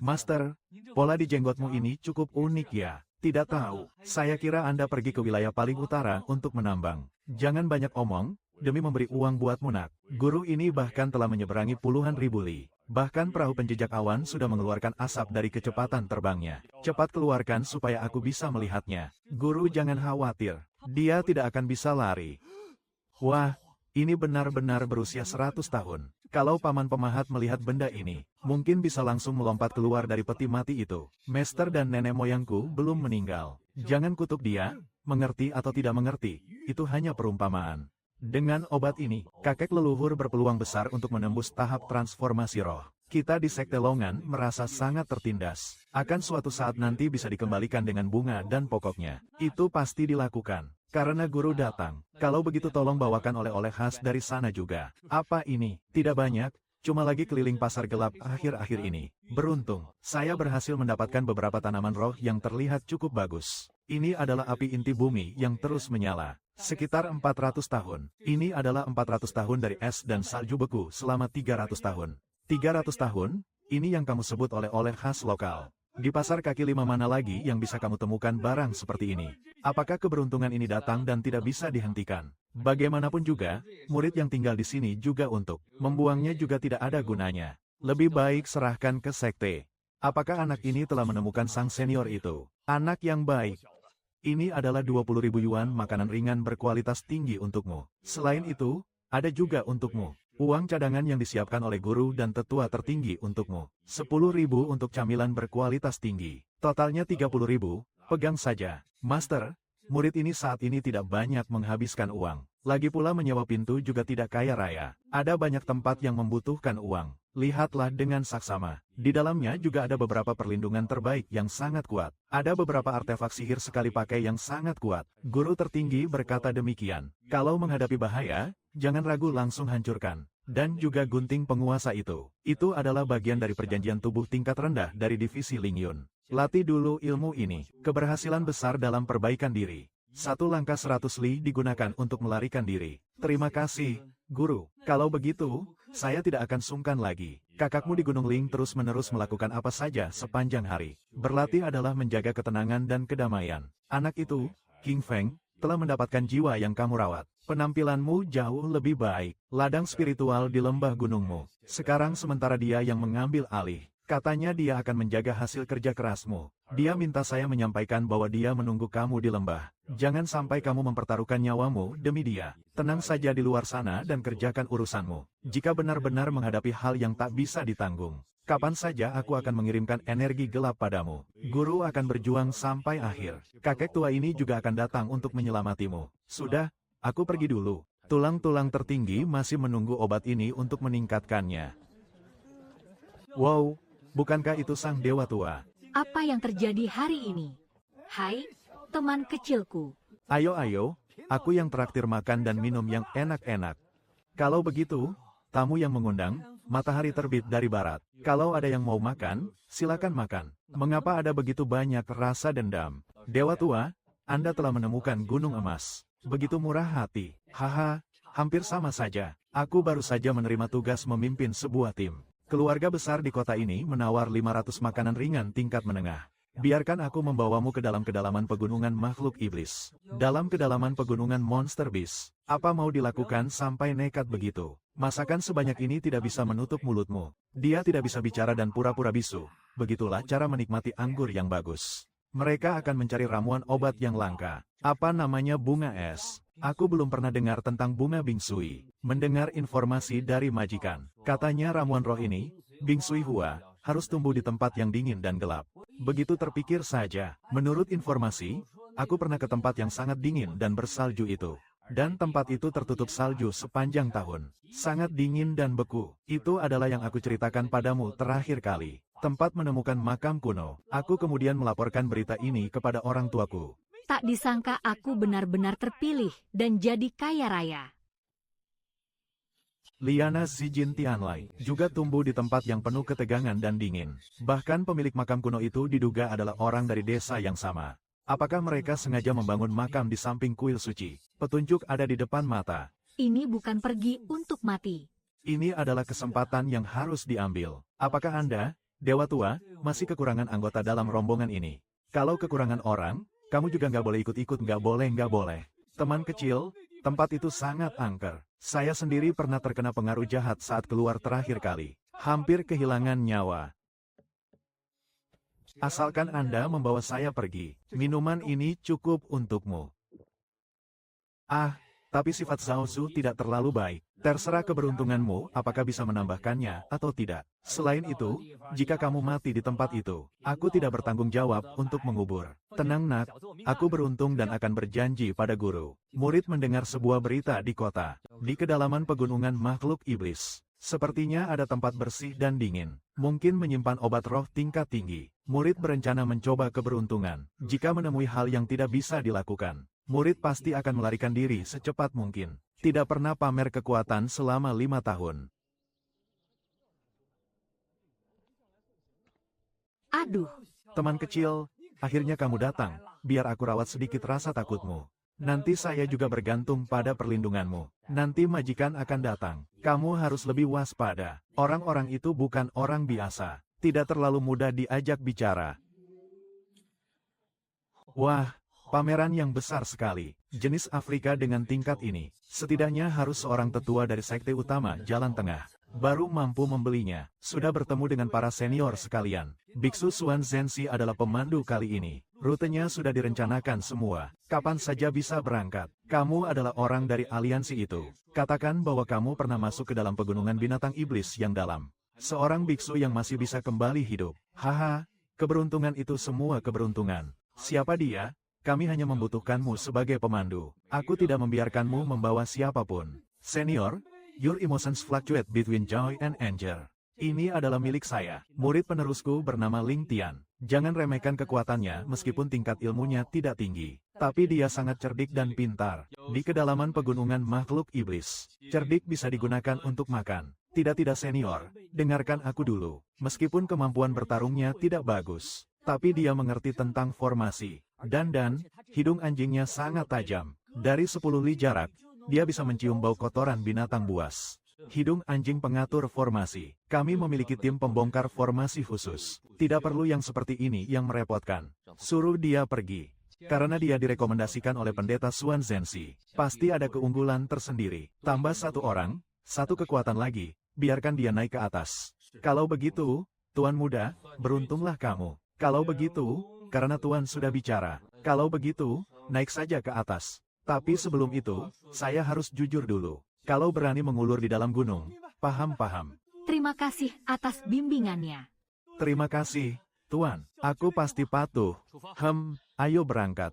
Master, pola di jenggotmu ini cukup unik ya. Tidak tahu, saya kira Anda pergi ke wilayah paling utara untuk menambang. Jangan banyak omong, demi memberi uang buatmu nak. Guru ini bahkan telah menyeberangi puluhan ribu li. Bahkan perahu penjejak awan sudah mengeluarkan asap dari kecepatan terbangnya. Cepat keluarkan supaya aku bisa melihatnya. Guru jangan khawatir, dia tidak akan bisa lari. Wah, ini benar-benar berusia 100 tahun. Kalau paman pemahat melihat benda ini, mungkin bisa langsung melompat keluar dari peti mati itu. Master dan nenek moyangku belum meninggal. Jangan kutuk dia, mengerti atau tidak mengerti, itu hanya perumpamaan. Dengan obat ini, kakek leluhur berpeluang besar untuk menembus tahap transformasi roh. Kita di Sekte Longan merasa sangat tertindas. Akan suatu saat nanti bisa dikembalikan dengan bunga dan pokoknya. Itu pasti dilakukan. Karena guru datang. Kalau begitu tolong bawakan oleh-oleh khas dari sana juga. Apa ini? Tidak banyak, cuma lagi keliling pasar gelap akhir-akhir ini. Beruntung, saya berhasil mendapatkan beberapa tanaman roh yang terlihat cukup bagus. Ini adalah api inti bumi yang terus menyala. Sekitar 400 tahun. Ini adalah 400 tahun dari es dan salju beku selama 300 tahun. 300 tahun, ini yang kamu sebut oleh-oleh khas lokal. Di pasar kaki lima mana lagi yang bisa kamu temukan barang seperti ini? Apakah keberuntungan ini datang dan tidak bisa dihentikan? Bagaimanapun juga, murid yang tinggal di sini juga untuk membuangnya juga tidak ada gunanya. Lebih baik serahkan ke sekte. Apakah anak ini telah menemukan sang senior itu? Anak yang baik. Ini adalah 20.000 yuan makanan ringan berkualitas tinggi untukmu. Selain itu, ada juga untukmu. Uang cadangan yang disiapkan oleh guru dan tetua tertinggi untukmu. 10.000 untuk camilan berkualitas tinggi. Totalnya 30.000, pegang saja. Master, murid ini saat ini tidak banyak menghabiskan uang. Lagi pula menyewa pintu juga tidak kaya raya. Ada banyak tempat yang membutuhkan uang. Lihatlah dengan saksama. Di dalamnya juga ada beberapa perlindungan terbaik yang sangat kuat. Ada beberapa artefak sihir sekali pakai yang sangat kuat. Guru tertinggi berkata demikian. Kalau menghadapi bahaya, jangan ragu langsung hancurkan. Dan juga gunting penguasa itu. Itu adalah bagian dari perjanjian tubuh tingkat rendah dari divisi Lingyun. Latih dulu ilmu ini. Keberhasilan besar dalam perbaikan diri. Satu langkah 100 li digunakan untuk melarikan diri. Terima kasih, Guru. Kalau begitu, saya tidak akan sungkan lagi. Kakakmu di Gunung Ling terus-menerus melakukan apa saja sepanjang hari. Berlatih adalah menjaga ketenangan dan kedamaian. Anak itu, King Feng, telah mendapatkan jiwa yang kamu rawat. Penampilanmu jauh lebih baik. Ladang spiritual di lembah gunungmu. Sekarang sementara dia yang mengambil alih. Katanya dia akan menjaga hasil kerja kerasmu. Dia minta saya menyampaikan bahwa dia menunggu kamu di lembah. Jangan sampai kamu mempertaruhkan nyawamu demi dia. Tenang saja di luar sana dan kerjakan urusanmu. Jika benar-benar menghadapi hal yang tak bisa ditanggung, kapan saja aku akan mengirimkan energi gelap padamu. Guru akan berjuang sampai akhir. Kakek tua ini juga akan datang untuk menyelamatimu. Sudah, aku pergi dulu. Tulang-tulang tertinggi masih menunggu obat ini untuk meningkatkannya. Wow, bukankah itu sang dewa tua? Apa yang terjadi hari ini? Hai, teman kecilku. Ayo, aku yang traktir makan dan minum yang enak-enak. Kalau begitu, tamu yang mengundang, matahari terbit dari barat. Kalau ada yang mau makan, silakan makan. Mengapa ada begitu banyak rasa dendam? Dewa tua, Anda telah menemukan gunung emas. Begitu murah hati. Haha, hampir sama saja. Aku baru saja menerima tugas memimpin sebuah tim. Keluarga besar di kota ini menawar 500 makanan ringan tingkat menengah. Biarkan aku membawamu ke dalam kedalaman pegunungan makhluk iblis. Dalam kedalaman pegunungan monster beast. Apa mau dilakukan sampai nekat begitu? Masakan sebanyak ini tidak bisa menutup mulutmu. Dia tidak bisa bicara dan pura-pura bisu. Begitulah cara menikmati anggur yang bagus. Mereka akan mencari ramuan obat yang langka. Apa namanya bunga es? Aku belum pernah dengar tentang bunga bingsui. Mendengar informasi dari majikan. Katanya ramuan roh ini, bingsui hua, harus tumbuh di tempat yang dingin dan gelap. Begitu terpikir saja. Menurut informasi, aku pernah ke tempat yang sangat dingin dan bersalju itu. Dan tempat itu tertutup salju sepanjang tahun. Sangat dingin dan beku. Itu adalah yang aku ceritakan padamu terakhir kali. Tempat menemukan makam kuno. Aku kemudian melaporkan berita ini kepada orang tuaku. Tak disangka aku benar-benar terpilih dan jadi kaya raya. Liana Zijin Tianlai juga tumbuh di tempat yang penuh ketegangan dan dingin. Bahkan pemilik makam kuno itu diduga adalah orang dari desa yang sama. Apakah mereka sengaja membangun makam di samping kuil suci? Petunjuk ada di depan mata. Ini bukan pergi untuk mati. Ini adalah kesempatan yang harus diambil. Apakah Anda, Dewa tua, masih kekurangan anggota dalam rombongan ini. Kalau kekurangan orang, kamu juga nggak boleh ikut-ikut, nggak boleh. Teman kecil, tempat itu sangat angker. Saya sendiri pernah terkena pengaruh jahat saat keluar terakhir kali. Hampir kehilangan nyawa. Asalkan Anda membawa saya pergi, minuman ini cukup untukmu. Ah, tapi sifat Zhaozu tidak terlalu baik. Terserah keberuntunganmu apakah bisa menambahkannya atau tidak. Selain itu, jika kamu mati di tempat itu, aku tidak bertanggung jawab untuk mengubur. Tenang nak, aku beruntung dan akan berjanji pada guru. Murid mendengar sebuah berita di kota. Di kedalaman pegunungan makhluk iblis. Sepertinya ada tempat bersih dan dingin. Mungkin menyimpan obat roh tingkat tinggi. Murid berencana mencoba keberuntungan. Jika menemui hal yang tidak bisa dilakukan, murid pasti akan melarikan diri secepat mungkin. Tidak pernah pamer kekuatan selama 5 tahun. Aduh, Teman kecil, akhirnya kamu datang. Biar aku rawat sedikit rasa takutmu. Nanti saya juga bergantung pada perlindunganmu. Nanti majikan akan datang. Kamu harus lebih waspada. Orang-orang itu bukan orang biasa. Tidak terlalu mudah diajak bicara. Wah, pameran yang besar sekali. Jenis Afrika dengan tingkat ini. Setidaknya harus seorang tetua dari sekte utama Jalan Tengah. Baru mampu membelinya. Sudah bertemu dengan para senior sekalian. Biksu Xuan Zhenxi adalah pemandu kali ini. Rutenya sudah direncanakan semua. Kapan saja bisa berangkat. Kamu adalah orang dari aliansi itu. Katakan bahwa kamu pernah masuk ke dalam pegunungan binatang iblis yang dalam. Seorang biksu yang masih bisa kembali hidup. Haha, keberuntungan itu semua keberuntungan. Siapa dia? Kami hanya membutuhkanmu sebagai pemandu. Aku tidak membiarkanmu membawa siapapun. Senior, your emotions fluctuate between joy and anger. Ini adalah milik saya. Murid penerusku bernama Ling Tian. Jangan remehkan kekuatannya meskipun tingkat ilmunya tidak tinggi. Tapi dia sangat cerdik dan pintar. Di kedalaman pegunungan makhluk iblis. Cerdik bisa digunakan untuk makan. Tidak senior. Dengarkan aku dulu. Meskipun kemampuan bertarungnya tidak bagus. Tapi dia mengerti tentang formasi. Dan hidung anjingnya sangat tajam. Dari 10 li jarak, dia bisa mencium bau kotoran binatang buas. Hidung anjing pengatur formasi. Kami memiliki tim pembongkar formasi khusus. Tidak perlu yang seperti ini yang merepotkan. Suruh dia pergi. Karena dia direkomendasikan oleh pendeta Xuan Zhenxi. Pasti ada keunggulan tersendiri. Tambah 1 orang, 1 kekuatan lagi. Biarkan dia naik ke atas. Kalau begitu, Tuan muda, beruntunglah kamu. Kalau begitu, karena Tuan sudah bicara. Kalau begitu, naik saja ke atas. Tapi sebelum itu, saya harus jujur dulu. Kalau berani mengulur di dalam gunung, paham. terima kasih atas bimbingannya. Terima kasih, Tuan. Aku pasti patuh. Ayo berangkat.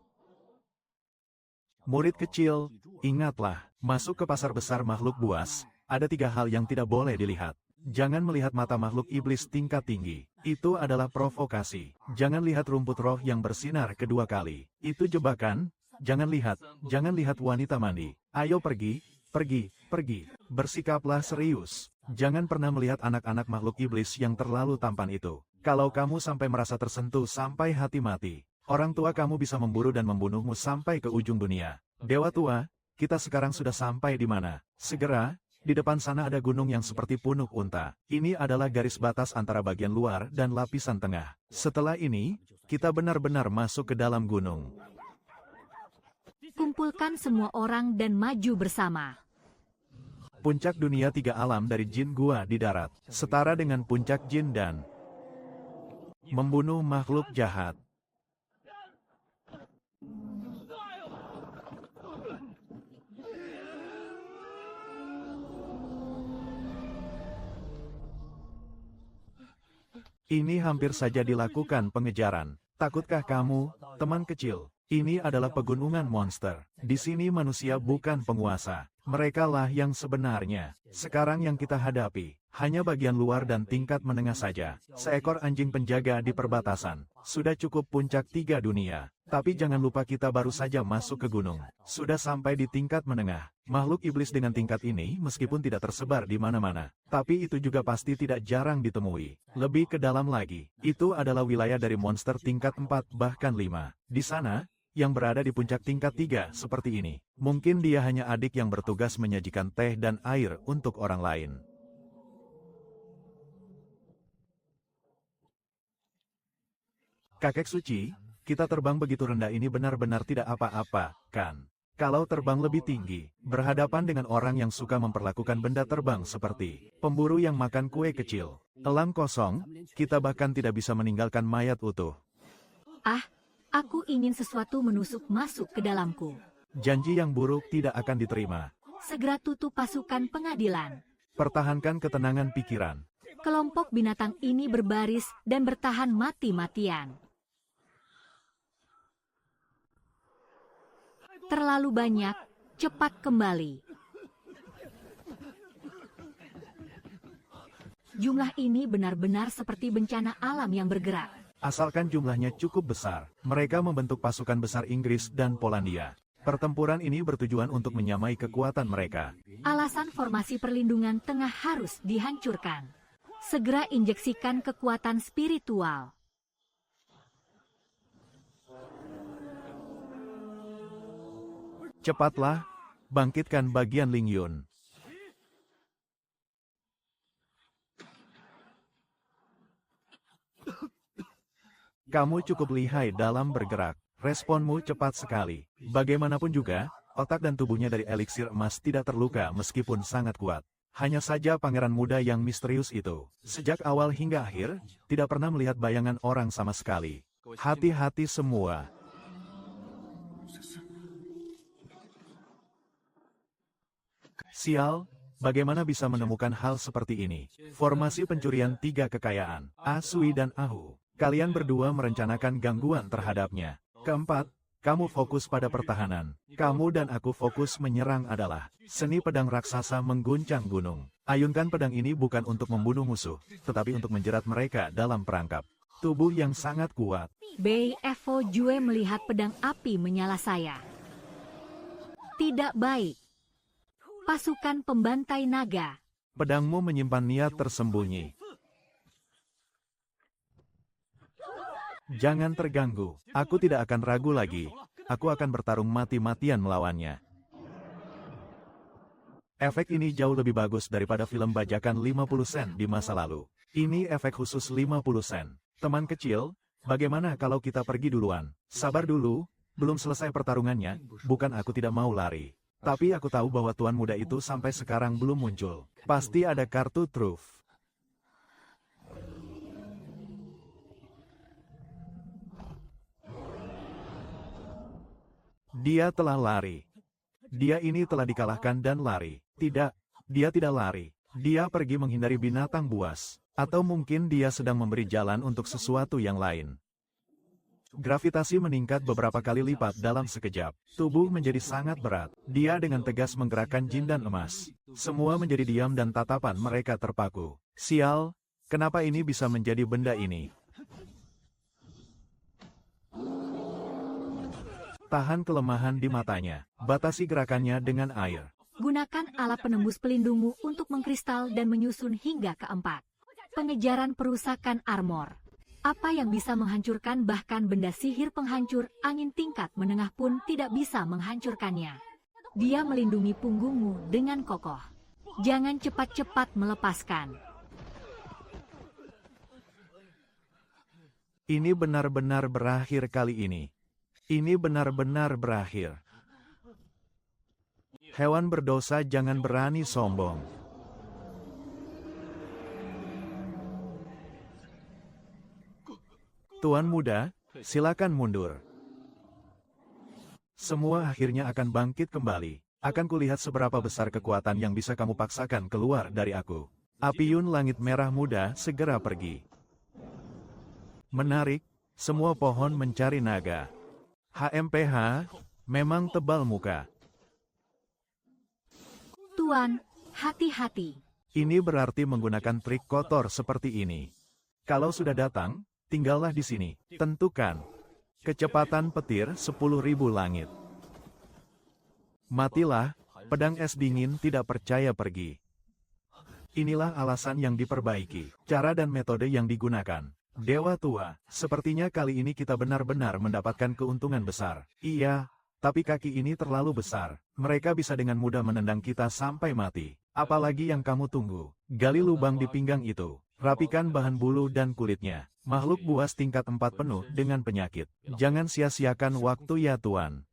Murid kecil, ingatlah, masuk ke pasar besar makhluk buas, ada 3 hal yang tidak boleh dilihat. Jangan melihat mata makhluk iblis tingkat tinggi. Itu adalah provokasi. Jangan lihat rumput roh yang bersinar kedua kali. Itu jebakan. Jangan lihat wanita mandi. Ayo pergi. Bersikaplah serius. Jangan pernah melihat anak-anak makhluk iblis yang terlalu tampan itu. Kalau kamu sampai merasa tersentuh sampai hati mati, orang tua kamu bisa memburu dan membunuhmu sampai ke ujung dunia. Dewa tua, kita sekarang sudah sampai di mana? Segera, di depan sana ada gunung yang seperti punuk unta. Ini adalah garis batas antara bagian luar dan lapisan tengah. Setelah ini, kita benar-benar masuk ke dalam gunung. Kumpulkan semua orang dan maju bersama. Puncak dunia 3 alam dari jin gua di darat, setara dengan puncak jin dan membunuh makhluk jahat. Ini hampir saja dilakukan pengejaran. Takutkah kamu, teman kecil? Ini adalah pegunungan monster. Di sini manusia bukan penguasa. Mereka lah yang sebenarnya. Sekarang yang kita hadapi, hanya bagian luar dan tingkat menengah saja. Seekor anjing penjaga di perbatasan. Sudah cukup puncak 3 dunia. Tapi jangan lupa kita baru saja masuk ke gunung. Sudah sampai di tingkat menengah. Makhluk iblis dengan tingkat ini meskipun tidak tersebar di mana-mana. Tapi itu juga pasti tidak jarang ditemui. Lebih ke dalam lagi, itu adalah wilayah dari monster tingkat 4 bahkan 5. Di sana, yang berada di puncak tingkat 3 seperti ini. Mungkin dia hanya adik yang bertugas menyajikan teh dan air untuk orang lain. Kakek suci, kita terbang begitu rendah ini benar-benar tidak apa-apa, kan? Kalau terbang lebih tinggi, berhadapan dengan orang yang suka memperlakukan benda terbang seperti pemburu yang makan kue kecil, elang kosong, kita bahkan tidak bisa meninggalkan mayat utuh. Ah, aku ingin sesuatu menusuk masuk ke dalamku. Janji yang buruk tidak akan diterima. Segera tutup pasukan pengadilan. Pertahankan ketenangan pikiran. Kelompok binatang ini berbaris dan bertahan mati-matian. Terlalu banyak, cepat kembali. Jumlah ini benar-benar seperti bencana alam yang bergerak. Asalkan jumlahnya cukup besar, mereka membentuk pasukan besar Inggris dan Polandia. Pertempuran ini bertujuan untuk menyamai kekuatan mereka. Alasan formasi perlindungan tengah harus dihancurkan. Segera injeksikan kekuatan spiritual. Cepatlah, bangkitkan bagian Ling Yun. Kamu cukup lihai dalam bergerak. Responmu cepat sekali. Bagaimanapun juga, otak dan tubuhnya dari eliksir emas tidak terluka meskipun sangat kuat. Hanya saja pangeran muda yang misterius itu, sejak awal hingga akhir, tidak pernah melihat bayangan orang sama sekali. Hati-hati semua. Sial, bagaimana bisa menemukan hal seperti ini? Formasi pencurian 3 kekayaan, Asui dan Ahu. Kalian berdua merencanakan gangguan terhadapnya. Keempat, kamu fokus pada pertahanan. Kamu dan aku fokus menyerang adalah seni pedang raksasa mengguncang gunung. Ayunkan pedang ini bukan untuk membunuh musuh, tetapi untuk menjerat mereka dalam perangkap. Tubuh yang sangat kuat. Bei Evo Jue melihat pedang api menyala saya. Tidak baik. Pasukan pembantai naga. Pedangmu menyimpan niat tersembunyi. Jangan terganggu, aku tidak akan ragu lagi. Aku akan bertarung mati-matian melawannya. Efek ini jauh lebih bagus daripada film bajakan 50 sen di masa lalu. Ini efek khusus 50 sen. Teman kecil, bagaimana kalau kita pergi duluan? Sabar dulu, belum selesai pertarungannya, bukan aku tidak mau lari. Tapi aku tahu bahwa tuan muda itu sampai sekarang belum muncul. Pasti ada kartu truf. Dia telah lari. Dia ini telah dikalahkan dan lari. Tidak, dia tidak lari. Dia pergi menghindari binatang buas. Atau mungkin dia sedang memberi jalan untuk sesuatu yang lain. Gravitasi meningkat beberapa kali lipat dalam sekejap. Tubuh menjadi sangat berat. Dia dengan tegas menggerakkan jin dan emas. Semua menjadi diam dan tatapan mereka terpaku. Sial, kenapa ini bisa menjadi benda ini? Tahan kelemahan di matanya. Batasi gerakannya dengan air. Gunakan alat penembus pelindungmu untuk mengkristal dan menyusun hingga keempat. Pengejaran perusakan armor. Apa yang bisa menghancurkan bahkan benda sihir penghancur angin tingkat menengah pun tidak bisa menghancurkannya. Dia melindungi punggungmu dengan kokoh. Jangan cepat-cepat melepaskan. Ini benar-benar berakhir kali ini. Ini benar-benar berakhir. Hewan berdosa jangan berani sombong. Tuan muda, silakan mundur. Semua akhirnya akan bangkit kembali. Akan kulihat seberapa besar kekuatan yang bisa kamu paksakan keluar dari aku. Apiun langit merah muda segera pergi. Menarik, semua pohon mencari naga. HMPH, memang tebal muka. Tuan, hati-hati. Ini berarti menggunakan trik kotor seperti ini. Kalau sudah datang, tinggallah di sini. Tentukan. Kecepatan petir 10.000 langit. Matilah, pedang es dingin tidak percaya pergi. Inilah alasan yang diperbaiki, cara dan metode yang digunakan. Dewa tua, sepertinya kali ini kita benar-benar mendapatkan keuntungan besar. Iya, Tapi kaki ini terlalu besar. Mereka bisa dengan mudah menendang kita sampai mati. Apalagi yang kamu tunggu? Gali lubang di pinggang itu. Rapikan bahan bulu dan kulitnya. Makhluk buas tingkat 4 penuh dengan penyakit. Jangan sia-siakan waktu ya Tuan.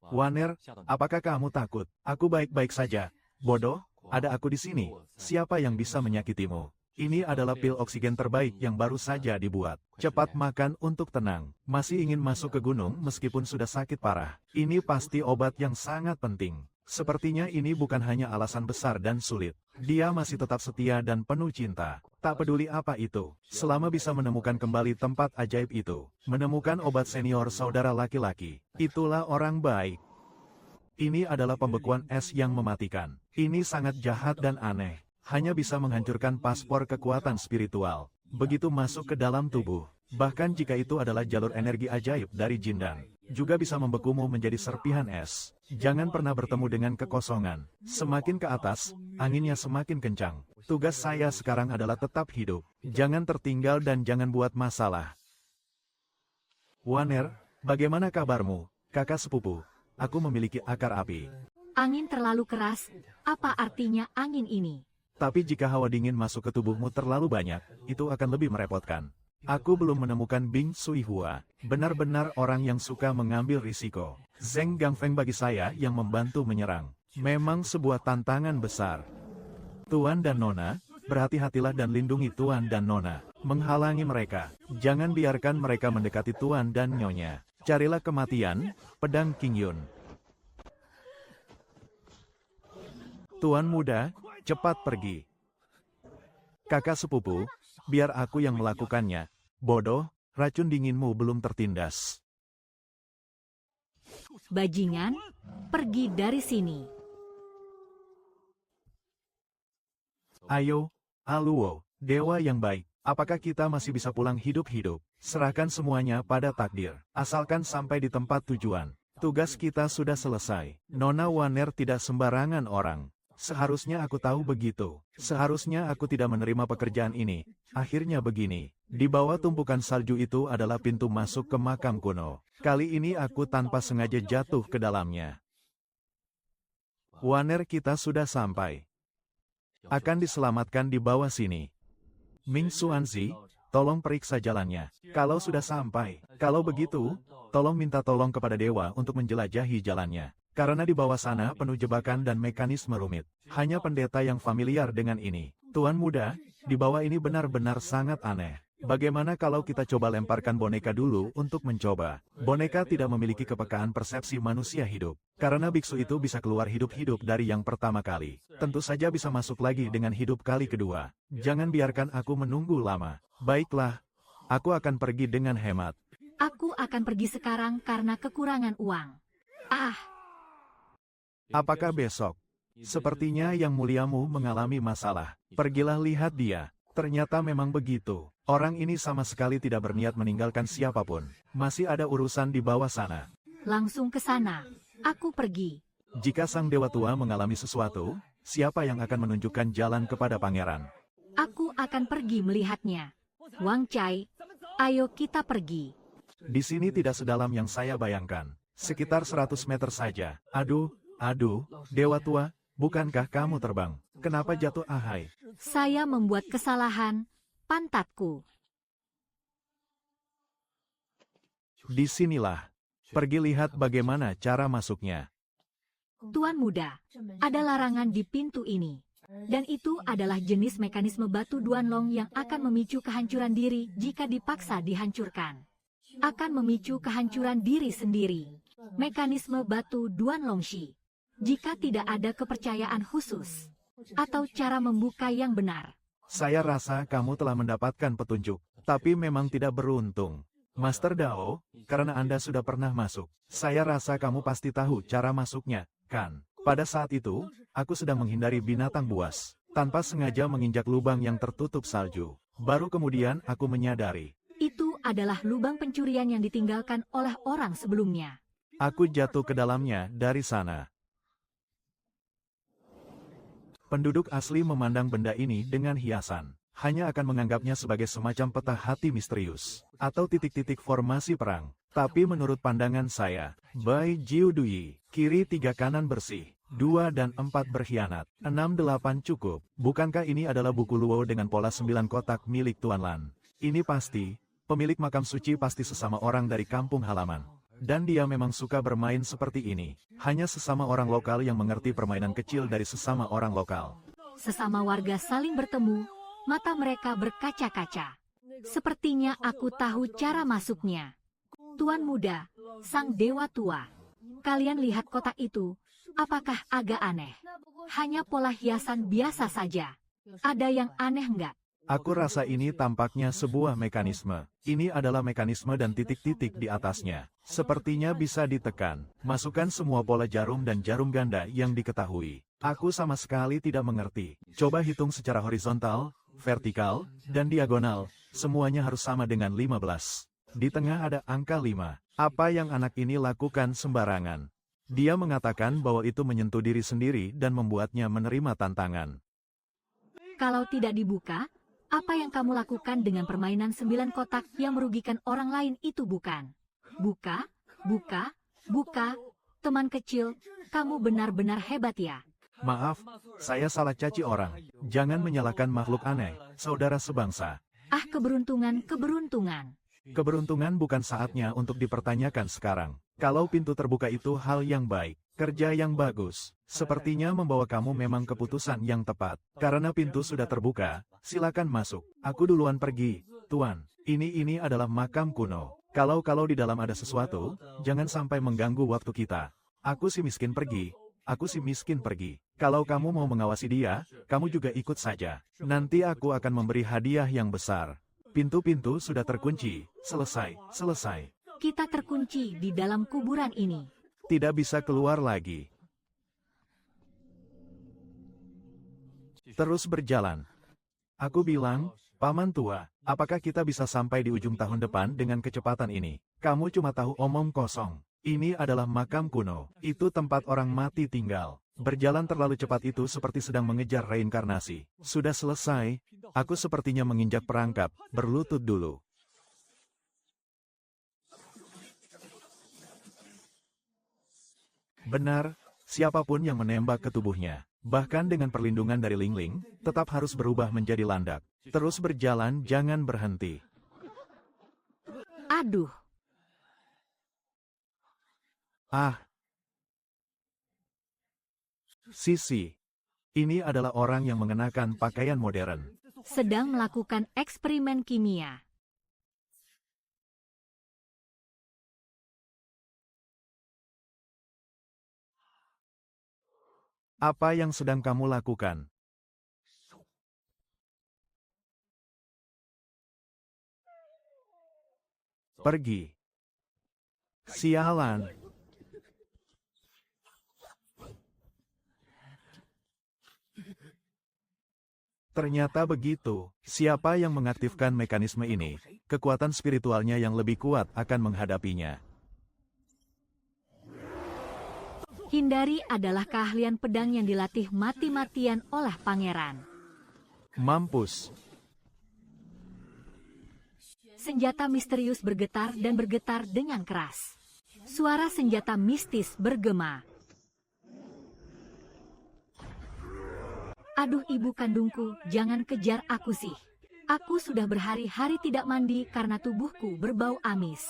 Waner, apakah kamu takut? Aku baik-baik saja. Bodoh, ada aku di sini. Siapa yang bisa menyakitimu? Ini adalah pil oksigen terbaik yang baru saja dibuat. Cepat makan untuk tenang. Masih ingin masuk ke gunung meskipun sudah sakit parah. Ini pasti obat yang sangat penting. Sepertinya ini bukan hanya alasan besar dan sulit. Dia masih tetap setia dan penuh cinta. Tak peduli apa itu, selama bisa menemukan kembali tempat ajaib itu. Menemukan obat senior saudara laki-laki. Itulah orang baik. Ini adalah pembekuan es yang mematikan. Ini sangat jahat dan aneh. Hanya bisa menghancurkan paspor kekuatan spiritual. Begitu masuk ke dalam tubuh. Bahkan jika itu adalah jalur energi ajaib dari Jindan. Juga bisa membekumu menjadi serpihan es. Jangan pernah bertemu dengan kekosongan. Semakin ke atas, anginnya semakin kencang. Tugas saya sekarang adalah tetap hidup. Jangan tertinggal dan jangan buat masalah. Waner, bagaimana kabarmu, kakak sepupu? Aku memiliki akar api. Angin terlalu keras, apa artinya angin ini? Tapi jika hawa dingin masuk ke tubuhmu terlalu banyak, itu akan lebih merepotkan. Aku belum menemukan Bing Sui Hua, benar-benar orang yang suka mengambil risiko. Zheng Gangfeng bagi saya yang membantu menyerang. Memang sebuah tantangan besar. Tuan dan Nona, berhati-hatilah dan lindungi Tuan dan Nona. Menghalangi mereka. Jangan biarkan mereka mendekati Tuan dan Nyonya. Carilah kematian, pedang King Yun. Tuan muda, cepat pergi. Kakak sepupu, biar aku yang melakukannya. Bodoh, racun dinginmu belum tertindas. Bajingan, pergi dari sini. Ayo, Aluo, dewa yang baik. Apakah kita masih bisa pulang hidup-hidup? Serahkan semuanya pada takdir. Asalkan sampai di tempat tujuan. Tugas kita sudah selesai. Nona Waner tidak sembarangan orang. Seharusnya aku tahu begitu. Seharusnya aku tidak menerima pekerjaan ini. Akhirnya begini. Di bawah tumpukan salju itu adalah pintu masuk ke makam kuno. Kali ini aku tanpa sengaja jatuh ke dalamnya. Waner, kita sudah sampai. Akan diselamatkan di bawah sini. Ming Xuanzi, tolong periksa jalannya. Kalau sudah sampai. Kalau begitu, tolong minta tolong kepada dewa untuk menjelajahi jalannya. Karena di bawah sana penuh jebakan dan mekanisme rumit. Hanya pendeta yang familiar dengan ini. Tuan muda, di bawah ini benar-benar sangat aneh. Bagaimana kalau kita coba lemparkan boneka dulu untuk mencoba? Boneka tidak memiliki kepekaan persepsi manusia hidup. Karena biksu itu bisa keluar hidup-hidup dari yang pertama kali. Tentu saja bisa masuk lagi dengan hidup kali kedua. Jangan biarkan aku menunggu lama. Baiklah, aku akan pergi dengan hemat. Aku akan pergi sekarang karena kekurangan uang. Apakah besok? Sepertinya yang muliamu mengalami masalah. Pergilah lihat dia. Ternyata memang begitu. Orang ini sama sekali tidak berniat meninggalkan siapapun. Masih ada urusan di bawah sana. Langsung ke sana. Aku pergi. Jika sang dewa tua mengalami sesuatu, siapa yang akan menunjukkan jalan kepada pangeran? Aku akan pergi melihatnya. Wang Chai, ayo kita pergi. Di sini tidak sedalam yang saya bayangkan. Sekitar 100 meter saja. Aduh, dewa tua, bukankah kamu terbang? Kenapa jatuh? Ahai. Saya membuat kesalahan, pantatku. Disinilah. Pergi lihat bagaimana cara masuknya. Tuan muda, ada larangan di pintu ini. Dan itu adalah jenis mekanisme batu Duanlong yang akan memicu kehancuran diri jika dipaksa dihancurkan. Akan memicu kehancuran diri sendiri. Mekanisme batu Duanlong Shi. Jika tidak ada kepercayaan khusus. Atau cara membuka yang benar. Saya rasa kamu telah mendapatkan petunjuk. Tapi memang tidak beruntung. Master Dao, karena Anda sudah pernah masuk. Saya rasa kamu pasti tahu cara masuknya, kan? Pada saat itu, aku sedang menghindari binatang buas. Tanpa sengaja menginjak lubang yang tertutup salju. Baru kemudian aku menyadari. Itu adalah lubang pencurian yang ditinggalkan oleh orang sebelumnya. Aku jatuh ke dalamnya dari sana. Penduduk asli memandang benda ini dengan hiasan. Hanya akan menganggapnya sebagai semacam peta hati misterius. atau titik-titik formasi perang. Tapi menurut pandangan saya, Bai Jiu Dui, kiri 3 kanan bersih, 2 dan 4 berkhianat, 6-8 cukup. Bukankah ini adalah buku Luo dengan pola 9 kotak milik Tuan Lan? Ini pasti, pemilik makam suci pasti sesama orang dari kampung halaman. Dan dia memang suka bermain seperti ini. Hanya sesama orang lokal yang mengerti permainan kecil dari sesama orang lokal. Sesama warga saling bertemu, mata mereka berkaca-kaca. Sepertinya aku tahu cara masuknya. Tuan muda, sang dewa tua. Kalian lihat kotak itu, apakah agak aneh? Hanya pola hiasan biasa saja. Ada yang aneh enggak? Aku rasa ini tampaknya sebuah mekanisme. Ini adalah mekanisme dan titik-titik di atasnya. Sepertinya bisa ditekan. Masukkan semua pola jarum dan jarum ganda yang diketahui. Aku sama sekali tidak mengerti. Coba hitung secara horizontal, vertikal, dan diagonal. Semuanya harus sama dengan 15. Di tengah ada angka 5. Apa yang anak ini lakukan sembarangan? Dia mengatakan bahwa itu menyentuh diri sendiri dan membuatnya menerima tantangan. Kalau tidak dibuka, apa yang kamu lakukan dengan permainan 9 kotak yang merugikan orang lain itu bukan? Buka, buka, buka. Teman kecil, kamu benar-benar hebat ya. Maaf, saya salah caci orang. Jangan menyalahkan makhluk aneh, saudara sebangsa. Ah, keberuntungan, keberuntungan. Keberuntungan bukan saatnya untuk dipertanyakan sekarang. Kalau pintu terbuka itu hal yang baik, kerja yang bagus. Sepertinya membawa kamu memang keputusan yang tepat. Karena pintu sudah terbuka, silakan masuk. Aku duluan pergi, Tuan. Ini adalah makam kuno. Kalau di dalam ada sesuatu, jangan sampai mengganggu waktu kita. Aku si miskin pergi. Aku si miskin pergi. Kalau kamu mau mengawasi dia, kamu juga ikut saja. Nanti aku akan memberi hadiah yang besar. Pintu-pintu sudah terkunci. Selesai. Kita terkunci di dalam kuburan ini. Tidak bisa keluar lagi. Terus berjalan. Aku bilang, Paman Tua, apakah kita bisa sampai di ujung tahun depan dengan kecepatan ini? Kamu cuma tahu omong kosong. Ini adalah makam kuno. Itu tempat orang mati tinggal. Berjalan terlalu cepat itu seperti sedang mengejar reinkarnasi. Sudah selesai, aku sepertinya menginjak perangkap, berlutut dulu. Benar, siapapun yang menembak ke tubuhnya, bahkan dengan perlindungan dari Ling Ling, tetap harus berubah menjadi landak. Terus berjalan, jangan berhenti. Aduh. Ah. Sisi. Ini adalah orang yang mengenakan pakaian modern. Sedang melakukan eksperimen kimia. Apa yang sedang kamu lakukan? Pergi. Sialan. Ternyata begitu. Siapa yang mengaktifkan mekanisme ini, kekuatan spiritualnya yang lebih kuat akan menghadapinya. Hindari adalah keahlian pedang yang dilatih mati-matian oleh pangeran. Mampus. Senjata misterius bergetar dan bergetar dengan keras. Suara senjata mistis bergema. Aduh ibu kandungku, jangan kejar aku sih. Aku sudah berhari-hari tidak mandi karena tubuhku berbau amis.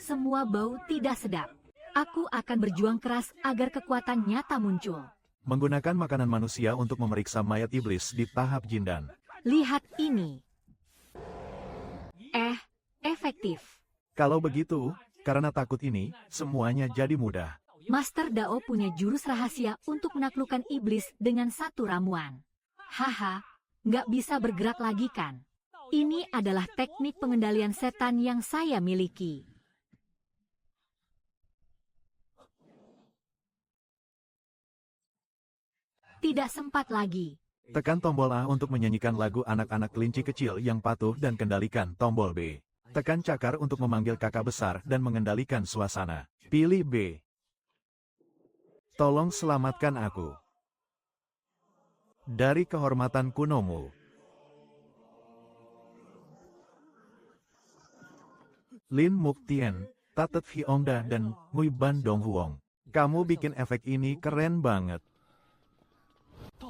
Semua bau tidak sedap. Aku akan berjuang keras agar kekuatan nyata muncul. Menggunakan makanan manusia untuk memeriksa mayat iblis di tahap jindan. Lihat ini. Efektif. Kalau begitu, karena takut ini, semuanya jadi mudah. Master Dao punya jurus rahasia untuk menaklukkan iblis dengan satu ramuan. Haha, nggak bisa bergerak lagi kan? Ini adalah teknik pengendalian setan yang saya miliki. Tidak sempat lagi. Tekan tombol A untuk menyanyikan lagu anak-anak kelinci kecil yang patuh dan kendalikan tombol B. Tekan cakar untuk memanggil kakak besar dan mengendalikan suasana. Pilih B. Tolong selamatkan aku. Dari kehormatan kunomu. Lin Muk Tien, Tatet Hyongda dan Ngui Ban Dong Huong. Kamu bikin efek ini keren banget.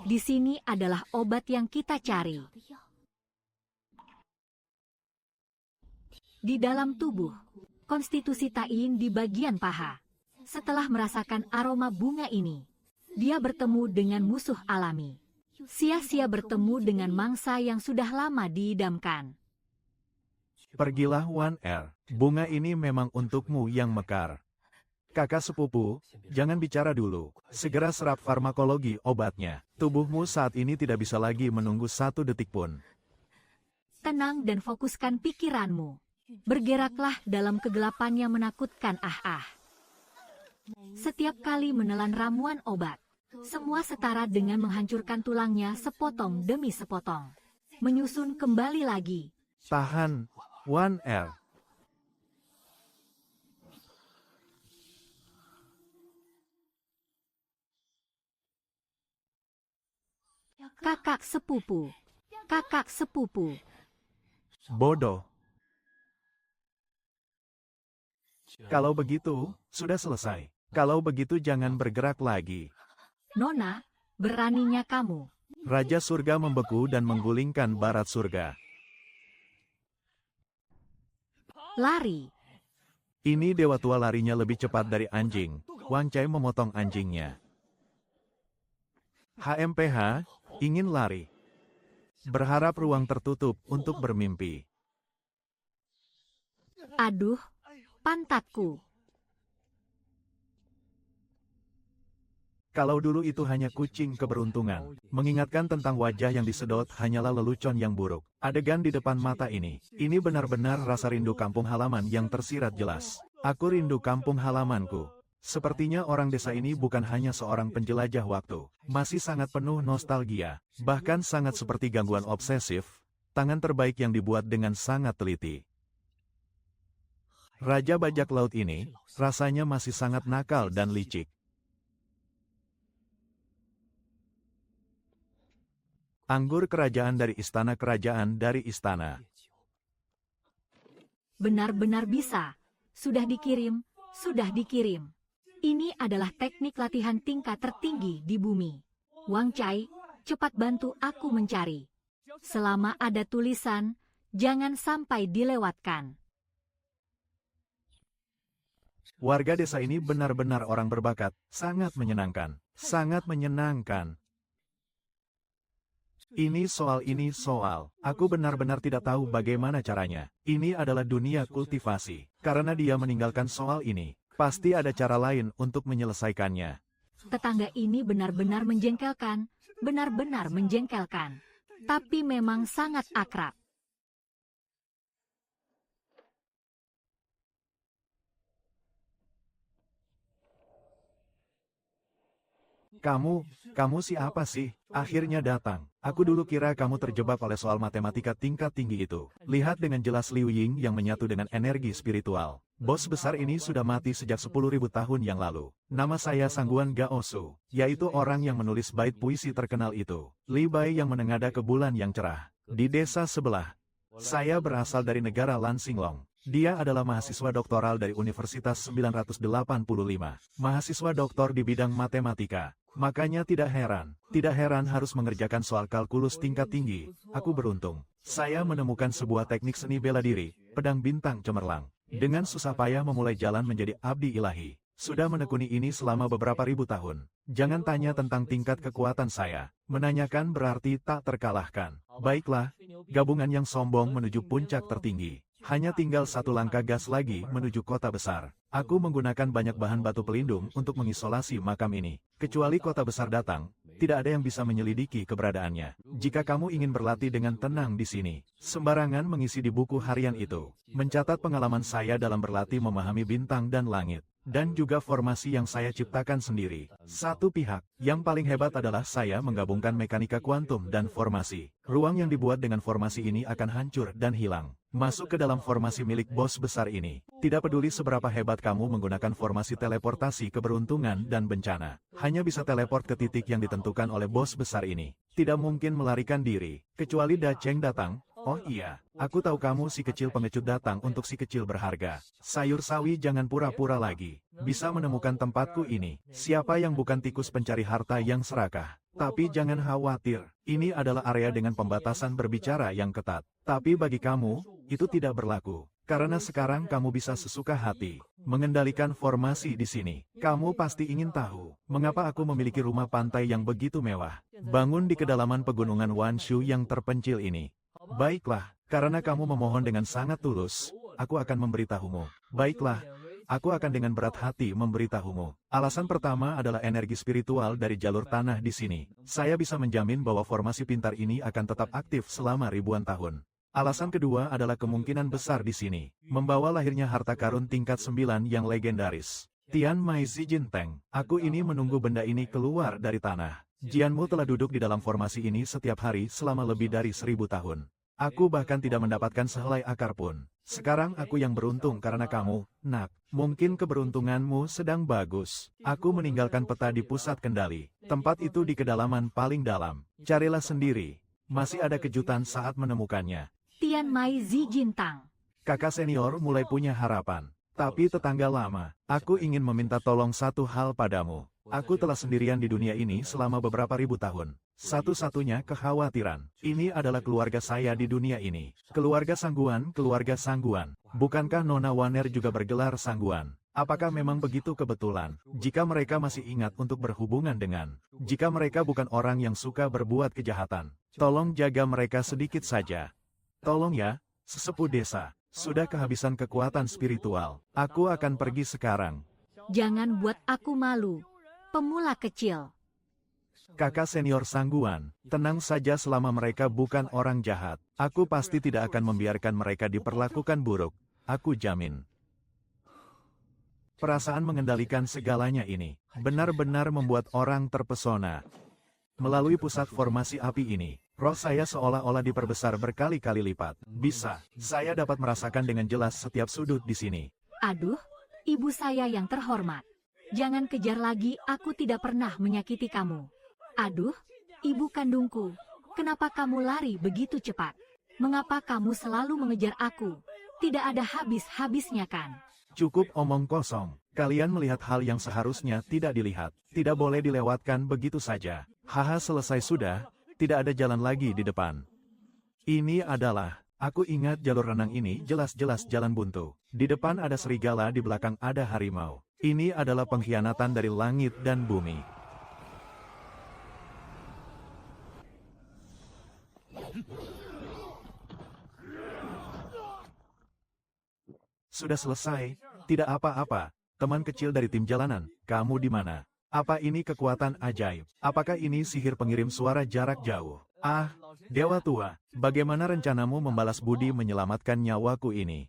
Di sini adalah obat yang kita cari. Di dalam tubuh, konstitusi Tain di bagian paha. Setelah merasakan aroma bunga ini, dia bertemu dengan musuh alami. Sia-sia bertemu dengan mangsa yang sudah lama diidamkan. Pergilah Wan Er, bunga ini memang untukmu yang mekar. Kakak sepupu, jangan bicara dulu. Segera serap farmakologi obatnya. Tubuhmu saat ini tidak bisa lagi menunggu 1 detik pun. Tenang dan fokuskan pikiranmu. Bergeraklah dalam kegelapan yang menakutkan. Setiap kali menelan ramuan obat, semua setara dengan menghancurkan tulangnya sepotong demi sepotong. Menyusun kembali lagi. Tahan, Wan Er. Kakak sepupu. Kakak sepupu. Bodoh. Kalau begitu, sudah selesai. Kalau begitu jangan bergerak lagi. Nona, beraninya kamu. Raja Surga membeku dan menggulingkan barat surga. Lari. Ini dewa tua larinya lebih cepat dari anjing. Wang Chai memotong anjingnya. HMPH, ingin lari. Berharap ruang tertutup untuk bermimpi. Aduh, pantatku. Kalau dulu itu hanya kucing keberuntungan, mengingatkan tentang wajah yang disedot hanyalah lelucon yang buruk. Adegan di depan mata ini benar-benar rasa rindu kampung halaman yang tersirat jelas. Aku rindu kampung halamanku. Sepertinya orang desa ini bukan hanya seorang penjelajah waktu, masih sangat penuh nostalgia, bahkan sangat seperti gangguan obsesif, tangan terbaik yang dibuat dengan sangat teliti. Raja bajak laut ini, rasanya masih sangat nakal dan licik. Anggur kerajaan dari istana. Benar-benar bisa. Sudah dikirim, sudah dikirim. Ini adalah teknik latihan tingkat tertinggi di bumi. Wang Chai, cepat bantu aku mencari. Selama ada tulisan, jangan sampai dilewatkan. Warga desa ini benar-benar orang berbakat, sangat menyenangkan, sangat menyenangkan. Ini soal. Aku benar-benar tidak tahu bagaimana caranya. Ini adalah dunia kultivasi. Karena dia meninggalkan soal ini, pasti ada cara lain untuk menyelesaikannya. Tetangga ini benar-benar menjengkelkan, benar-benar menjengkelkan. Tapi memang sangat akrab. Kamu siapa sih? Akhirnya datang. Aku dulu kira kamu terjebak oleh soal matematika tingkat tinggi itu. Lihat dengan jelas Liu Ying yang menyatu dengan energi spiritual. Bos besar ini sudah mati sejak 10.000 tahun yang lalu. Nama saya Sangguan Gaosu, yaitu orang yang menulis bait puisi terkenal itu. Li Bai yang menengada ke bulan yang cerah. Di desa sebelah. Saya berasal dari negara Lansinglong. Dia adalah mahasiswa doktoral dari Universitas 985. Mahasiswa doktor di bidang matematika. Makanya tidak heran harus mengerjakan soal kalkulus tingkat tinggi. Aku beruntung. Saya menemukan sebuah teknik seni bela diri, pedang bintang cemerlang. Dengan susah payah memulai jalan menjadi abdi ilahi. Sudah menekuni ini selama beberapa ribu tahun. Jangan tanya tentang tingkat kekuatan saya. Menanyakan berarti tak terkalahkan. Baiklah, gabungan yang sombong menuju puncak tertinggi. Hanya tinggal satu langkah gas lagi menuju kota besar. Aku menggunakan banyak bahan batu pelindung untuk mengisolasi makam ini. Kecuali kota besar datang, tidak ada yang bisa menyelidiki keberadaannya. Jika kamu ingin berlatih dengan tenang di sini, sembarangan mengisi di buku harian itu. Mencatat pengalaman saya dalam berlatih memahami bintang dan langit. Dan juga formasi yang saya ciptakan sendiri. Satu pihak, yang paling hebat adalah saya menggabungkan mekanika kuantum dan formasi. Ruang yang dibuat dengan formasi ini akan hancur dan hilang. Masuk ke dalam formasi milik bos besar ini. Tidak peduli seberapa hebat kamu menggunakan formasi teleportasi keberuntungan dan bencana. Hanya bisa teleport ke titik yang ditentukan oleh bos besar ini. Tidak mungkin melarikan diri. Kecuali Da Cheng datang, Oh iya, aku tahu kamu si kecil pengecut datang untuk si kecil berharga. Sayur sawi jangan pura-pura lagi. Bisa menemukan tempatku ini. Siapa yang bukan tikus pencari harta yang serakah? Tapi jangan khawatir, ini adalah area dengan pembatasan berbicara yang ketat. Tapi bagi kamu, itu tidak berlaku. Karena sekarang kamu bisa sesuka hati mengendalikan formasi di sini. Kamu pasti ingin tahu, mengapa aku memiliki rumah pantai yang begitu mewah. Bangun di kedalaman pegunungan Wanshu yang terpencil ini. Baiklah, karena kamu memohon dengan sangat tulus, aku akan memberitahumu. Baiklah, aku akan dengan berat hati memberitahumu. Alasan pertama adalah energi spiritual dari jalur tanah di sini. Saya bisa menjamin bahwa formasi pintar ini akan tetap aktif selama ribuan tahun. Alasan kedua adalah kemungkinan besar di sini, membawa lahirnya harta karun tingkat 9 yang legendaris. Tian Mai Zijinteng, aku ini menunggu benda ini keluar dari tanah. Jianmu telah duduk di dalam formasi ini setiap hari selama lebih dari 1000 tahun. Aku bahkan tidak mendapatkan sehelai akar pun. Sekarang aku yang beruntung karena kamu, Nak. Mungkin keberuntunganmu sedang bagus. Aku meninggalkan peta di pusat kendali. Tempat itu di kedalaman paling dalam. Carilah sendiri. Masih ada kejutan saat menemukannya. Tian Mai Zijintang. Kakak senior mulai punya harapan. Tapi tetangga lama, aku ingin meminta tolong satu hal padamu. Aku telah sendirian di dunia ini selama beberapa ribu tahun. Satu-satunya kekhawatiran, ini adalah keluarga saya di dunia ini. Keluarga Sangguan. Bukankah Nona Waner juga bergelar Sangguan? Apakah memang begitu kebetulan? Jika mereka masih ingat untuk berhubungan dengan, jika mereka bukan orang yang suka berbuat kejahatan, tolong jaga mereka sedikit saja. Tolong ya, sesepuh desa. Sudah kehabisan kekuatan spiritual. Aku akan pergi sekarang. Jangan buat aku malu. Pemula kecil. Kakak senior Sangguan, tenang saja selama mereka bukan orang jahat. Aku pasti tidak akan membiarkan mereka diperlakukan buruk. Aku jamin. Perasaan mengendalikan segalanya ini benar-benar membuat orang terpesona. Melalui pusat formasi api ini, roh saya seolah-olah diperbesar berkali-kali lipat. Bisa, saya dapat merasakan dengan jelas setiap sudut di sini. Aduh, ibu saya yang terhormat. Jangan kejar lagi, aku tidak pernah menyakiti kamu. Aduh, ibu kandungku, kenapa kamu lari begitu cepat? Mengapa kamu selalu mengejar aku? Tidak ada habis-habisnya kan? Cukup omong kosong. Kalian melihat hal yang seharusnya tidak dilihat. Tidak boleh dilewatkan begitu saja. Haha, selesai sudah. Tidak ada jalan lagi di depan. Ini adalah, aku ingat jalur renang ini jelas-jelas jalan buntu. Di depan ada serigala, di belakang ada harimau. Ini adalah pengkhianatan dari langit dan bumi. Sudah selesai, tidak apa-apa. Teman kecil dari tim jalanan, kamu di mana? Apa ini kekuatan ajaib? Apakah ini sihir pengirim suara jarak jauh? Ah, Dewa Tua, bagaimana rencanamu membalas budi menyelamatkan nyawaku ini?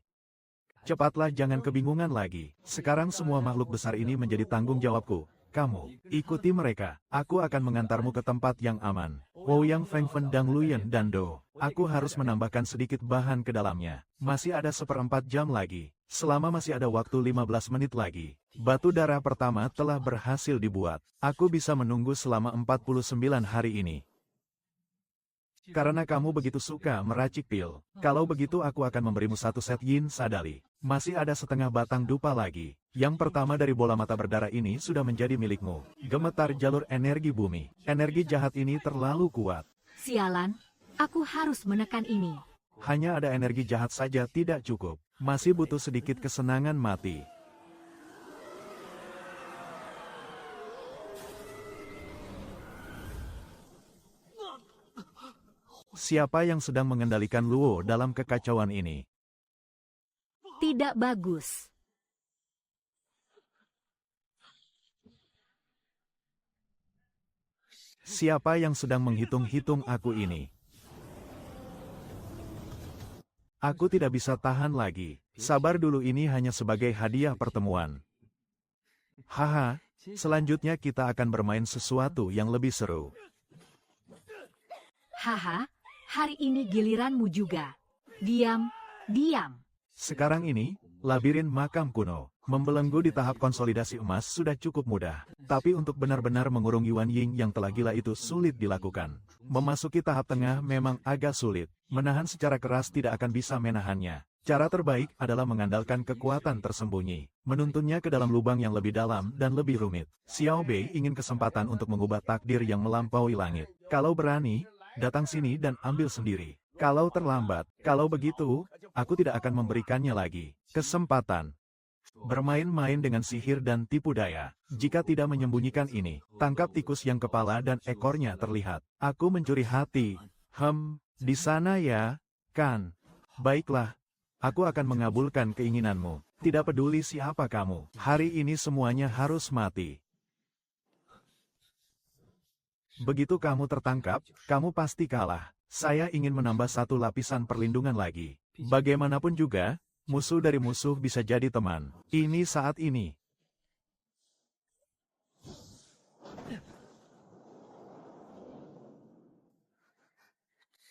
Cepatlah, jangan kebingungan lagi. Sekarang semua makhluk besar ini menjadi tanggung jawabku. Kamu, ikuti mereka. Aku akan mengantarmu ke tempat yang aman. Ouyang Fengfen Dang Luyen dan Do. Aku harus menambahkan sedikit bahan ke dalamnya. Masih ada 1/4 jam lagi. Selama masih ada waktu 15 menit lagi. Batu darah pertama telah berhasil dibuat. Aku bisa menunggu selama 49 hari ini. Karena kamu begitu suka meracik pil. Kalau begitu aku akan memberimu 1 set yin sadali. Masih ada setengah batang dupa lagi. Yang pertama dari bola mata berdarah ini sudah menjadi milikmu. Gemetar jalur energi bumi. Energi jahat ini terlalu kuat. Sialan, aku harus menekan ini. Hanya ada energi jahat saja tidak cukup. Masih butuh sedikit kesenangan mati. Siapa yang sedang mengendalikan Luo dalam kekacauan ini? Tidak bagus. Siapa yang sedang menghitung-hitung aku ini? Aku tidak bisa tahan lagi. Sabar dulu, ini hanya sebagai hadiah pertemuan. Haha, selanjutnya kita akan bermain sesuatu yang lebih seru. Haha, hari ini giliranmu juga. Diam, diam. Sekarang ini, Labirin makam kuno. Membelenggu di tahap konsolidasi emas sudah cukup mudah. Tapi untuk benar-benar mengurung Yuan Ying yang telah gila itu sulit dilakukan. Memasuki tahap tengah memang agak sulit. Menahan secara keras tidak akan bisa menahannya. Cara terbaik adalah mengandalkan kekuatan tersembunyi. Menuntunnya ke dalam lubang yang lebih dalam dan lebih rumit. Xiao Bei ingin kesempatan untuk mengubah takdir yang melampaui langit. Kalau berani, datang sini dan ambil sendiri. Kalau terlambat, kalau begitu, aku tidak akan memberikannya lagi. Kesempatan. Bermain-main dengan sihir dan tipu daya. Jika tidak menyembunyikan ini, tangkap tikus yang kepala dan ekornya terlihat. Aku mencuri hati. Di sana ya, kan? Baiklah, aku akan mengabulkan keinginanmu. Tidak peduli siapa kamu. Hari ini semuanya harus mati. Begitu kamu tertangkap, kamu pasti kalah. Saya ingin menambah satu lapisan perlindungan lagi. Bagaimanapun juga, musuh dari musuh bisa jadi teman. Ini saat ini.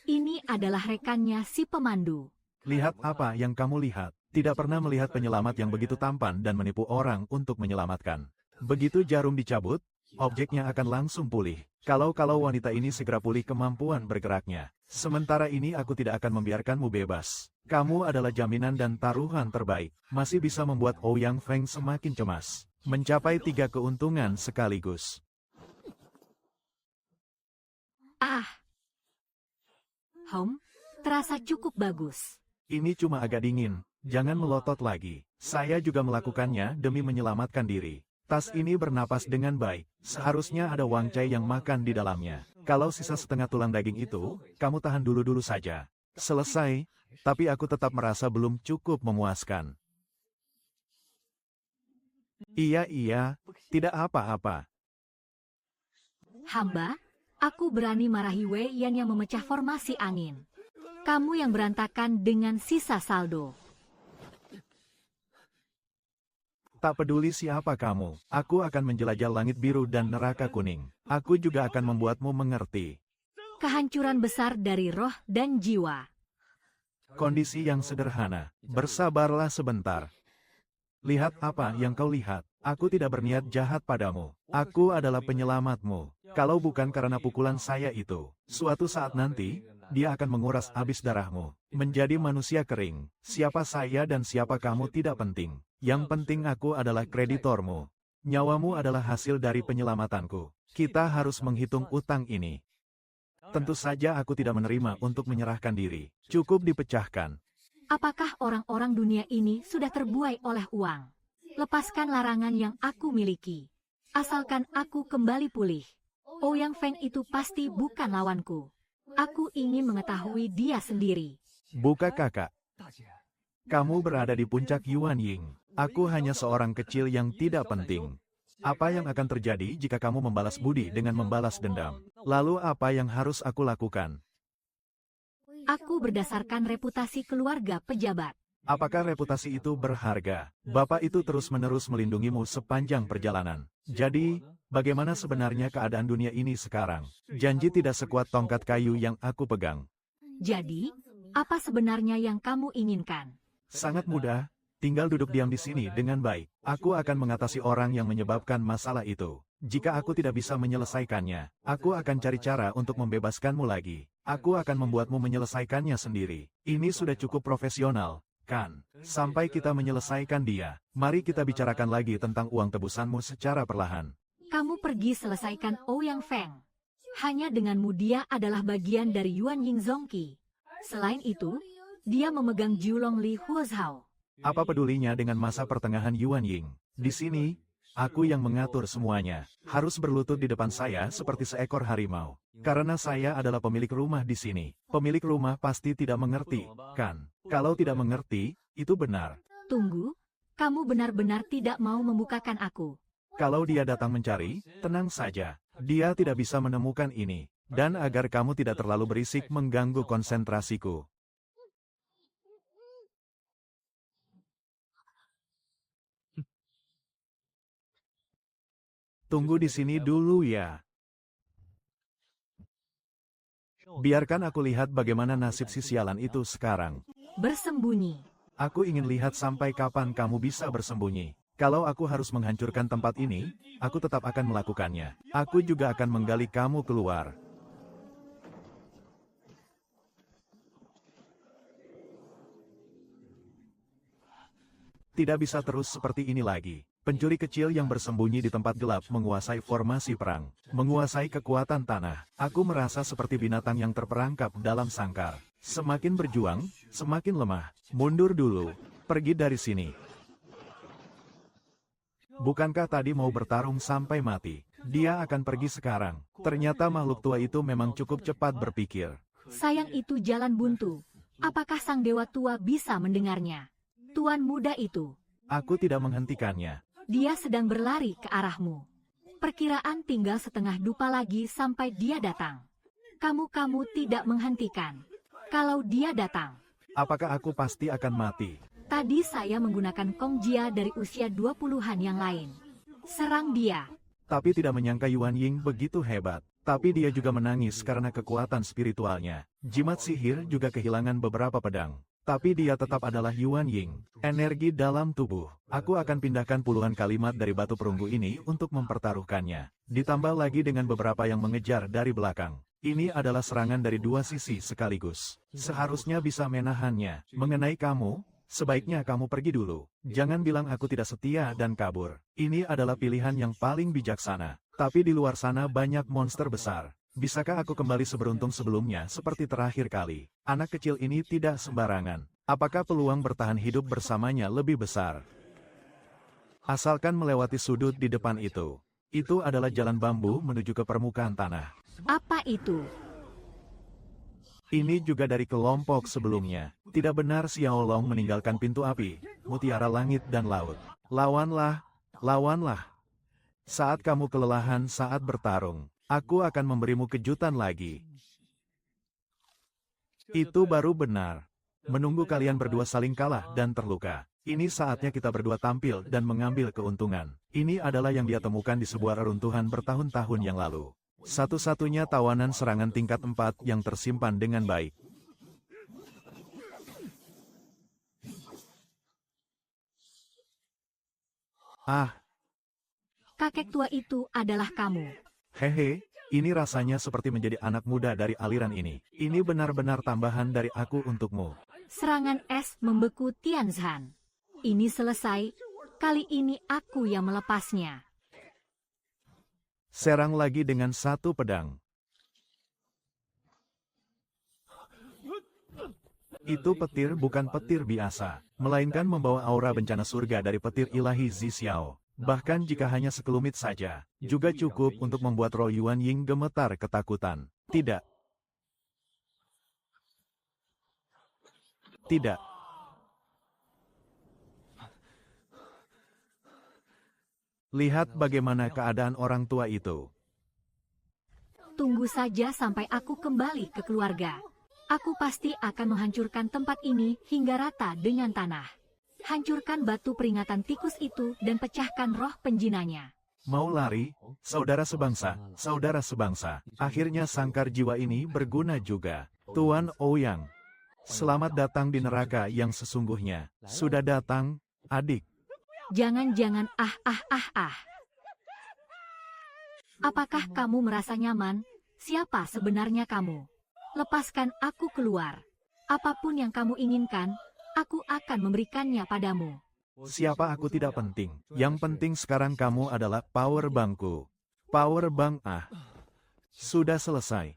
Ini adalah rekannya si pemandu. Lihat apa yang kamu lihat. Tidak pernah melihat penyelamat yang begitu tampan dan menipu orang untuk menyelamatkan. Begitu jarum dicabut, objeknya akan langsung pulih. Kalau wanita ini segera pulih kemampuan bergeraknya. Sementara ini aku tidak akan membiarkanmu bebas. Kamu adalah jaminan dan taruhan terbaik. Masih bisa membuat Ouyang Feng semakin cemas. Mencapai 3 keuntungan sekaligus. Terasa cukup bagus. Ini cuma agak dingin. Jangan melotot lagi. Saya juga melakukannya demi menyelamatkan diri. Tas ini bernapas dengan baik. Seharusnya ada Wang Cai yang makan di dalamnya. Kalau sisa setengah tulang daging itu, kamu tahan dulu saja. Selesai, tapi aku tetap merasa belum cukup memuaskan. Iya, tidak apa-apa. Hamba, aku berani marahi Wei Yan yang memecah formasi angin. Kamu yang berantakan dengan sisa saldo. Tak peduli siapa kamu, aku akan menjelajah langit biru dan neraka kuning. Aku juga akan membuatmu mengerti. Kehancuran besar dari roh dan jiwa. Kondisi yang sederhana. Bersabarlah sebentar. Lihat apa yang kau lihat. Aku tidak berniat jahat padamu. Aku adalah penyelamatmu. Kalau bukan karena pukulan saya itu, suatu saat nanti, dia akan menguras habis darahmu. Menjadi manusia kering. Siapa saya dan siapa kamu tidak penting. Yang penting aku adalah kreditormu. Nyawamu adalah hasil dari penyelamatanku. Kita harus menghitung utang ini. Tentu saja aku tidak menerima untuk menyerahkan diri. Cukup dipecahkan. Apakah orang-orang dunia ini sudah terbuai oleh uang? Lepaskan larangan yang aku miliki. Asalkan aku kembali pulih. Ouyang Feng itu pasti bukan lawanku. Aku ingin mengetahui dia sendiri. Buka kakak. Kamu berada di puncak Yuan Ying. Aku hanya seorang kecil yang tidak penting. Apa yang akan terjadi jika kamu membalas budi dengan membalas dendam? Lalu apa yang harus aku lakukan? Aku berdasarkan reputasi keluarga pejabat. Apakah reputasi itu berharga? Bapak itu terus-menerus melindungimu sepanjang perjalanan. Jadi, bagaimana sebenarnya keadaan dunia ini sekarang? Janji tidak sekuat tongkat kayu yang aku pegang. Jadi, apa sebenarnya yang kamu inginkan? Sangat mudah, tinggal duduk diam di sini dengan baik. Aku akan mengatasi orang yang menyebabkan masalah itu. Jika aku tidak bisa menyelesaikannya, aku akan cari cara untuk membebaskanmu lagi. Aku akan membuatmu menyelesaikannya sendiri. Ini sudah cukup profesional, kan? Sampai kita menyelesaikan dia, mari kita bicarakan lagi tentang uang tebusanmu secara perlahan. Kamu pergi selesaikan Ouyang Feng. Hanya denganmu dia adalah bagian dari Yuan Ying Zongqi. Selain itu, dia memegang Julong Li Huozhao. Apa pedulinya dengan masa pertengahan Yuan Ying? Di sini, aku yang mengatur semuanya. Harus berlutut di depan saya seperti seekor harimau. Karena saya adalah pemilik rumah di sini. Pemilik rumah pasti tidak mengerti, kan? Kalau tidak mengerti, itu benar. Tunggu, kamu benar-benar tidak mau membukakan aku. Kalau dia datang mencari, tenang saja. Dia tidak bisa menemukan ini. Dan agar kamu tidak terlalu berisik mengganggu konsentrasiku. Tunggu di sini dulu ya. Biarkan aku lihat bagaimana nasib si sialan itu sekarang. Bersembunyi. Aku ingin lihat sampai kapan kamu bisa bersembunyi. Kalau aku harus menghancurkan tempat ini, aku tetap akan melakukannya. Aku juga akan menggali kamu keluar. Tidak bisa terus seperti ini lagi. Pencuri kecil yang bersembunyi di tempat gelap menguasai formasi perang, menguasai kekuatan tanah. Aku merasa seperti binatang yang terperangkap dalam sangkar. Semakin berjuang, semakin lemah. Mundur dulu, pergi dari sini. Bukankah tadi mau bertarung sampai mati? Dia akan pergi sekarang. Ternyata makhluk tua itu memang cukup cepat berpikir. Sayang itu jalan buntu. Apakah sang dewa tua bisa mendengarnya? Tuan muda itu. Aku tidak menghentikannya. Dia sedang berlari ke arahmu. Perkiraan tinggal setengah dupa lagi sampai dia datang. Kamu tidak menghentikan. Kalau dia datang. Apakah aku pasti akan mati? Tadi saya menggunakan Kong Jia dari usia 20-an yang lain. Serang dia. Tapi tidak menyangka Yuan Ying begitu hebat. Tapi dia juga menangis karena kekuatan spiritualnya. Jimat sihir juga kehilangan beberapa pedang. Tapi dia tetap adalah Yuan Ying. Energi dalam tubuh. Aku akan pindahkan puluhan kalimat dari batu perunggu ini untuk mempertaruhkannya. Ditambah lagi dengan beberapa yang mengejar dari belakang. Ini adalah serangan dari dua sisi sekaligus. Seharusnya bisa menahannya. Mengenai kamu, sebaiknya kamu pergi dulu. Jangan bilang aku tidak setia dan kabur. Ini adalah pilihan yang paling bijaksana. Tapi di luar sana banyak monster besar. Bisakah aku kembali seberuntung sebelumnya seperti terakhir kali? Anak kecil ini tidak sembarangan. Apakah peluang bertahan hidup bersamanya lebih besar? Asalkan melewati sudut di depan itu. Itu adalah jalan bambu menuju ke permukaan tanah. Apa itu? Ini juga dari kelompok sebelumnya. Tidak benar Xiao Long meninggalkan pintu api, mutiara langit dan laut. Lawanlah, lawanlah. Saat kamu kelelahan saat bertarung, aku akan memberimu kejutan lagi. Itu baru benar. Menunggu kalian berdua saling kalah dan terluka. Ini saatnya kita berdua tampil dan mengambil keuntungan. Ini adalah yang dia temukan di sebuah reruntuhan bertahun-tahun yang lalu. Satu-satunya tawanan serangan tingkat 4 yang tersimpan dengan baik. Ah, Kakek tua itu adalah kamu. hehe, ini rasanya seperti menjadi anak muda dari aliran ini. Ini benar-benar tambahan dari aku untukmu. Serangan es membeku Tianzhan. Ini selesai. Kali ini aku yang melepasnya. Serang lagi dengan satu pedang. Itu petir bukan petir biasa, melainkan membawa aura bencana surga dari petir ilahi Zixiao. Bahkan jika hanya sekelumit saja, juga cukup untuk membuat roh Yuan Ying gemetar ketakutan. Tidak. Tidak. Lihat bagaimana keadaan orang tua itu. Tunggu saja sampai aku kembali ke keluarga. Aku pasti akan menghancurkan tempat ini hingga rata dengan tanah. Hancurkan batu peringatan tikus itu dan pecahkan roh penjinanya. Mau lari? Saudara sebangsa, saudara sebangsa. Akhirnya sangkar jiwa ini berguna juga. Tuan Ouyang, selamat datang di neraka yang sesungguhnya. Sudah datang, adik. Jangan-jangan Apakah kamu merasa nyaman? Siapa sebenarnya kamu? Lepaskan aku keluar. Apapun yang kamu inginkan, aku akan memberikannya padamu. Siapa aku tidak penting. Yang penting sekarang kamu adalah power bankku. Power bank sudah selesai.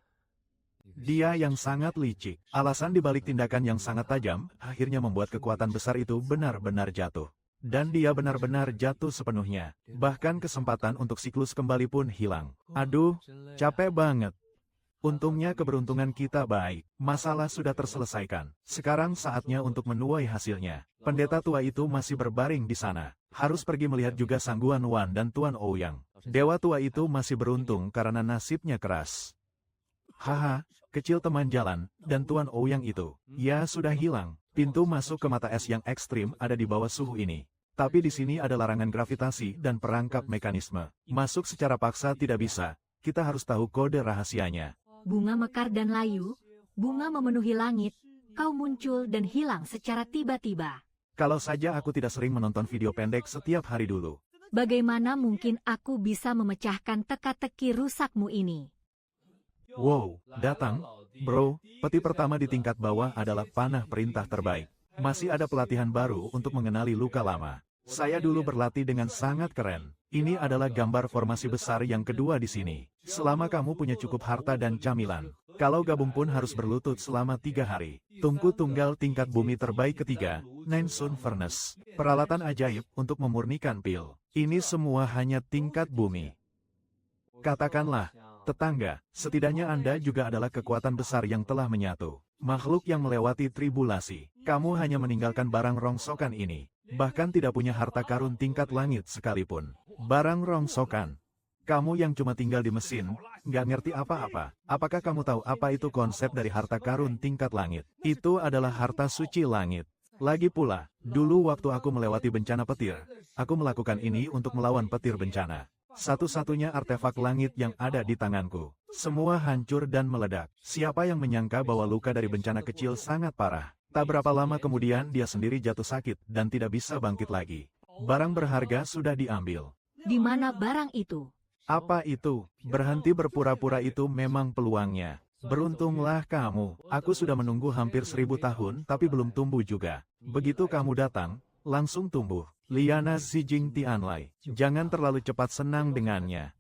Dia yang sangat licik. Alasan dibalik tindakan yang sangat tajam, akhirnya membuat kekuatan besar itu benar-benar jatuh. Dan dia benar-benar jatuh sepenuhnya. Bahkan kesempatan untuk siklus kembali pun hilang. Aduh, capek banget. Untungnya keberuntungan kita baik. Masalah sudah terselesaikan. Sekarang saatnya untuk menuai hasilnya. Pendeta tua itu masih berbaring di sana. Harus pergi melihat juga Sang Guan Wan dan Tuan Ouyang. Dewa tua itu masih beruntung karena nasibnya keras. Haha, kecil teman jalan, dan Tuan Ouyang itu, ya sudah hilang. Pintu masuk ke mata es yang ekstrim ada di bawah suhu ini. Tapi di sini ada larangan gravitasi dan perangkap mekanisme. Masuk secara paksa tidak bisa. Kita harus tahu kode rahasianya. Bunga mekar dan layu, bunga memenuhi langit, kau muncul dan hilang secara tiba-tiba. Kalau saja aku tidak sering menonton video pendek setiap hari dulu. Bagaimana mungkin aku bisa memecahkan teka-teki rusakmu ini? Wow, datang. Bro, peti pertama di tingkat bawah adalah panah perintah terbaik. Masih ada pelatihan baru untuk mengenali luka lama. Saya dulu berlatih dengan sangat keren. Ini adalah gambar formasi besar yang kedua di sini. Selama kamu punya cukup harta dan camilan, kalau gabung pun harus berlutut selama 3 hari. Tungku tunggal tingkat bumi terbaik ketiga, Nine Sun Furnace. Peralatan ajaib untuk memurnikan pil. Ini semua hanya tingkat bumi. Katakanlah, tetangga, setidaknya Anda juga adalah kekuatan besar yang telah menyatu. Makhluk yang melewati tribulasi. Kamu hanya meninggalkan barang rongsokan ini. Bahkan tidak punya harta karun tingkat langit sekalipun. Barang rongsokan. Kamu yang cuma tinggal di mesin, nggak ngerti apa-apa. Apakah kamu tahu apa itu konsep dari harta karun tingkat langit? Itu adalah harta suci langit. Lagi pula, dulu waktu aku melewati bencana petir, aku melakukan ini untuk melawan petir bencana. Satu-satunya artefak langit yang ada di tanganku. Semua hancur dan meledak. Siapa yang menyangka bahwa luka dari bencana kecil sangat parah? Tak berapa lama kemudian dia sendiri jatuh sakit dan tidak bisa bangkit lagi. Barang berharga sudah diambil. Di mana barang itu? Apa itu? Berhenti berpura-pura itu memang peluangnya. Beruntunglah kamu. Aku sudah menunggu hampir 1000 tahun tapi belum tumbuh juga. Begitu kamu datang, langsung tumbuh. Liana Zijing Tianlai. Jangan terlalu cepat senang dengannya.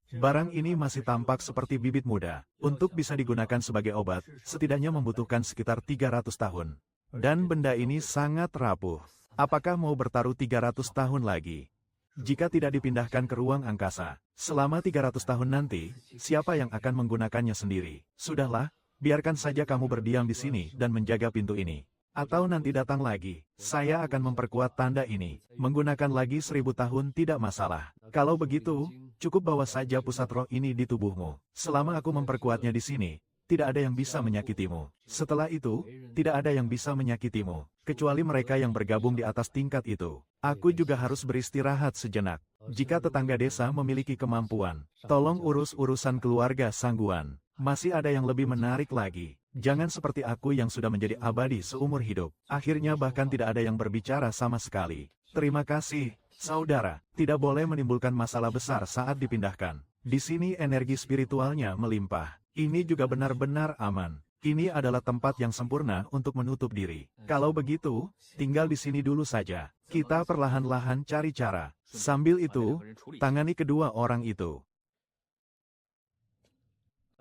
Barang ini masih tampak seperti bibit muda. Untuk bisa digunakan sebagai obat, setidaknya membutuhkan sekitar 300 tahun. Dan benda ini sangat rapuh. Apakah mau bertaruh 300 tahun lagi? Jika tidak dipindahkan ke ruang angkasa, selama 300 tahun nanti, siapa yang akan menggunakannya sendiri? Sudahlah, biarkan saja kamu berdiam di sini dan menjaga pintu ini. Atau nanti datang lagi, saya akan memperkuat tanda ini. Menggunakan lagi 1000 tahun tidak masalah. Kalau begitu, cukup bawa saja pusat roh ini di tubuhmu. Selama aku memperkuatnya di sini, tidak ada yang bisa menyakitimu. Setelah itu, tidak ada yang bisa menyakitimu, kecuali mereka yang bergabung di atas tingkat itu. Aku juga harus beristirahat sejenak. Jika tetangga desa memiliki kemampuan, tolong urus urusan keluarga Sangguan. Masih ada yang lebih menarik lagi. Jangan seperti aku yang sudah menjadi abadi seumur hidup. Akhirnya bahkan tidak ada yang berbicara sama sekali. Terima kasih, saudara. Tidak boleh menimbulkan masalah besar saat dipindahkan. Di sini energi spiritualnya melimpah. Ini juga benar-benar aman. Ini adalah tempat yang sempurna untuk menutup diri. Kalau begitu, tinggal di sini dulu saja. Kita perlahan-lahan cari cara. Sambil itu, tangani kedua orang itu.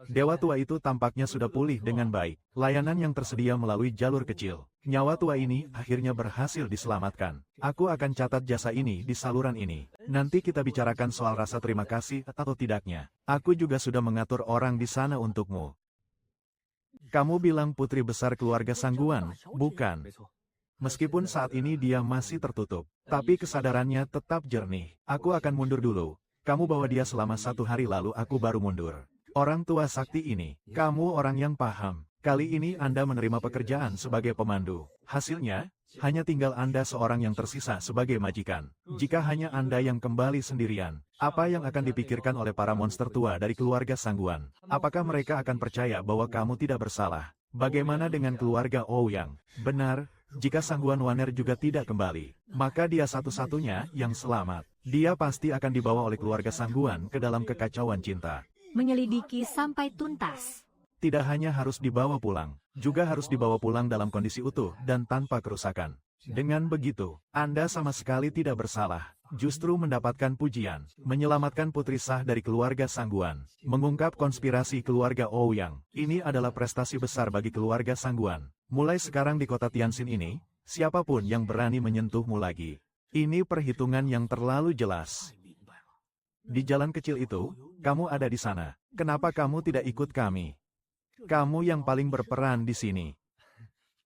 Dewa tua itu tampaknya sudah pulih dengan baik. Layanan yang tersedia melalui jalur kecil. Nyawa tua ini akhirnya berhasil diselamatkan. Aku akan catat jasa ini di saluran ini. Nanti kita bicarakan soal rasa terima kasih atau tidaknya. Aku juga sudah mengatur orang di sana untukmu. Kamu bilang putri besar keluarga Sangguan, bukan? Meskipun saat ini dia masih tertutup, tapi kesadarannya tetap jernih. Aku akan mundur dulu. Kamu bawa dia selama 1 hari lalu aku baru mundur. Orang tua sakti ini, kamu orang yang paham. Kali ini Anda menerima pekerjaan sebagai pemandu. Hasilnya, hanya tinggal Anda seorang yang tersisa sebagai majikan. Jika hanya Anda yang kembali sendirian, apa yang akan dipikirkan oleh para monster tua dari keluarga Sangguan? Apakah mereka akan percaya bahwa kamu tidak bersalah? Bagaimana dengan keluarga Ouyang? Benar, jika Sangguan Waner juga tidak kembali, maka dia satu-satunya yang selamat. Dia pasti akan dibawa oleh keluarga Sangguan ke dalam kekacauan cinta. Menyelidiki sampai tuntas. Tidak hanya harus dibawa pulang, juga harus dibawa pulang dalam kondisi utuh dan tanpa kerusakan. Dengan begitu, Anda sama sekali tidak bersalah, justru mendapatkan pujian, menyelamatkan putri sah dari keluarga Sangguan, mengungkap konspirasi keluarga Ouyang. Ini adalah prestasi besar bagi keluarga Sangguan. Mulai sekarang di kota Tianxin ini, siapapun yang berani menyentuhmu lagi. Ini perhitungan yang terlalu jelas. Di jalan kecil itu, kamu ada di sana. Kenapa kamu tidak ikut kami? Kamu yang paling berperan di sini.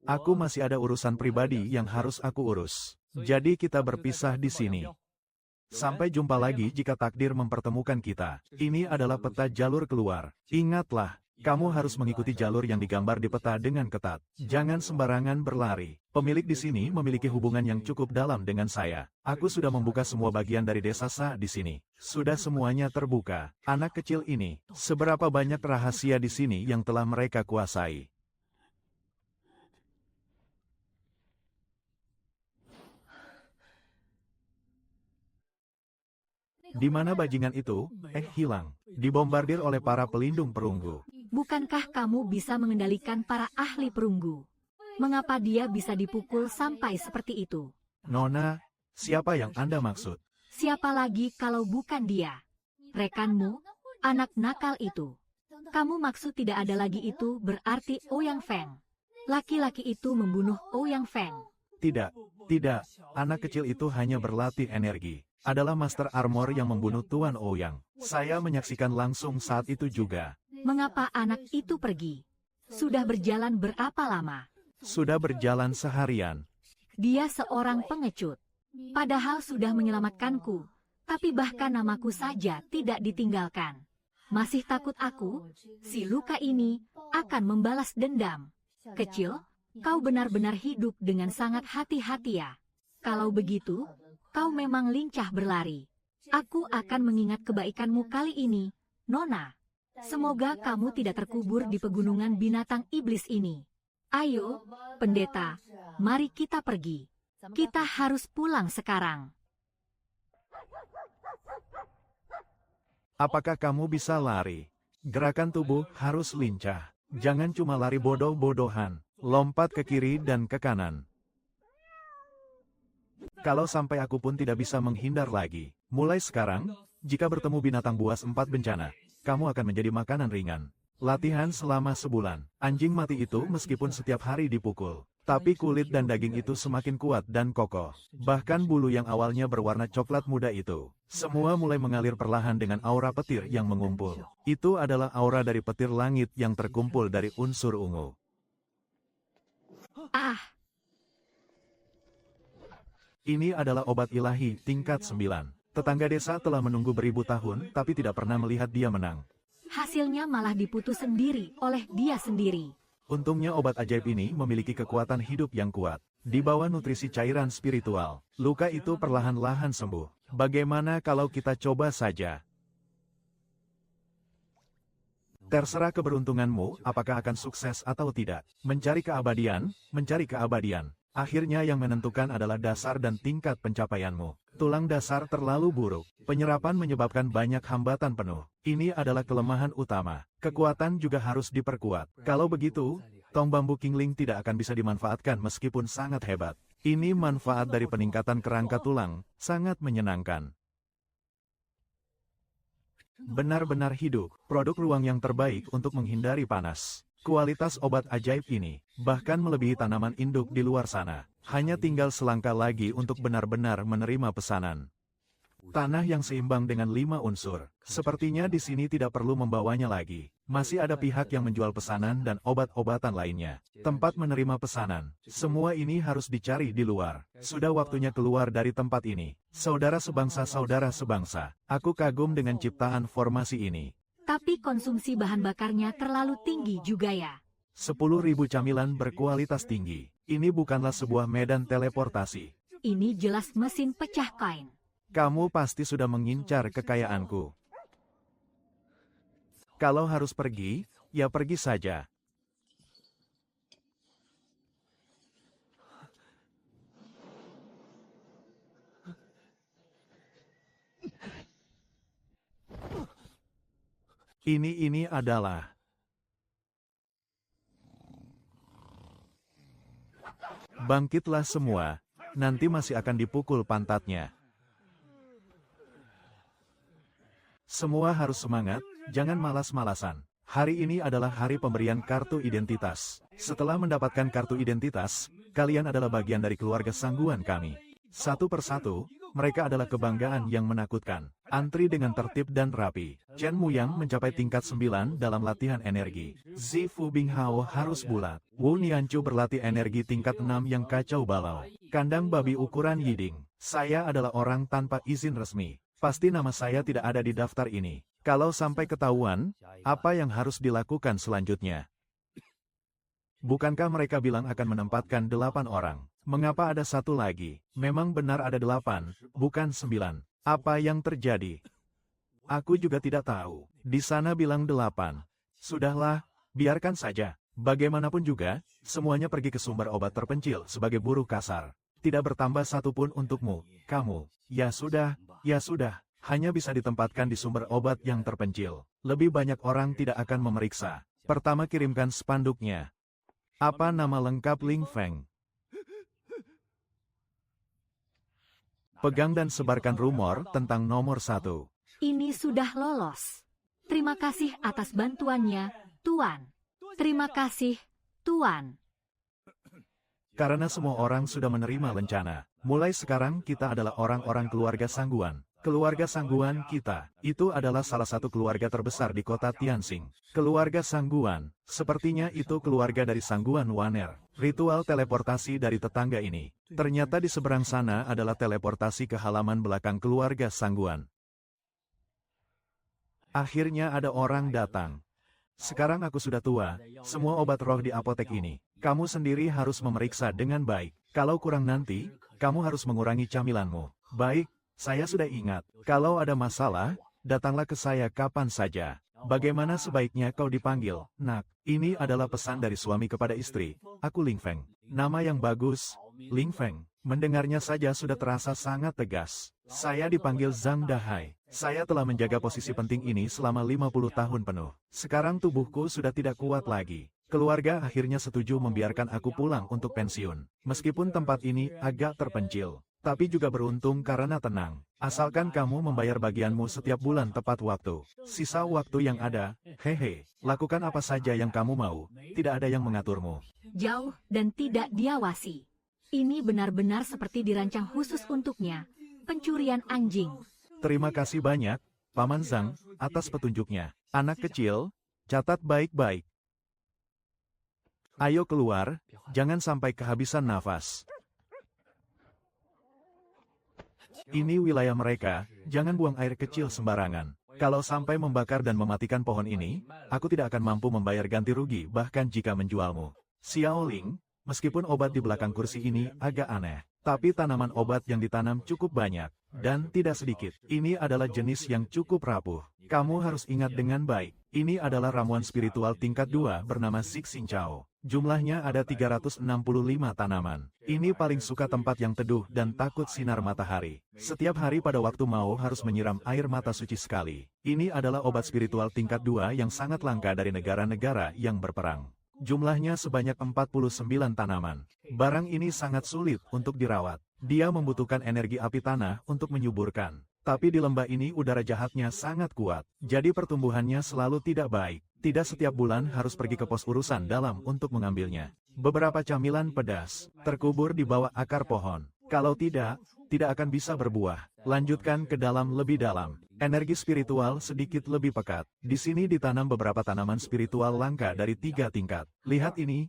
Aku masih ada urusan pribadi yang harus aku urus. Jadi kita berpisah di sini. Sampai jumpa lagi jika takdir mempertemukan kita. Ini adalah peta jalur keluar. Ingatlah, kamu harus mengikuti jalur yang digambar di peta dengan ketat. Jangan sembarangan berlari. Pemilik di sini memiliki hubungan yang cukup dalam dengan saya. Aku sudah membuka semua bagian dari desa Sa di sini. Sudah semuanya terbuka. Anak kecil ini, seberapa banyak rahasia di sini yang telah mereka kuasai. Di mana bajingan itu? Hilang. Dibombardir oleh para pelindung perunggu. Bukankah kamu bisa mengendalikan para ahli perunggu? Mengapa dia bisa dipukul sampai seperti itu? Nona, siapa yang Anda maksud? Siapa lagi kalau bukan dia? Rekanmu, anak nakal itu. Kamu maksud tidak ada lagi itu berarti Ouyang Feng. Laki-laki itu membunuh Ouyang Feng. Tidak, tidak. Anak kecil itu hanya berlatih energi. Adalah Master Armor yang membunuh Tuan Ouyang. Saya menyaksikan langsung saat itu juga. Mengapa anak itu pergi? Sudah berjalan berapa lama? Sudah berjalan seharian. Dia seorang pengecut. Padahal sudah menyelamatkanku. Tapi bahkan namaku saja tidak ditinggalkan. Masih takut aku? Si Luka ini akan membalas dendam. Kecil, kau benar-benar hidup dengan sangat hati-hati ya. Kalau begitu, kau memang lincah berlari. Aku akan mengingat kebaikanmu kali ini, Nona. Semoga kamu tidak terkubur di pegunungan binatang iblis ini. Ayo, pendeta, mari kita pergi. Kita harus pulang sekarang. Apakah kamu bisa lari? Gerakan tubuh harus lincah. Jangan cuma lari bodoh-bodohan. Lompat ke kiri dan ke kanan. Kalau sampai aku pun tidak bisa menghindar lagi. Mulai sekarang, jika bertemu binatang buas 4 bencana, kamu akan menjadi makanan ringan. Latihan selama sebulan. Anjing mati itu meskipun setiap hari dipukul. Tapi kulit dan daging itu semakin kuat dan kokoh. Bahkan bulu yang awalnya berwarna coklat muda itu, semua mulai mengalir perlahan dengan aura petir yang mengumpul. Itu adalah aura dari petir langit yang terkumpul dari unsur ungu. Ini adalah obat ilahi tingkat 9. Tetangga desa telah menunggu beribu tahun tapi tidak pernah melihat dia menang. Hasilnya malah diputus sendiri oleh dia sendiri. Untungnya obat ajaib ini memiliki kekuatan hidup yang kuat. Di bawah nutrisi cairan spiritual, luka itu perlahan-lahan sembuh. Bagaimana kalau kita coba saja? Terserah keberuntunganmu, apakah akan sukses atau tidak. Mencari keabadian, mencari keabadian. Akhirnya yang menentukan adalah dasar dan tingkat pencapaianmu. Tulang dasar terlalu buruk. Penyerapan menyebabkan banyak hambatan penuh. Ini adalah kelemahan utama. Kekuatan juga harus diperkuat. Kalau begitu, tong bambu Kingling tidak akan bisa dimanfaatkan meskipun sangat hebat. Ini manfaat dari peningkatan kerangka tulang, sangat menyenangkan. Benar-benar hidup, produk ruang yang terbaik untuk menghindari panas. Kualitas obat ajaib ini, bahkan melebihi tanaman induk di luar sana. Hanya tinggal selangkah lagi untuk benar-benar menerima pesanan. Tanah yang seimbang dengan 5 unsur. Sepertinya di sini tidak perlu membawanya lagi. Masih ada pihak yang menjual pesanan dan obat-obatan lainnya. Tempat menerima pesanan. Semua ini harus dicari di luar. Sudah waktunya keluar dari tempat ini. Saudara sebangsa, aku kagum dengan ciptaan formasi ini. Tapi konsumsi bahan bakarnya terlalu tinggi juga ya. 10.000 camilan berkualitas tinggi. Ini bukanlah sebuah medan teleportasi. Ini jelas mesin pecah koin. Kamu pasti sudah mengincar kekayaanku. Kalau harus pergi, ya pergi saja. Ini adalah bangkitlah semua, nanti masih akan dipukul pantatnya. Semua harus semangat, jangan malas-malasan. Hari ini adalah hari pemberian kartu identitas. Setelah mendapatkan kartu identitas, kalian adalah bagian dari keluarga sangguan kami. Satu persatu, mereka adalah kebanggaan yang menakutkan. Antri dengan tertib dan rapi. Chen Muyang mencapai tingkat 9 dalam latihan energi. Zifu Binghao harus bulat. Wu Nianchu berlatih energi tingkat 6 yang kacau balau. Kandang babi ukuran Yiding. Saya adalah orang tanpa izin resmi. Pasti nama saya tidak ada di daftar ini. Kalau sampai ketahuan, apa yang harus dilakukan selanjutnya? Bukankah mereka bilang akan menempatkan 8 orang? Mengapa ada satu lagi? Memang benar ada 8, bukan 9. Apa yang terjadi? Aku juga tidak tahu. Di sana bilang 8. Sudahlah, biarkan saja. Bagaimanapun juga, semuanya pergi ke sumber obat terpencil sebagai buruh kasar. Tidak bertambah satupun untukmu, kamu. Ya sudah, Hanya bisa ditempatkan di sumber obat yang terpencil. Lebih banyak orang tidak akan memeriksa. Pertama kirimkan spanduknya. Apa nama lengkap Ling Feng? Pegang dan sebarkan rumor tentang nomor 1. Ini sudah lolos. Terima kasih atas bantuannya, Tuan. Terima kasih, Tuan. Karena semua orang sudah menerima lencana. Mulai sekarang kita adalah orang-orang keluarga Sangguan. Keluarga Sangguan kita, itu adalah salah satu keluarga terbesar di kota Tianxing. Keluarga Sangguan, sepertinya itu keluarga dari Sangguan Waner. Ritual teleportasi dari tetangga ini. Ternyata di seberang sana adalah teleportasi ke halaman belakang keluarga Sangguan. Akhirnya ada orang datang. Sekarang aku sudah tua, semua obat roh di apotek ini. Kamu sendiri harus memeriksa dengan baik. Kalau kurang nanti, kamu harus mengurangi camilanmu. Baik, saya sudah ingat. Kalau ada masalah, datanglah ke saya kapan saja. Bagaimana sebaiknya kau dipanggil, Nak? Ini adalah pesan dari suami kepada istri. Aku Ling Feng. Nama yang bagus, Ling Feng. Mendengarnya saja sudah terasa sangat tegas. Saya dipanggil Zhang Dahai. Saya telah menjaga posisi penting ini selama 50 tahun penuh. Sekarang tubuhku sudah tidak kuat lagi. Keluarga akhirnya setuju membiarkan aku pulang untuk pensiun. Meskipun tempat ini agak terpencil, tapi juga beruntung karena tenang. Asalkan kamu membayar bagianmu setiap bulan tepat waktu. Sisa waktu yang ada, hehe, lakukan apa saja yang kamu mau. Tidak ada yang mengaturmu. Jauh dan tidak diawasi. Ini benar-benar seperti dirancang khusus untuknya. Pencurian anjing. Terima kasih banyak, Paman Zhang, atas petunjuknya. Anak kecil, catat baik-baik. Ayo keluar, jangan sampai kehabisan nafas. Ini wilayah mereka, jangan buang air kecil sembarangan. Kalau sampai membakar dan mematikan pohon ini, aku tidak akan mampu membayar ganti rugi bahkan jika menjualmu. Xiao Ling, meskipun obat di belakang kursi ini agak aneh, tapi tanaman obat yang ditanam cukup banyak, dan tidak sedikit. Ini adalah jenis yang cukup rapuh. Kamu harus ingat dengan baik, ini adalah ramuan spiritual tingkat 2 bernama Sixing Chao. Jumlahnya ada 365 tanaman. Ini paling suka tempat yang teduh dan takut sinar matahari. Setiap hari pada waktu mau harus menyiram air mata suci sekali. Ini adalah obat spiritual tingkat 2 yang sangat langka dari negara-negara yang berperang. Jumlahnya sebanyak 49 tanaman. Barang ini sangat sulit untuk dirawat. Dia membutuhkan energi api tanah untuk menyuburkan. Tapi di lembah ini udara jahatnya sangat kuat. Jadi pertumbuhannya selalu tidak baik. Tidak setiap bulan harus pergi ke pos urusan dalam untuk mengambilnya. Beberapa camilan pedas terkubur di bawah akar pohon. Kalau tidak akan bisa berbuah. Lanjutkan ke dalam lebih dalam. Energi spiritual sedikit lebih pekat. Di sini ditanam beberapa tanaman spiritual langka dari 3 tingkat. Lihat ini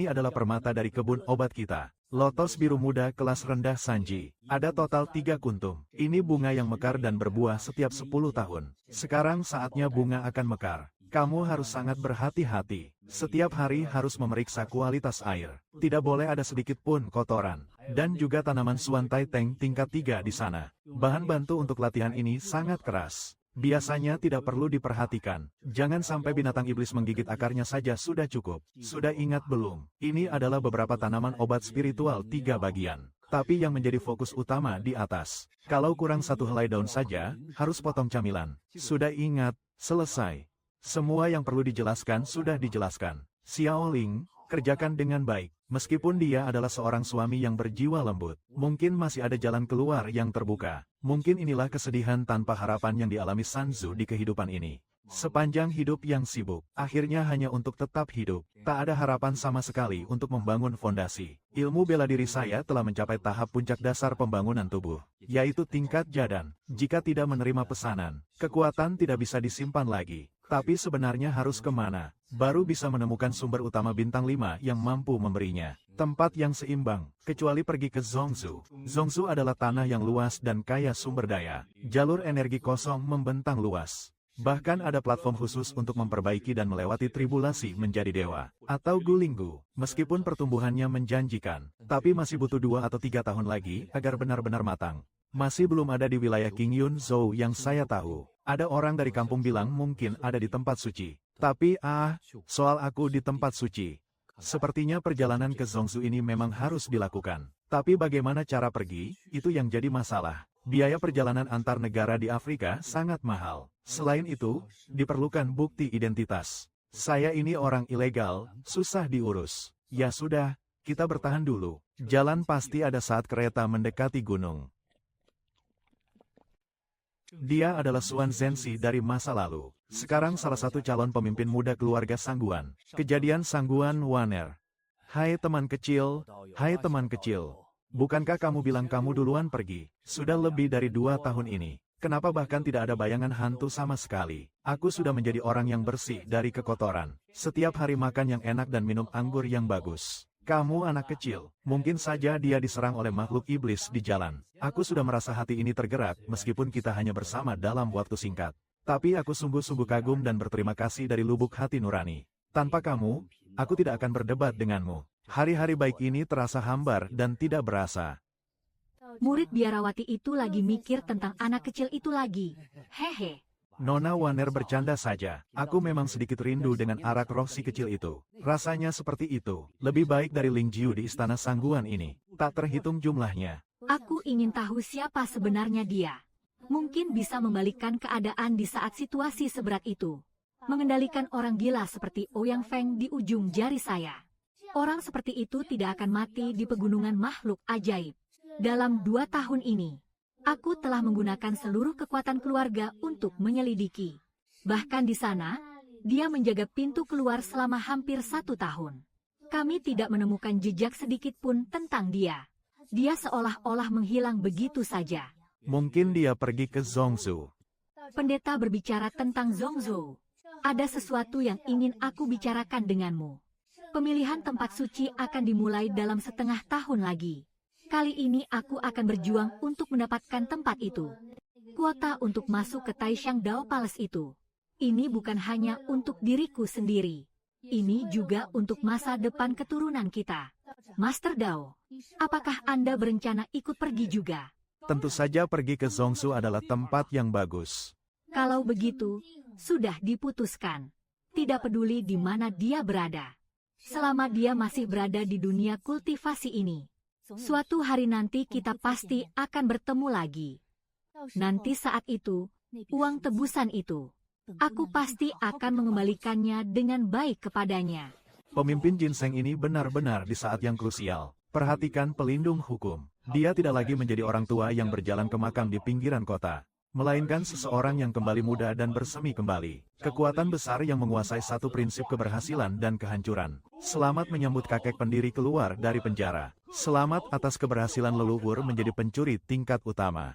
adalah permata dari kebun obat kita. Lotos biru muda kelas rendah Sanji. Ada total 3 kuntum. Ini bunga yang mekar dan berbuah setiap 10 tahun. Sekarang saatnya bunga akan mekar. Kamu harus sangat berhati-hati. Setiap hari harus memeriksa kualitas air. Tidak boleh ada sedikit pun kotoran. Dan juga tanaman Suantai Teng tingkat 3 di sana. Bahan bantu untuk latihan ini sangat keras. Biasanya tidak perlu diperhatikan. Jangan sampai binatang iblis menggigit akarnya saja sudah cukup. Sudah ingat belum? Ini adalah beberapa tanaman obat spiritual 3 bagian. Tapi yang menjadi fokus utama di atas. Kalau kurang 1 helai daun saja, harus potong camilan. Sudah ingat, selesai. Semua yang perlu dijelaskan sudah dijelaskan. Xiao Ling, kerjakan dengan baik. Meskipun dia adalah seorang suami yang berjiwa lembut, mungkin masih ada jalan keluar yang terbuka. Mungkin inilah kesedihan tanpa harapan yang dialami Sanzu di kehidupan ini. Sepanjang hidup yang sibuk, akhirnya hanya untuk tetap hidup. Tak ada harapan sama sekali untuk membangun fondasi. Ilmu bela diri saya telah mencapai tahap puncak dasar pembangunan tubuh, yaitu tingkat jadan. Jika tidak menerima pesanan, kekuatan tidak bisa disimpan lagi. Tapi sebenarnya harus kemana? Baru bisa menemukan sumber utama bintang 5 yang mampu memberinya. Tempat yang seimbang, kecuali pergi ke Zhongzhou. Zhongzhou adalah tanah yang luas dan kaya sumber daya. Jalur energi kosong membentang luas. Bahkan ada platform khusus untuk memperbaiki dan melewati tribulasi menjadi dewa. Atau Gulinggu, meskipun pertumbuhannya menjanjikan, tapi masih butuh 2 atau 3 tahun lagi agar benar-benar matang. Masih belum ada di wilayah King Yun Zhou yang saya tahu. Ada orang dari kampung bilang mungkin ada di tempat suci. Tapi soal aku di tempat suci. Sepertinya perjalanan ke Zhongzhou ini memang harus dilakukan. Tapi bagaimana cara pergi, itu yang jadi masalah. Biaya perjalanan antar negara di Afrika sangat mahal. Selain itu, diperlukan bukti identitas. Saya ini orang ilegal, susah diurus. Ya sudah, kita bertahan dulu. Jalan pasti ada saat kereta mendekati gunung. Dia adalah Suan Zensi dari masa lalu. Sekarang salah satu calon pemimpin muda keluarga Sangguan. Kejadian Sangguan Waner. Hai teman kecil, hai teman kecil. Bukankah kamu bilang kamu duluan pergi? Sudah lebih dari 2 tahun ini. Kenapa bahkan tidak ada bayangan hantu sama sekali? Aku sudah menjadi orang yang bersih dari kekotoran. Setiap hari makan yang enak dan minum anggur yang bagus. Kamu anak kecil, mungkin saja dia diserang oleh makhluk iblis di jalan. Aku sudah merasa hati ini tergerak meskipun kita hanya bersama dalam waktu singkat. Tapi aku sungguh-sungguh kagum dan berterima kasih dari lubuk hati nurani. Tanpa kamu, aku tidak akan berdebat denganmu. Hari-hari baik ini terasa hambar dan tidak berasa. Murid biarawati itu lagi mikir tentang anak kecil itu lagi. Hehe. Nona Waner bercanda saja. Aku memang sedikit rindu dengan arak roh si kecil itu. Rasanya seperti itu. Lebih baik dari Ling Jiu di istana Sangguan ini. Tak terhitung jumlahnya. Aku ingin tahu siapa sebenarnya dia. Mungkin bisa membalikkan keadaan di saat situasi seberat itu. Mengendalikan orang gila seperti Ouyang Feng di ujung jari saya. Orang seperti itu tidak akan mati di pegunungan makhluk ajaib. Dalam 2 tahun ini, aku telah menggunakan seluruh kekuatan keluarga untuk menyelidiki. Bahkan di sana, dia menjaga pintu keluar selama hampir 1 tahun. Kami tidak menemukan jejak sedikit pun tentang dia. Dia seolah-olah menghilang begitu saja. Mungkin dia pergi ke Zhongzhou. Pendeta berbicara tentang Zhongzhou. Ada sesuatu yang ingin aku bicarakan denganmu. Pemilihan tempat suci akan dimulai dalam 1/2 tahun lagi. Kali ini aku akan berjuang untuk mendapatkan tempat itu. Kuota untuk masuk ke Taishan Dao Palace itu. Ini bukan hanya untuk diriku sendiri. Ini juga untuk masa depan keturunan kita. Master Dao, apakah Anda berencana ikut pergi juga? Tentu saja pergi ke Zhongzhou adalah tempat yang bagus. Kalau begitu, sudah diputuskan. Tidak peduli di mana dia berada. Selama dia masih berada di dunia kultivasi ini. Suatu hari nanti kita pasti akan bertemu lagi. Nanti saat itu, uang tebusan itu, aku pasti akan mengembalikannya dengan baik kepadanya. Pemimpin ginseng ini benar-benar di saat yang krusial. Perhatikan pelindung hukum. Dia tidak lagi menjadi orang tua yang berjalan ke makam di pinggiran kota. Melainkan seseorang yang kembali muda dan bersemi kembali. Kekuatan besar yang menguasai satu prinsip keberhasilan dan kehancuran. Selamat menyambut kakek pendiri keluar dari penjara. Selamat atas keberhasilan leluhur menjadi pencuri tingkat utama.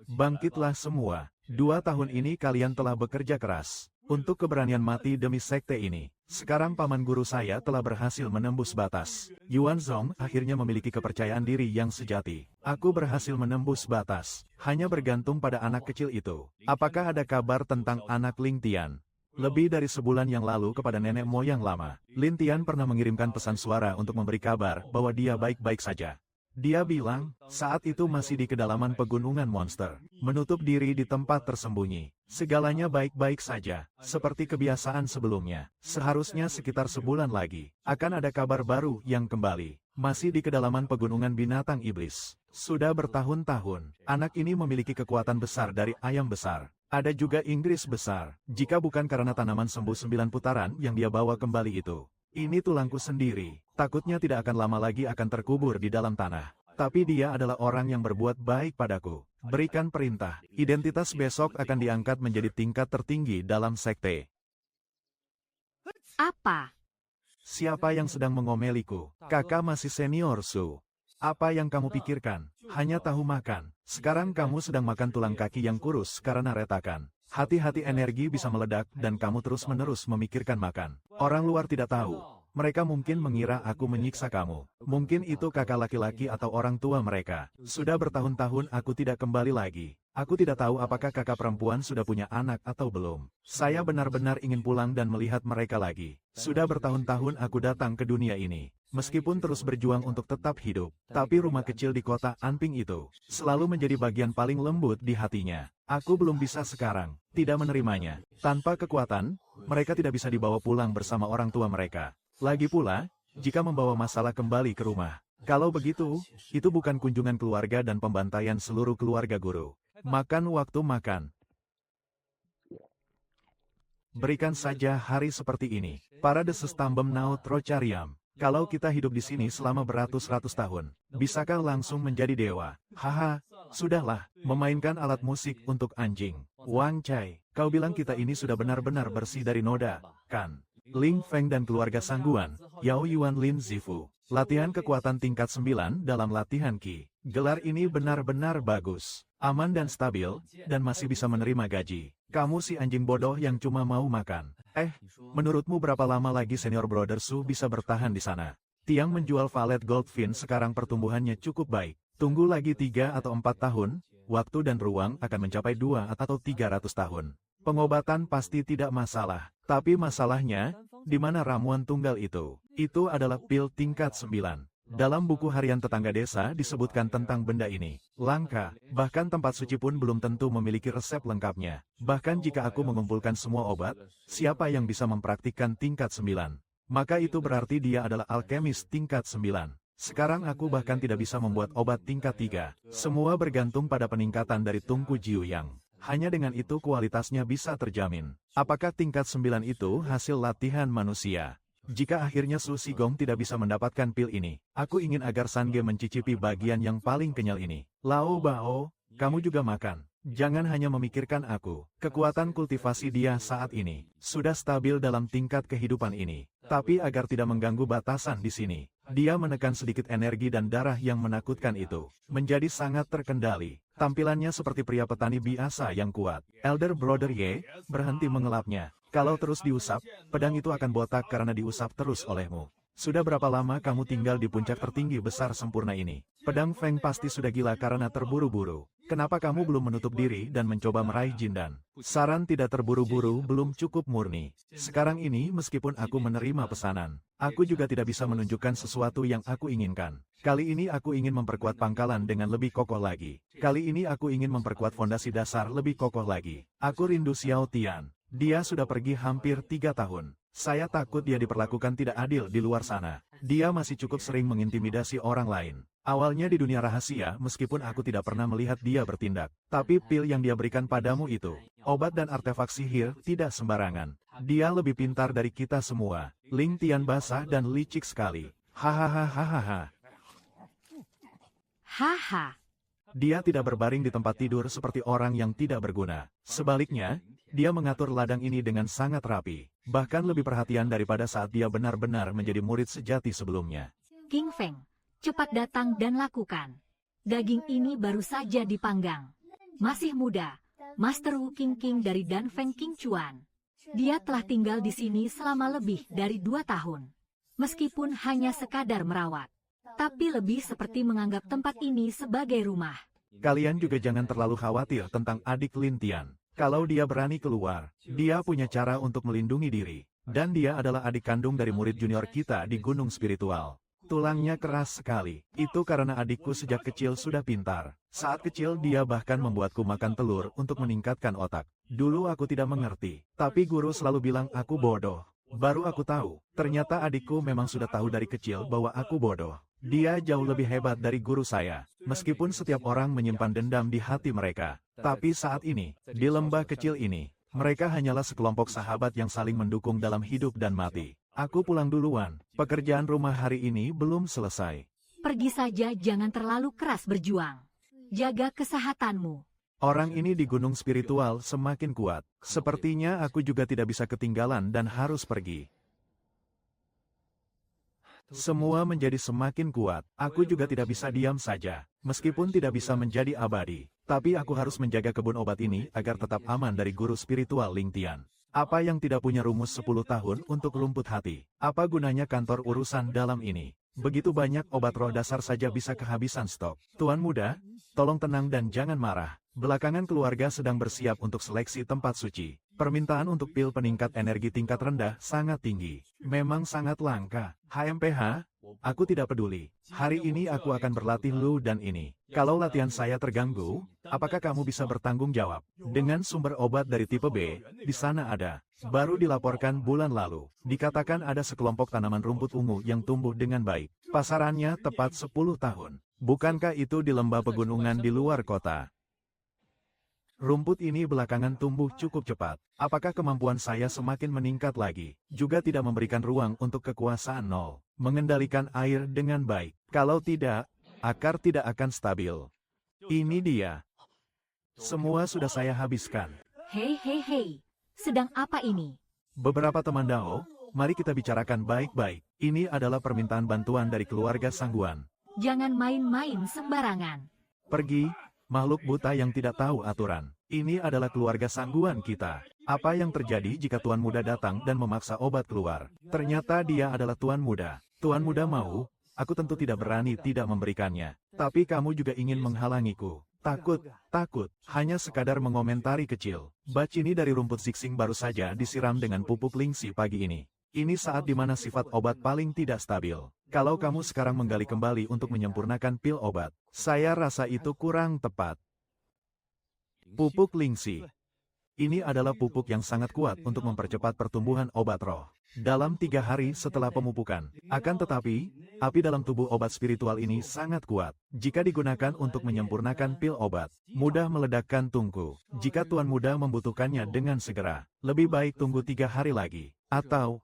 Bangkitlah semua. 2 tahun ini kalian telah bekerja keras. Untuk keberanian mati demi sekte ini. Sekarang paman guru saya telah berhasil menembus batas. Yuan Zhong akhirnya memiliki kepercayaan diri yang sejati. Aku berhasil menembus batas. Hanya bergantung pada anak kecil itu. Apakah ada kabar tentang anak Ling Tian? Lebih dari sebulan yang lalu kepada nenek moyang lama, Lin Tian pernah mengirimkan pesan suara untuk memberi kabar bahwa dia baik-baik saja. Dia bilang, saat itu masih di kedalaman pegunungan monster, menutup diri di tempat tersembunyi. Segalanya baik-baik saja, seperti kebiasaan sebelumnya. Seharusnya sekitar sebulan lagi, akan ada kabar baru yang kembali. Masih di kedalaman pegunungan binatang iblis. Sudah bertahun-tahun, anak ini memiliki kekuatan besar dari ayam besar. Ada juga Inggris besar, jika bukan karena tanaman sembuh 9 putaran yang dia bawa kembali itu. Ini tulangku sendiri, takutnya tidak akan lama lagi akan terkubur di dalam tanah. Tapi dia adalah orang yang berbuat baik padaku. Berikan perintah, identitas besok akan diangkat menjadi tingkat tertinggi dalam sekte. Apa? Siapa yang sedang mengomeliku? Kakak masih senior, Su. Apa yang kamu pikirkan? Hanya tahu makan. Sekarang kamu sedang makan tulang kaki yang kurus karena retakan. Hati-hati energi bisa meledak dan kamu terus-menerus memikirkan makan. Orang luar tidak tahu. Mereka mungkin mengira aku menyiksa kamu. Mungkin itu kakak laki-laki atau orang tua mereka. Sudah bertahun-tahun aku tidak kembali lagi. Aku tidak tahu apakah kakak perempuan sudah punya anak atau belum. Saya benar-benar ingin pulang dan melihat mereka lagi. Sudah bertahun-tahun aku datang ke dunia ini. Meskipun terus berjuang untuk tetap hidup, tapi rumah kecil di kota Anping itu selalu menjadi bagian paling lembut di hatinya. Aku belum bisa sekarang, tidak menerimanya. Tanpa kekuatan, mereka tidak bisa dibawa pulang bersama orang tua mereka. Lagi pula, jika membawa masalah kembali ke rumah, Kalau begitu, itu bukan kunjungan keluarga dan pembantaian seluruh keluarga guru. Makan waktu makan. Berikan saja hari seperti ini. Para deses tambem naut rocariam. Kalau kita hidup di sini selama beratus-ratus tahun, bisakah langsung menjadi dewa? Haha, sudahlah, memainkan alat musik untuk anjing. Wang Cai, kau bilang kita ini sudah benar-benar bersih dari noda, kan? Ling Feng dan keluarga Sangguan, Yao Yuan Lin Zifu. Latihan kekuatan tingkat 9 dalam latihan Qi. Gelar ini benar-benar bagus, aman dan stabil, dan masih bisa menerima gaji. Kamu si anjing bodoh yang cuma mau makan. Menurutmu berapa lama lagi senior Brother Su bisa bertahan di sana? Tiang menjual valet Goldfin sekarang pertumbuhannya cukup baik. Tunggu lagi 3 atau 4 tahun, waktu dan ruang akan mencapai 2 atau 300 tahun. Pengobatan pasti tidak masalah, tapi masalahnya, di mana ramuan tunggal itu? Itu adalah pil tingkat 9. Dalam buku harian tetangga desa disebutkan tentang benda ini. Langka, bahkan tempat suci pun belum tentu memiliki resep lengkapnya. Bahkan jika aku mengumpulkan semua obat, siapa yang bisa mempraktikkan tingkat 9? Maka itu berarti dia adalah alkemis tingkat 9. Sekarang aku bahkan tidak bisa membuat obat tingkat 3. Semua bergantung pada peningkatan dari Tungku Jiuyang. Hanya dengan itu kualitasnya bisa terjamin. Apakah tingkat 9 itu hasil latihan manusia? Jika akhirnya Su Sigong tidak bisa mendapatkan pil ini, aku ingin agar Sange mencicipi bagian yang paling kenyal ini. Lao Bao, kamu juga makan. Jangan hanya memikirkan aku. Kekuatan kultivasi dia saat ini sudah stabil dalam tingkat kehidupan ini. Tapi agar tidak mengganggu batasan di sini, dia menekan sedikit energi dan darah yang menakutkan itu. Menjadi sangat terkendali. Tampilannya seperti pria petani biasa yang kuat. Elder Brother Ye berhenti mengelapnya. Kalau terus diusap, pedang itu akan botak karena diusap terus olehmu. Sudah berapa lama kamu tinggal di puncak tertinggi besar sempurna ini? Pedang Feng pasti sudah gila karena terburu-buru. Kenapa kamu belum menutup diri dan mencoba meraih Jindan? Saran tidak terburu-buru belum cukup murni. Sekarang ini meskipun aku menerima pesanan, aku juga tidak bisa menunjukkan sesuatu yang aku inginkan. Kali ini aku ingin memperkuat pangkalan dengan lebih kokoh lagi. Kali ini aku ingin memperkuat fondasi dasar lebih kokoh lagi. Aku rindu Xiao Tian. Dia sudah pergi hampir 3 tahun. Saya takut dia diperlakukan tidak adil di luar sana. Dia masih cukup sering mengintimidasi orang lain. Awalnya di dunia rahasia, meskipun aku tidak pernah melihat dia bertindak. Tapi pil yang dia berikan padamu itu, obat dan artefak sihir, tidak sembarangan. Dia lebih pintar dari kita semua. Ling Tian basah dan licik sekali. Hahaha. Haha. Dia tidak berbaring di tempat tidur seperti orang yang tidak berguna. Sebaliknya, dia mengatur ladang ini dengan sangat rapi. Bahkan lebih perhatian daripada saat dia benar-benar menjadi murid sejati sebelumnya. King Feng, cepat datang dan lakukan. Daging ini baru saja dipanggang. Masih muda, Master Wu King dari Dan Feng King Chuan. Dia telah tinggal di sini selama lebih dari 2 tahun. Meskipun hanya sekadar merawat, tapi lebih seperti menganggap tempat ini sebagai rumah. Kalian juga jangan terlalu khawatir tentang adik Lin Tian. Kalau dia berani keluar, dia punya cara untuk melindungi diri. Dan dia adalah adik kandung dari murid junior kita di Gunung Spiritual. Tulangnya keras sekali. Itu karena adikku sejak kecil sudah pintar. Saat kecil dia bahkan membuatku makan telur untuk meningkatkan otak. Dulu aku tidak mengerti, tapi guru selalu bilang aku bodoh. Baru aku tahu, ternyata adikku memang sudah tahu dari kecil bahwa aku bodoh. Dia jauh lebih hebat dari guru saya, meskipun setiap orang menyimpan dendam di hati mereka. Tapi saat ini, di lembah kecil ini, mereka hanyalah sekelompok sahabat yang saling mendukung dalam hidup dan mati. Aku pulang duluan, pekerjaan rumah hari ini belum selesai. Pergi saja, jangan terlalu keras berjuang. Jaga kesehatanmu. Orang ini di Gunung Spiritual semakin kuat. Sepertinya aku juga tidak bisa ketinggalan dan harus pergi. Semua menjadi semakin kuat. Aku juga tidak bisa diam saja. Meskipun tidak bisa menjadi abadi, tapi aku harus menjaga kebun obat ini agar tetap aman dari guru spiritual Ling Tian. Apa yang tidak punya rumus 10 tahun untuk lumput hati? Apa gunanya kantor urusan dalam ini? Begitu banyak obat roh dasar saja bisa kehabisan stok. Tuan muda, tolong tenang dan jangan marah. Belakangan keluarga sedang bersiap untuk seleksi tempat suci. Permintaan untuk pil peningkat energi tingkat rendah sangat tinggi. Memang sangat langka. HMPH, aku tidak peduli. Hari ini aku akan berlatih lu dan ini. Kalau latihan saya terganggu, apakah kamu bisa bertanggung jawab? Dengan sumber obat dari tipe B, di sana ada. Baru dilaporkan bulan lalu. Dikatakan ada sekelompok tanaman rumput ungu yang tumbuh dengan baik. Pasarannya tepat 10 tahun. Bukankah itu di lembah pegunungan di luar kota? Rumput ini belakangan tumbuh cukup cepat. Apakah kemampuan saya semakin meningkat lagi? Juga tidak memberikan ruang untuk kekuasaan nol. Mengendalikan air dengan baik. Kalau tidak, akar tidak akan stabil. Ini dia. Semua sudah saya habiskan. Hei hei hei, sedang apa ini? Beberapa teman Dao, mari kita bicarakan baik-baik. Ini adalah permintaan bantuan dari keluarga Sangguan. Jangan main-main sembarangan. Pergi. Makhluk buta yang tidak tahu aturan. Ini adalah keluarga Sangguan kita. Apa yang terjadi jika Tuan Muda datang dan memaksa obat keluar? Ternyata dia adalah Tuan Muda. Tuan Muda mau, aku tentu tidak berani tidak memberikannya. Tapi kamu juga ingin menghalangiku. Takut. Hanya sekadar mengomentari kecil. Batch ini dari rumput ziksing baru saja disiram dengan pupuk lingsi pagi ini. Ini saat dimana sifat obat paling tidak stabil. Kalau kamu sekarang menggali kembali untuk menyempurnakan pil obat, saya rasa itu kurang tepat. Pupuk lingsi. Ini adalah pupuk yang sangat kuat untuk mempercepat pertumbuhan obat roh. Dalam 3 hari setelah pemupukan. Akan tetapi, api dalam tubuh obat spiritual ini sangat kuat. Jika digunakan untuk menyempurnakan pil obat, mudah meledakkan tungku. Jika Tuan Muda membutuhkannya dengan segera, lebih baik tunggu 3 hari lagi. Atau,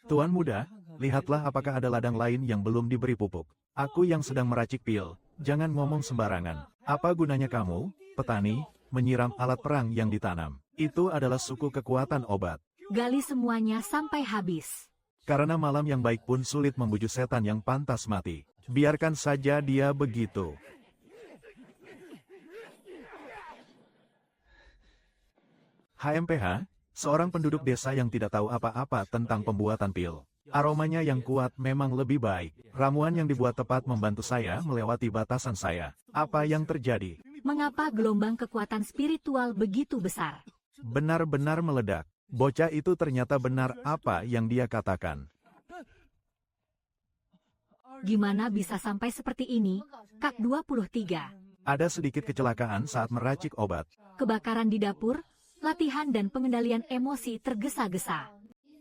Tuan Muda, lihatlah apakah ada ladang lain yang belum diberi pupuk. Aku yang sedang meracik pil, jangan ngomong sembarangan. Apa gunanya kamu, petani, menyiram alat perang yang ditanam? Itu adalah suku kekuatan obat. Gali semuanya sampai habis. Karena malam yang baik pun sulit membujuk setan yang pantas mati. Biarkan saja dia begitu. HMPH, seorang penduduk desa yang tidak tahu apa-apa tentang pembuatan pil. Aromanya yang kuat memang lebih baik. Ramuan yang dibuat tepat membantu saya melewati batasan saya. Apa yang terjadi? Mengapa gelombang kekuatan spiritual begitu besar? Benar-benar meledak. Bocah itu ternyata benar apa yang dia katakan. Gimana bisa sampai seperti ini, Kak 23? Ada sedikit kecelakaan saat meracik obat. Kebakaran di dapur, latihan dan pengendalian emosi tergesa-gesa.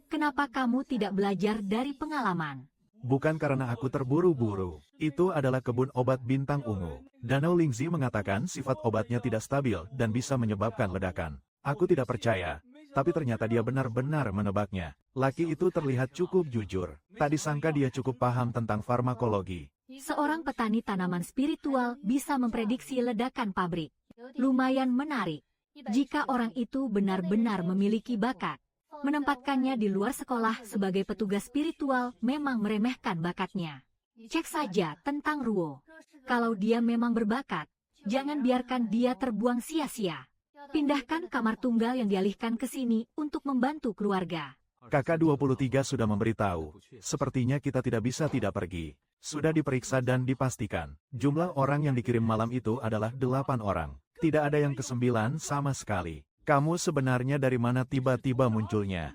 Kenapa kamu tidak belajar dari pengalaman? Bukan karena aku terburu-buru. Itu adalah kebun obat bintang ungu. Danau Lingzi mengatakan sifat obatnya tidak stabil dan bisa menyebabkan ledakan. Aku tidak percaya, tapi ternyata dia benar-benar menebaknya. Laki itu terlihat cukup jujur. Tak disangka dia cukup paham tentang farmakologi. Seorang petani tanaman spiritual bisa memprediksi ledakan pabrik. Lumayan menarik. Jika orang itu benar-benar memiliki bakat, menempatkannya di luar sekolah sebagai petugas spiritual memang meremehkan bakatnya. Cek saja tentang Ruo. Kalau dia memang berbakat, jangan biarkan dia terbuang sia-sia. Pindahkan kamar tunggal yang dialihkan ke sini untuk membantu keluarga. Kakak 23 sudah memberitahu. Sepertinya kita tidak bisa tidak pergi. Sudah diperiksa dan dipastikan. Jumlah orang yang dikirim malam itu adalah 8 orang. Tidak ada yang ke-9 sama sekali. Kamu sebenarnya dari mana tiba-tiba munculnya?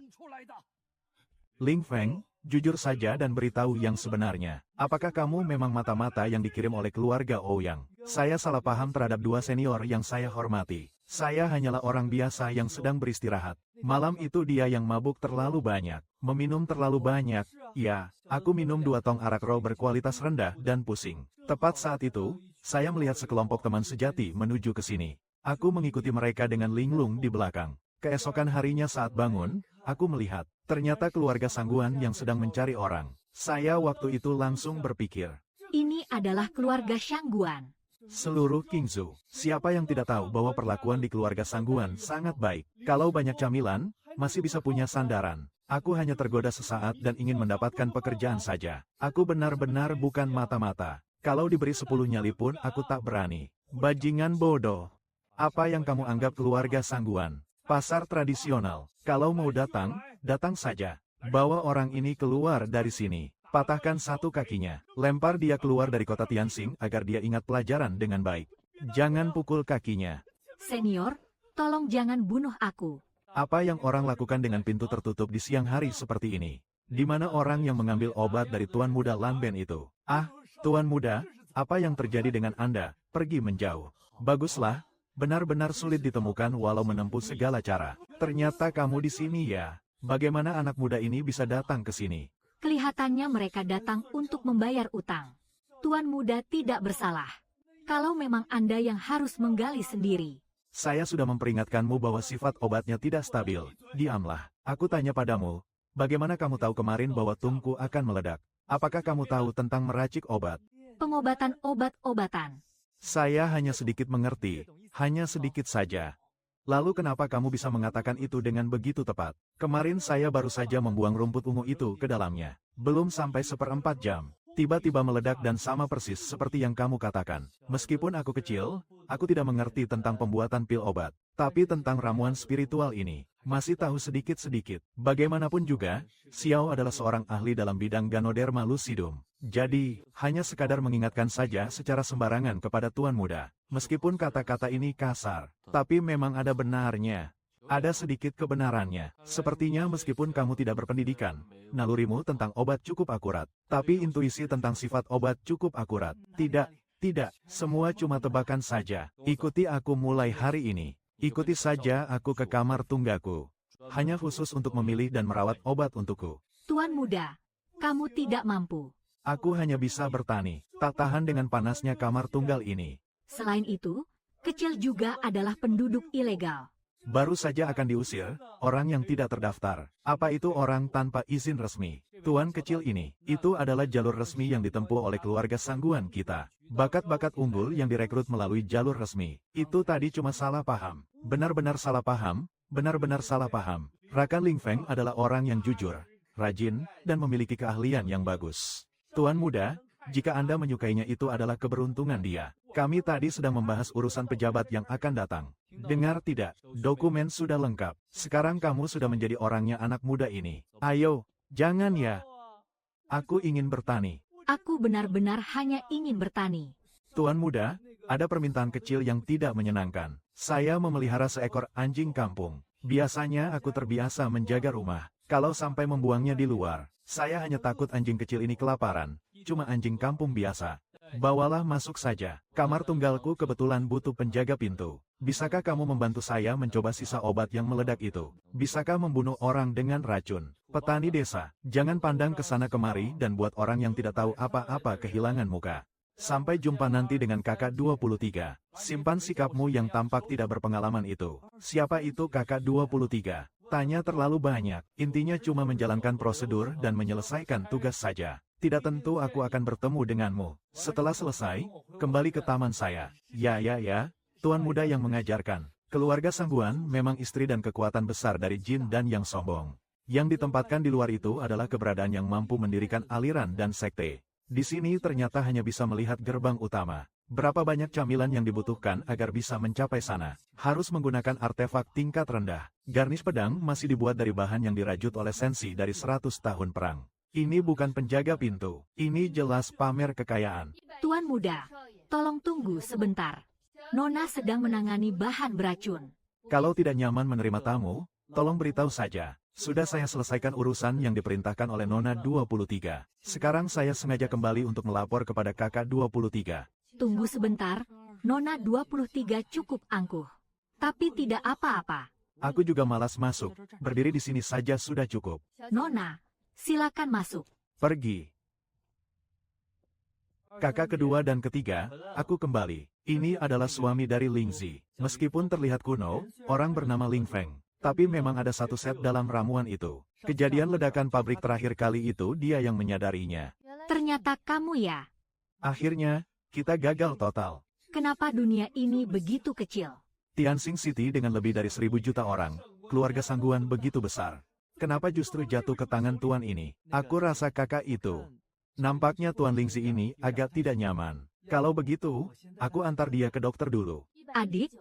Ling Feng, jujur saja dan beritahu yang sebenarnya. Apakah kamu memang mata-mata yang dikirim oleh keluarga Ouyang? Saya salah paham terhadap 2 senior yang saya hormati. Saya hanyalah orang biasa yang sedang beristirahat. Malam itu dia yang mabuk terlalu banyak. Meminum terlalu banyak. Ya, aku minum 2 tong arak raw berkualitas rendah dan pusing. Tepat saat itu, saya melihat sekelompok teman sejati menuju ke sini. Aku mengikuti mereka dengan linglung di belakang. Keesokan harinya saat bangun, aku melihat, ternyata keluarga Sangguan yang sedang mencari orang. Saya waktu itu langsung berpikir. Ini adalah keluarga Shangguan. Seluruh Qingzhou, siapa yang tidak tahu bahwa perlakuan di keluarga Sangguan sangat baik. Kalau banyak camilan, masih bisa punya sandaran. Aku hanya tergoda sesaat dan ingin mendapatkan pekerjaan saja. Aku benar-benar bukan mata-mata. Kalau diberi 10 nyali pun aku tak berani. Bajingan bodoh. Apa yang kamu anggap keluarga Sangguan? Pasar tradisional. Kalau mau datang, datang saja. Bawa orang ini keluar dari sini. Patahkan 1 kakinya. Lempar dia keluar dari kota Tianxing agar dia ingat pelajaran dengan baik. Jangan pukul kakinya. Senior, tolong jangan bunuh aku. Apa yang orang lakukan dengan pintu tertutup di siang hari seperti ini? Di mana orang yang mengambil obat dari Tuan Muda Lanben itu? Ah, Tuan Muda, apa yang terjadi dengan Anda? Pergi menjauh. Baguslah, benar-benar sulit ditemukan walau menempuh segala cara. Ternyata kamu di sini ya. Bagaimana anak muda ini bisa datang ke sini? Kelihatannya mereka datang untuk membayar utang. Tuan Muda tidak bersalah. Kalau memang Anda yang harus menggali sendiri. Saya sudah memperingatkanmu bahwa sifat obatnya tidak stabil. Diamlah. Aku tanya padamu, bagaimana kamu tahu kemarin bahwa tungku akan meledak? Apakah kamu tahu tentang meracik obat? Pengobatan obat-obatan. Saya hanya sedikit mengerti, hanya sedikit saja. Lalu kenapa kamu bisa mengatakan itu dengan begitu tepat? Kemarin saya baru saja membuang rumput ungu itu ke dalamnya. Belum sampai 1/4 jam. Tiba-tiba meledak dan sama persis seperti yang kamu katakan. Meskipun aku kecil, aku tidak mengerti tentang pembuatan pil obat. Tapi tentang ramuan spiritual ini, masih tahu sedikit-sedikit. Bagaimanapun juga, Xiao adalah seorang ahli dalam bidang Ganoderma lucidum. Jadi, hanya sekadar mengingatkan saja secara sembarangan kepada Tuan Muda. Meskipun kata-kata ini kasar, tapi memang ada benarnya. Ada sedikit kebenarannya. Sepertinya meskipun kamu tidak berpendidikan, nalurimu tentang obat cukup akurat. Tapi intuisi tentang sifat obat cukup akurat. Tidak, semua cuma tebakan saja. Ikuti aku mulai hari ini. Ikuti saja aku ke kamar tunggaku. Hanya khusus untuk memilih dan merawat obat untukku. Tuan Muda, kamu tidak mampu. Aku hanya bisa bertani, tak tahan dengan panasnya kamar tunggal ini. Selain itu, kecil juga adalah penduduk ilegal. Baru saja akan diusir, orang yang tidak terdaftar. Apa itu orang tanpa izin resmi? Tuan kecil ini, itu adalah jalur resmi yang ditempuh oleh keluarga Sangguan kita. Bakat-bakat unggul yang direkrut melalui jalur resmi. Itu tadi cuma salah paham. Benar-benar salah paham, benar-benar salah paham. Rakan Ling Feng adalah orang yang jujur, rajin, dan memiliki keahlian yang bagus. Tuan Muda, jika Anda menyukainya itu adalah keberuntungan dia. Kami tadi sedang membahas urusan pejabat yang akan datang. Dengar tidak, dokumen sudah lengkap. Sekarang kamu sudah menjadi orangnya anak muda ini. Ayo, jangan ya. Aku ingin bertani. Aku benar-benar hanya ingin bertani. Tuan Muda, ada permintaan kecil yang tidak menyenangkan. Saya memelihara seekor anjing kampung. Biasanya aku terbiasa menjaga rumah. Kalau sampai membuangnya di luar, saya hanya takut anjing kecil ini kelaparan. Cuma anjing kampung biasa. Bawalah masuk saja. Kamar tunggalku kebetulan butuh penjaga pintu. Bisakah kamu membantu saya mencoba sisa obat yang meledak itu? Bisakah membunuh orang dengan racun? Petani desa, jangan pandang ke sana kemari dan buat orang yang tidak tahu apa-apa kehilangan muka. Sampai jumpa nanti dengan kakak 23. Simpan sikapmu yang tampak tidak berpengalaman itu. Siapa itu kakak 23? Tanya terlalu banyak. Intinya cuma menjalankan prosedur dan menyelesaikan tugas saja. Tidak tentu aku akan bertemu denganmu. Setelah selesai, kembali ke taman saya. Ya, Tuan Muda yang mengajarkan. Keluarga Sangguan memang istri dan kekuatan besar dari jin dan yang sombong. Yang ditempatkan di luar itu adalah keberadaan yang mampu mendirikan aliran dan sekte. Di sini ternyata hanya bisa melihat gerbang utama. Berapa banyak camilan yang dibutuhkan agar bisa mencapai sana? Harus menggunakan artefak tingkat rendah. Garnish pedang masih dibuat dari bahan yang dirajut oleh sensi dari 100 tahun perang. Ini bukan penjaga pintu. Ini jelas pamer kekayaan. Tuan Muda, tolong tunggu sebentar. Nona sedang menangani bahan beracun. Kalau tidak nyaman menerima tamu, tolong beritahu saja. Sudah saya selesaikan urusan yang diperintahkan oleh Nona 23. Sekarang saya sengaja kembali untuk melapor kepada kakak 23. Tunggu sebentar, Nona 23 cukup angkuh. Tapi tidak apa-apa. Aku juga malas masuk. Berdiri di sini saja sudah cukup. Nona, silakan masuk. Pergi. Kakak kedua dan ketiga, aku kembali. Ini adalah suami dari Ling Zi. Meskipun terlihat kuno, orang bernama Ling Feng. Tapi memang ada satu set dalam ramuan itu. Kejadian ledakan pabrik terakhir kali itu dia yang menyadarinya. Ternyata kamu ya. Akhirnya, kita gagal total. Kenapa dunia ini begitu kecil? Tianxing City dengan lebih dari 1.000 juta orang, keluarga Sangguan begitu besar. Kenapa justru jatuh ke tangan tuan ini? Aku rasa kakak itu. Nampaknya Tuan Lingzi ini agak tidak nyaman. Kalau begitu, aku antar dia ke dokter dulu. Adik,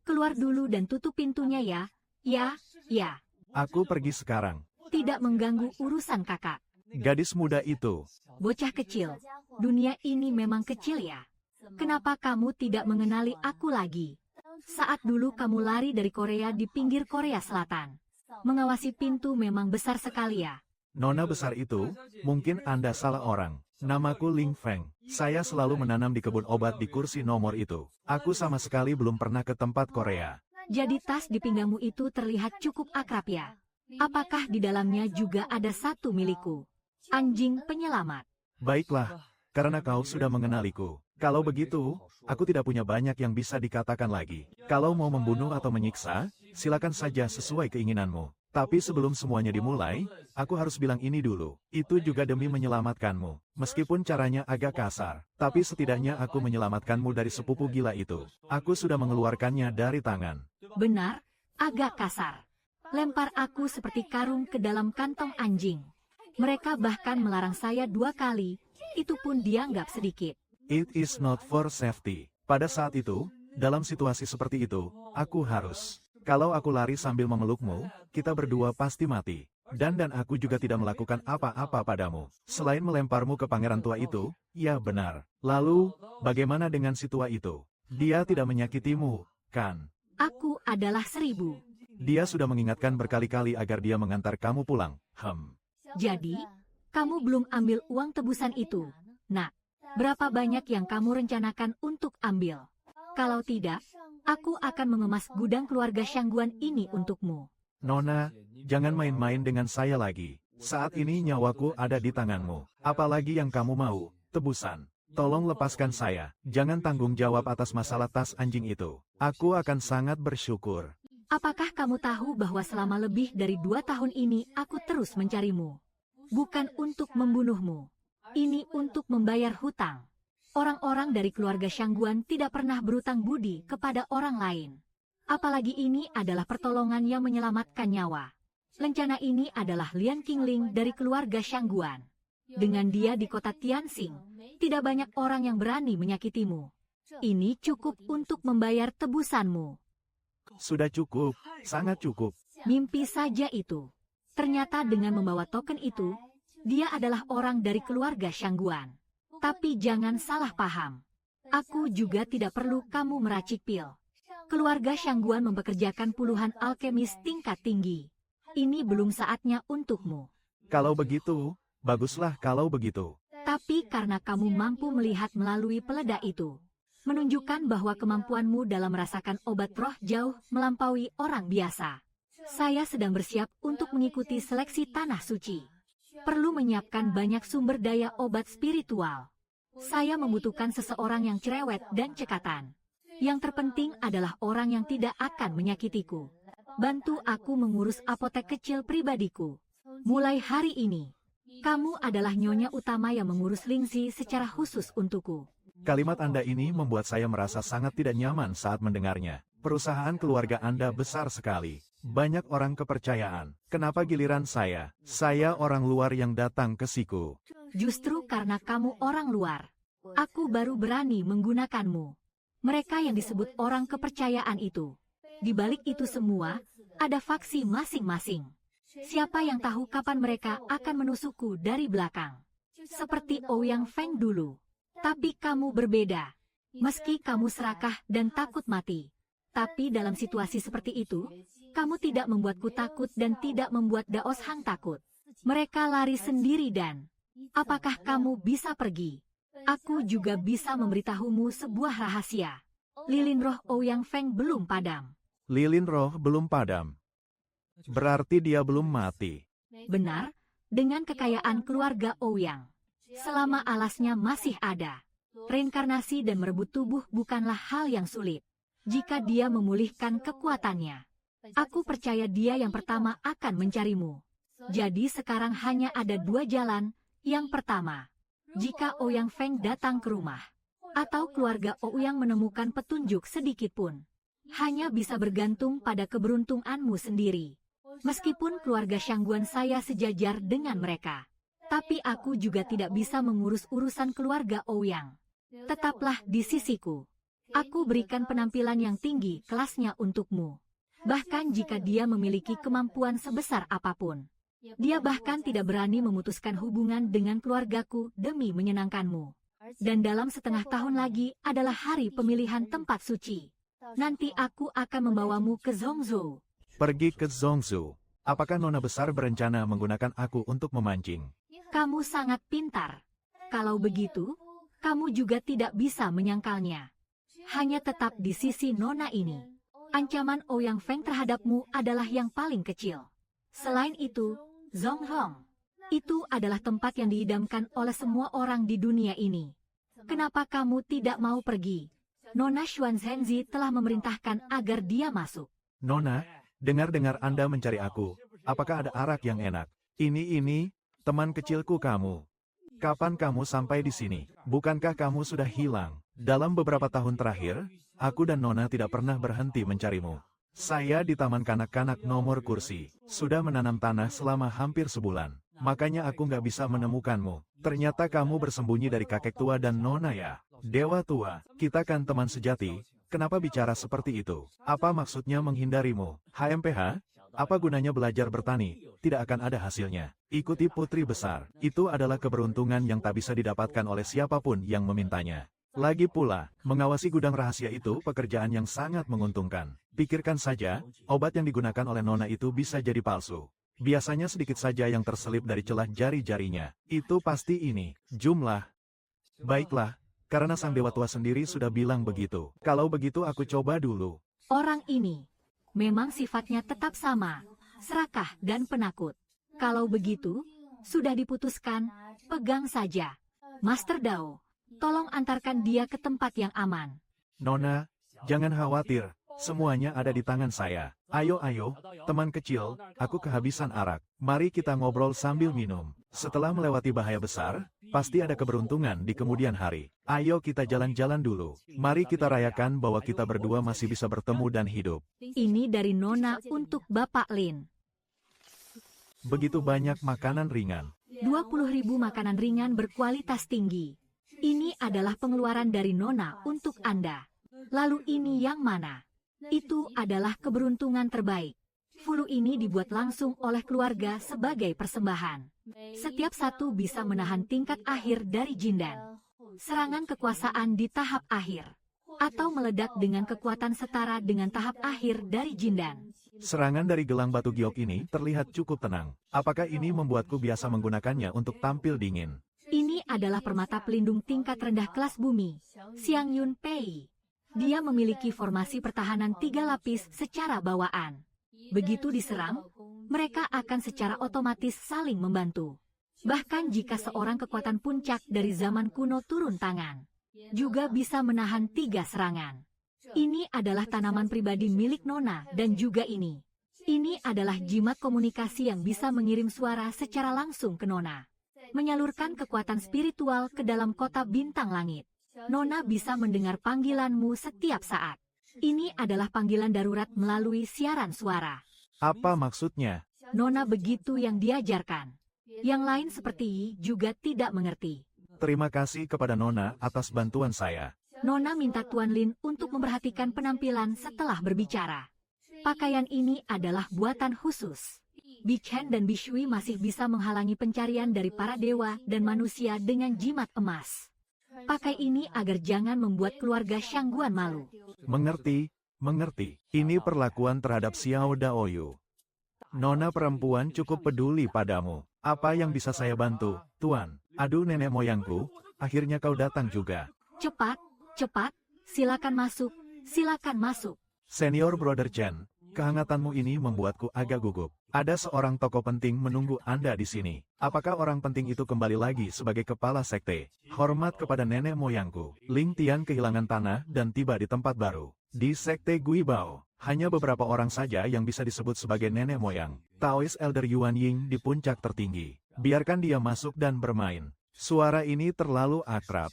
keluar dulu dan tutup pintunya ya. Ya. Aku pergi sekarang. Tidak mengganggu urusan kakak. Gadis muda itu. Bocah kecil, dunia ini memang kecil ya. Kenapa kamu tidak mengenali aku lagi? Saat dulu kamu lari dari Korea di pinggir Korea Selatan. Mengawasi pintu memang besar sekali ya. Nona besar itu, mungkin Anda salah orang. Namaku Ling Feng. Saya selalu menanam di kebun obat di kursi nomor itu. Aku sama sekali belum pernah ke tempat Korea. Jadi tas di pinggangmu itu terlihat cukup akrab ya. Apakah di dalamnya juga ada satu milikku? Anjing penyelamat. Baiklah, karena kau sudah mengenaliku. Kalau begitu, aku tidak punya banyak yang bisa dikatakan lagi. Kalau mau membunuh atau menyiksa, silakan saja sesuai keinginanmu. Tapi sebelum semuanya dimulai, aku harus bilang ini dulu. Itu juga demi menyelamatkanmu. Meskipun caranya agak kasar, tapi setidaknya aku menyelamatkanmu dari sepupu gila itu. Aku sudah mengeluarkannya dari tangan. Benar, agak kasar. Lempar aku seperti karung ke dalam kantong anjing. Mereka bahkan melarang saya 2 kali, itu pun dianggap sedikit. It is not for safety. Pada saat itu, dalam situasi seperti itu, aku harus. Kalau aku lari sambil memelukmu, kita berdua pasti mati. Dan aku juga tidak melakukan apa-apa padamu. Selain melemparmu ke pangeran tua itu, ya benar. Lalu, bagaimana dengan si tua itu? Dia tidak menyakitimu, kan? Aku adalah 1000. Dia sudah mengingatkan berkali-kali agar dia mengantar kamu pulang. Jadi, kamu belum ambil uang tebusan itu. Nah, berapa banyak yang kamu rencanakan untuk ambil? Kalau tidak, aku akan mengemas gudang keluarga Shangguan ini untukmu. Nona, jangan main-main dengan saya lagi. Saat ini nyawaku ada di tanganmu. Apalagi yang kamu mau, tebusan. Tolong lepaskan saya. Jangan tanggung jawab atas masalah tas anjing itu. Aku akan sangat bersyukur. Apakah kamu tahu bahwa selama lebih dari 2 tahun ini aku terus mencarimu? Bukan untuk membunuhmu. Ini untuk membayar hutang. Orang-orang dari keluarga Shangguan tidak pernah berutang budi kepada orang lain. Apalagi ini adalah pertolongan yang menyelamatkan nyawa. Lencana ini adalah Lian Qingling dari keluarga Shangguan. Dengan dia di kota Tianxing, tidak banyak orang yang berani menyakitimu. Ini cukup untuk membayar tebusanmu. Sudah cukup, sangat cukup. Mimpi saja itu. Ternyata dengan membawa token itu, dia adalah orang dari keluarga Shangguan. Tapi jangan salah paham. Aku juga tidak perlu kamu meracik pil. Keluarga Shangguan mempekerjakan puluhan alkemis tingkat tinggi. Ini belum saatnya untukmu. Kalau begitu, baguslah kalau begitu. Tapi karena kamu mampu melihat melalui peledak itu, menunjukkan bahwa kemampuanmu dalam merasakan obat roh jauh melampaui orang biasa. Saya sedang bersiap untuk mengikuti seleksi tanah suci. Perlu menyiapkan banyak sumber daya obat spiritual. Saya membutuhkan seseorang yang cerewet dan cekatan. Yang terpenting adalah orang yang tidak akan menyakitiku. Bantu aku mengurus apotek kecil pribadiku. Mulai hari ini, kamu adalah nyonya utama yang mengurus Lingxi secara khusus untukku. Kalimat Anda ini membuat saya merasa sangat tidak nyaman saat mendengarnya. Perusahaan keluarga Anda besar sekali. Banyak orang kepercayaan. Kenapa giliran saya? Saya orang luar yang datang ke siku. Justru karena kamu orang luar, aku baru berani menggunakanmu. Mereka yang disebut orang kepercayaan itu. Di balik itu semua, ada faksi masing-masing. Siapa yang tahu kapan mereka akan menusukku dari belakang? Seperti Ouyang Feng dulu. Tapi kamu berbeda. Meski kamu serakah dan takut mati. Tapi dalam situasi seperti itu, kamu tidak membuatku takut dan tidak membuat Daos Hang takut. Mereka lari sendiri dan... Apakah kamu bisa pergi? Aku juga bisa memberitahumu sebuah rahasia. Lilin roh Ouyang Feng belum padam. Lilin roh belum padam. Berarti dia belum mati. Benar, dengan kekayaan keluarga Ouyang. Selama alasnya masih ada, reinkarnasi dan merebut tubuh bukanlah hal yang sulit. Jika dia memulihkan kekuatannya, aku percaya dia yang pertama akan mencarimu. Jadi sekarang hanya ada 2 jalan. Yang pertama, jika Ouyang Feng datang ke rumah, atau keluarga Ouyang menemukan petunjuk sedikitpun, hanya bisa bergantung pada keberuntunganmu sendiri. Meskipun keluarga Shangguan saya sejajar dengan mereka, tapi aku juga tidak bisa mengurus urusan keluarga Ouyang. Tetaplah di sisiku. Aku berikan penampilan yang tinggi kelasnya untukmu. Bahkan jika dia memiliki kemampuan sebesar apapun. Dia bahkan tidak berani memutuskan hubungan dengan keluargaku demi menyenangkanmu. Dan dalam setengah tahun lagi adalah hari pemilihan tempat suci. Nanti aku akan membawamu ke Zhongzhou. Pergi ke Zhongzhou. Apakah Nona besar berencana menggunakan aku untuk memancing? Kamu sangat pintar. Kalau begitu, kamu juga tidak bisa menyangkalnya. Hanya tetap di sisi Nona ini. Ancaman Ouyang Feng terhadapmu adalah yang paling kecil. Selain itu, Zonghong. Itu adalah tempat yang diidamkan oleh semua orang di dunia ini. Kenapa kamu tidak mau pergi? Nona Xuanzhenzi telah memerintahkan agar dia masuk. Nona, dengar-dengar Anda mencari aku. Apakah ada arak yang enak? Ini, teman kecilku kamu. Kapan kamu sampai di sini? Bukankah kamu sudah hilang? Dalam beberapa tahun terakhir, aku dan Nona tidak pernah berhenti mencarimu. Saya di Taman Kanak-Kanak nomor kursi, sudah menanam tanah selama hampir sebulan. Makanya aku nggak bisa menemukanmu. Ternyata kamu bersembunyi dari kakek tua dan Nona ya. Dewa tua, kita kan teman sejati. Kenapa bicara seperti itu? Apa maksudnya menghindarimu? HMPH? Apa gunanya belajar bertani? Tidak akan ada hasilnya. Ikuti putri besar. Itu adalah keberuntungan yang tak bisa didapatkan oleh siapapun yang memintanya. Lagi pula, mengawasi gudang rahasia itu pekerjaan yang sangat menguntungkan. Pikirkan saja, obat yang digunakan oleh Nona itu bisa jadi palsu. Biasanya sedikit saja yang terselip dari celah jari-jarinya. Itu pasti ini. Jumlah. Baiklah. Karena sang dewa tua sendiri sudah bilang begitu. Kalau begitu aku coba dulu. Orang ini memang sifatnya tetap sama, serakah dan penakut. Kalau begitu, sudah diputuskan, pegang saja. Master Dao, tolong antarkan dia ke tempat yang aman. Nona, jangan khawatir. Semuanya ada di tangan saya. Ayo, teman kecil, aku kehabisan arak. Mari kita ngobrol sambil minum. Setelah melewati bahaya besar, pasti ada keberuntungan di kemudian hari. Ayo kita jalan-jalan dulu. Mari kita rayakan bahwa kita berdua masih bisa bertemu dan hidup. Ini dari Nona untuk Bapak Lin. Begitu banyak makanan ringan. 20.000 makanan ringan berkualitas tinggi. Ini adalah pengeluaran dari Nona untuk Anda. Lalu ini yang mana? Itu adalah keberuntungan terbaik. Fulu ini dibuat langsung oleh keluarga sebagai persembahan. Setiap satu bisa menahan tingkat akhir dari Jindan. Serangan kekuasaan di tahap akhir. Atau meledak dengan kekuatan setara dengan tahap akhir dari Jindan. Serangan dari gelang batu giok ini terlihat cukup tenang. Apakah ini membuatku biasa menggunakannya untuk tampil dingin? Ini adalah permata pelindung tingkat rendah kelas bumi, Xiang Yun Pei. Dia memiliki formasi pertahanan 3 lapis secara bawaan. Begitu diserang, mereka akan secara otomatis saling membantu. Bahkan jika seorang kekuatan puncak dari zaman kuno turun tangan, juga bisa menahan 3 serangan. Ini adalah tanaman pribadi milik Nona dan juga ini. Ini adalah jimat komunikasi yang bisa mengirim suara secara langsung ke Nona. Menyalurkan kekuatan spiritual ke dalam kota bintang langit. Nona bisa mendengar panggilanmu setiap saat. Ini adalah panggilan darurat melalui siaran suara. Apa maksudnya? Nona begitu yang diajarkan. Yang lain seperti Yi juga tidak mengerti. Terima kasih kepada Nona atas bantuan saya. Nona minta Tuan Lin untuk memperhatikan penampilan setelah berbicara. Pakaian ini adalah buatan khusus. Bichen dan Bishui masih bisa menghalangi pencarian dari para dewa dan manusia dengan jimat emas. Pakai ini agar jangan membuat keluarga Shangguan malu. Mengerti. Ini perlakuan terhadap Xiao Daoyu. Nona perempuan cukup peduli padamu. Apa yang bisa saya bantu, Tuan? Aduh nenek moyangku, akhirnya kau datang juga. Cepat, silakan masuk. Senior Brother Chen, kehangatanmu ini membuatku agak gugup. Ada seorang tokoh penting menunggu Anda di sini. Apakah orang penting itu kembali lagi sebagai kepala sekte? Hormat kepada nenek moyangku. Ling Tian kehilangan tanah dan tiba di tempat baru. Di sekte Guibao, hanya beberapa orang saja yang bisa disebut sebagai nenek moyang. Taoist Elder Yuan Ying di puncak tertinggi. Biarkan dia masuk dan bermain. Suara ini terlalu akrab.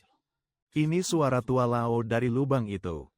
Ini suara tua Lao dari lubang itu.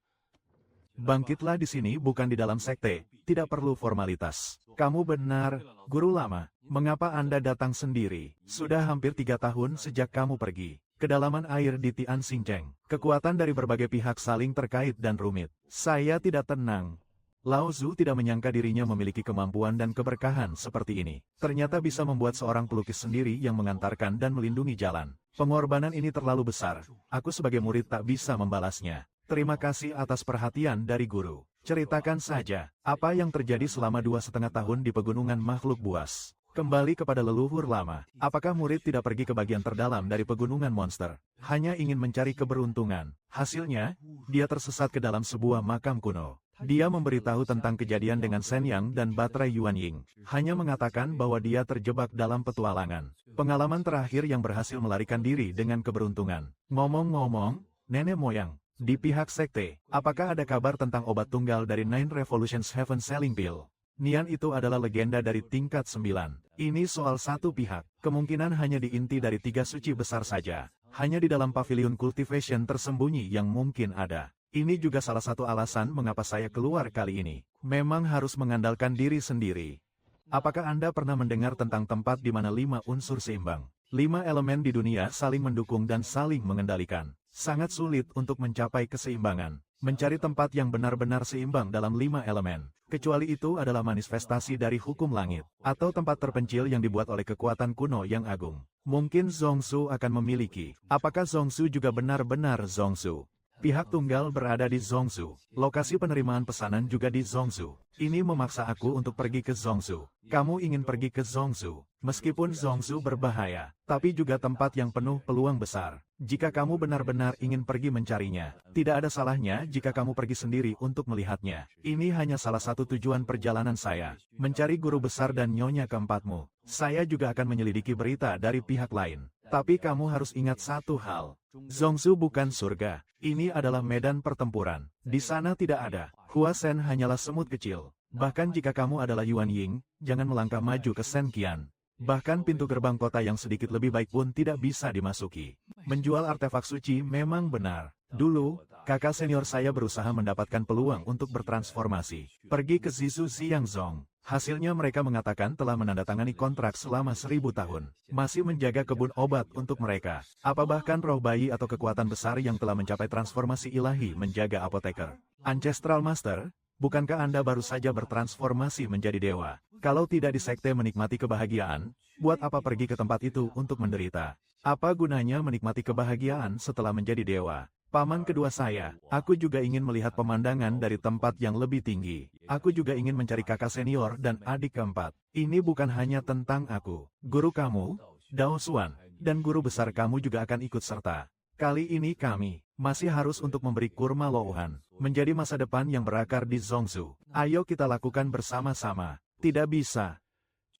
Bangkitlah di sini bukan di dalam sekte, tidak perlu formalitas. Kamu benar, guru lama. Mengapa Anda datang sendiri? Sudah hampir 3 tahun sejak kamu pergi. Kedalaman air di Tian Xingcheng. Kekuatan dari berbagai pihak saling terkait dan rumit. Saya tidak tenang. Lao Zu tidak menyangka dirinya memiliki kemampuan dan keberkahan seperti ini. Ternyata bisa membuat seorang pelukis sendiri yang mengantarkan dan melindungi jalan. Pengorbanan ini terlalu besar. Aku sebagai murid tak bisa membalasnya. Terima kasih atas perhatian dari guru. Ceritakan saja, apa yang terjadi selama 2,5 tahun di pegunungan makhluk buas. Kembali kepada leluhur lama, apakah murid tidak pergi ke bagian terdalam dari pegunungan monster? Hanya ingin mencari keberuntungan. Hasilnya, dia tersesat ke dalam sebuah makam kuno. Dia memberitahu tentang kejadian dengan Shen Yang dan baterai Yuan Ying. Hanya mengatakan bahwa dia terjebak dalam petualangan. Pengalaman terakhir yang berhasil melarikan diri dengan keberuntungan. Ngomong-ngomong, nenek moyang, di pihak sekte, apakah ada kabar tentang obat tunggal dari Nine Revolutions Heaven Selling Pill? Nian itu adalah legenda dari tingkat 9. Ini soal satu pihak, kemungkinan hanya di inti dari 3 suci besar saja. Hanya di dalam pavilion cultivation tersembunyi yang mungkin ada. Ini juga salah satu alasan mengapa saya keluar kali ini. Memang harus mengandalkan diri sendiri. Apakah Anda pernah mendengar tentang tempat di mana 5 unsur seimbang? 5 elemen di dunia saling mendukung dan saling mengendalikan. Sangat sulit untuk mencapai keseimbangan. Mencari tempat yang benar-benar seimbang dalam 5 elemen. Kecuali itu adalah manifestasi dari hukum langit. Atau tempat terpencil yang dibuat oleh kekuatan kuno yang agung. Mungkin Zongsu akan memiliki. Apakah Zongsu juga benar-benar Zongsu? Pihak tunggal berada di Zongsu. Lokasi penerimaan pesanan juga di Zongsu. Ini memaksa aku untuk pergi ke Zongsu. Kamu ingin pergi ke Zongsu. Meskipun Zongsu berbahaya, tapi juga tempat yang penuh peluang besar. Jika kamu benar-benar ingin pergi mencarinya, tidak ada salahnya jika kamu pergi sendiri untuk melihatnya. Ini hanya salah satu tujuan perjalanan saya. Mencari guru besar dan nyonya keempatmu. Saya juga akan menyelidiki berita dari pihak lain. Tapi kamu harus ingat satu hal. Zongsu bukan surga. Ini adalah medan pertempuran. Di sana tidak ada. Hua Shen hanyalah semut kecil. Bahkan jika kamu adalah Yuan Ying, jangan melangkah maju ke Shen Qian. Bahkan pintu gerbang kota yang sedikit lebih baik pun tidak bisa dimasuki. Menjual artefak suci memang benar. Dulu, kakak senior saya berusaha mendapatkan peluang untuk bertransformasi. Pergi ke Zisu Xiangzong. Hasilnya mereka mengatakan telah menandatangani kontrak selama 1000 tahun. Masih menjaga kebun obat untuk mereka. Apa bahkan roh bayi atau kekuatan besar yang telah mencapai transformasi ilahi menjaga apoteker. Ancestral Master, bukankah Anda baru saja bertransformasi menjadi dewa? Kalau tidak di sekte menikmati kebahagiaan, buat apa pergi ke tempat itu untuk menderita? Apa gunanya menikmati kebahagiaan setelah menjadi dewa? Paman kedua saya, aku juga ingin melihat pemandangan dari tempat yang lebih tinggi. Aku juga ingin mencari kakak senior dan adik keempat. Ini bukan hanya tentang aku. Guru kamu, Dao Xuan, dan guru besar kamu juga akan ikut serta. Kali ini kami masih harus untuk memberi kurma louhan, menjadi masa depan yang berakar di Zongsu. Ayo kita lakukan bersama-sama. Tidak bisa.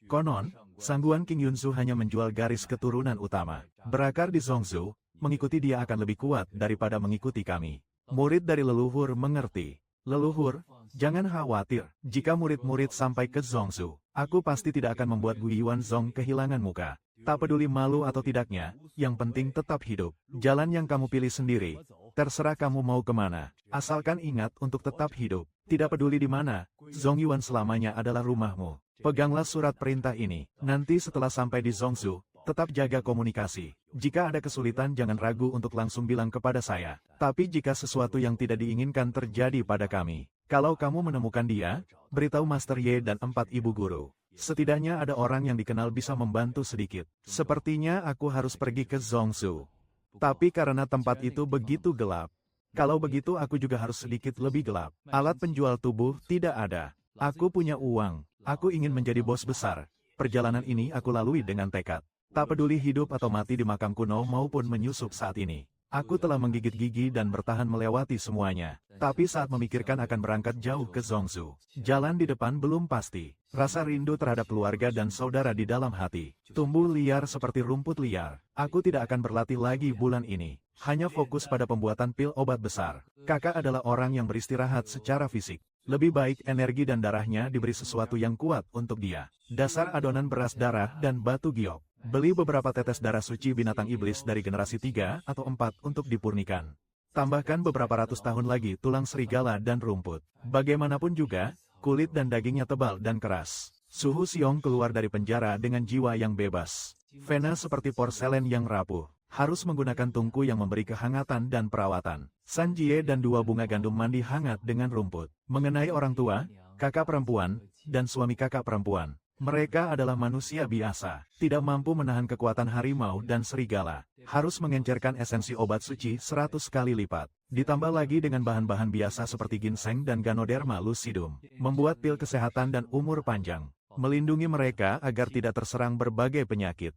Konon, sangguan King Yunsu hanya menjual garis keturunan utama. Berakar di Zongsu, mengikuti dia akan lebih kuat daripada mengikuti kami. Murid dari leluhur mengerti. Leluhur, jangan khawatir. Jika murid-murid sampai ke Zongsu, aku pasti tidak akan membuat Gu Yuanzong kehilangan muka. Tak peduli malu atau tidaknya, yang penting tetap hidup. Jalan yang kamu pilih sendiri. Terserah kamu mau kemana. Asalkan ingat untuk tetap hidup. Tidak peduli di mana, Zongyuan selamanya adalah rumahmu. Peganglah surat perintah ini. Nanti setelah sampai di Zongsu, tetap jaga komunikasi. Jika ada kesulitan jangan ragu untuk langsung bilang kepada saya. Tapi jika sesuatu yang tidak diinginkan terjadi pada kami, kalau kamu menemukan dia, beritahu Master Ye dan 4 ibu guru. Setidaknya ada orang yang dikenal bisa membantu sedikit. Sepertinya aku harus pergi ke Zongsu. Tapi karena tempat itu begitu gelap. Kalau begitu aku juga harus sedikit lebih gelap. Alat penjual tubuh tidak ada. Aku punya uang. Aku ingin menjadi bos besar. Perjalanan ini aku lalui dengan tekad. Tak peduli hidup atau mati di makam kuno maupun menyusup saat ini. Aku telah menggigit gigi dan bertahan melewati semuanya. Tapi saat memikirkan akan berangkat jauh ke Zongsu, jalan di depan belum pasti. Rasa rindu terhadap keluarga dan saudara di dalam hati. Tumbuh liar seperti rumput liar. Aku tidak akan berlatih lagi bulan ini. Hanya fokus pada pembuatan pil obat besar. Kakak adalah orang yang beristirahat secara fisik. Lebih baik energi dan darahnya diberi sesuatu yang kuat untuk dia. Dasar adonan beras darah dan batu giok. Beli beberapa tetes darah suci binatang iblis dari generasi 3 atau 4 untuk dipurnikan. Tambahkan beberapa ratus tahun lagi tulang serigala dan rumput. Bagaimanapun juga, kulit dan dagingnya tebal dan keras. Suhu Xiong keluar dari penjara dengan jiwa yang bebas. Vena seperti porselen yang rapuh. Harus menggunakan tungku yang memberi kehangatan dan perawatan. Sanjie dan 2 bunga gandum mandi hangat dengan rumput. Mengenai orang tua, kakak perempuan, dan suami kakak perempuan. Mereka adalah manusia biasa, tidak mampu menahan kekuatan harimau dan serigala. Harus mengencerkan esensi obat suci 100 kali lipat. Ditambah lagi dengan bahan-bahan biasa seperti ginseng dan Ganoderma lucidum. Membuat pil kesehatan dan umur panjang. Melindungi mereka agar tidak terserang berbagai penyakit.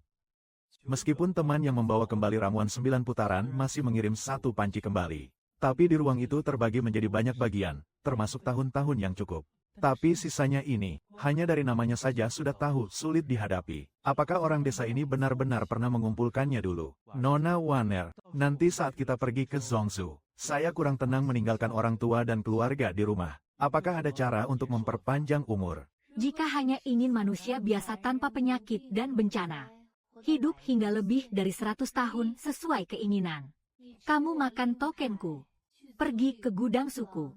Meskipun teman yang membawa kembali ramuan 9 putaran masih mengirim 1 panci kembali. Tapi di ruang itu terbagi menjadi banyak bagian, termasuk tahun-tahun yang cukup. Tapi sisanya ini, hanya dari namanya saja sudah tahu sulit dihadapi. Apakah orang desa ini benar-benar pernah mengumpulkannya dulu? Nona Wanner, nanti saat kita pergi ke Zhongzhou, saya kurang tenang meninggalkan orang tua dan keluarga di rumah. Apakah ada cara untuk memperpanjang umur? Jika hanya ingin manusia biasa tanpa penyakit dan bencana, hidup hingga lebih dari 100 tahun sesuai keinginan. Kamu makan tokenku. Pergi ke gudang suku.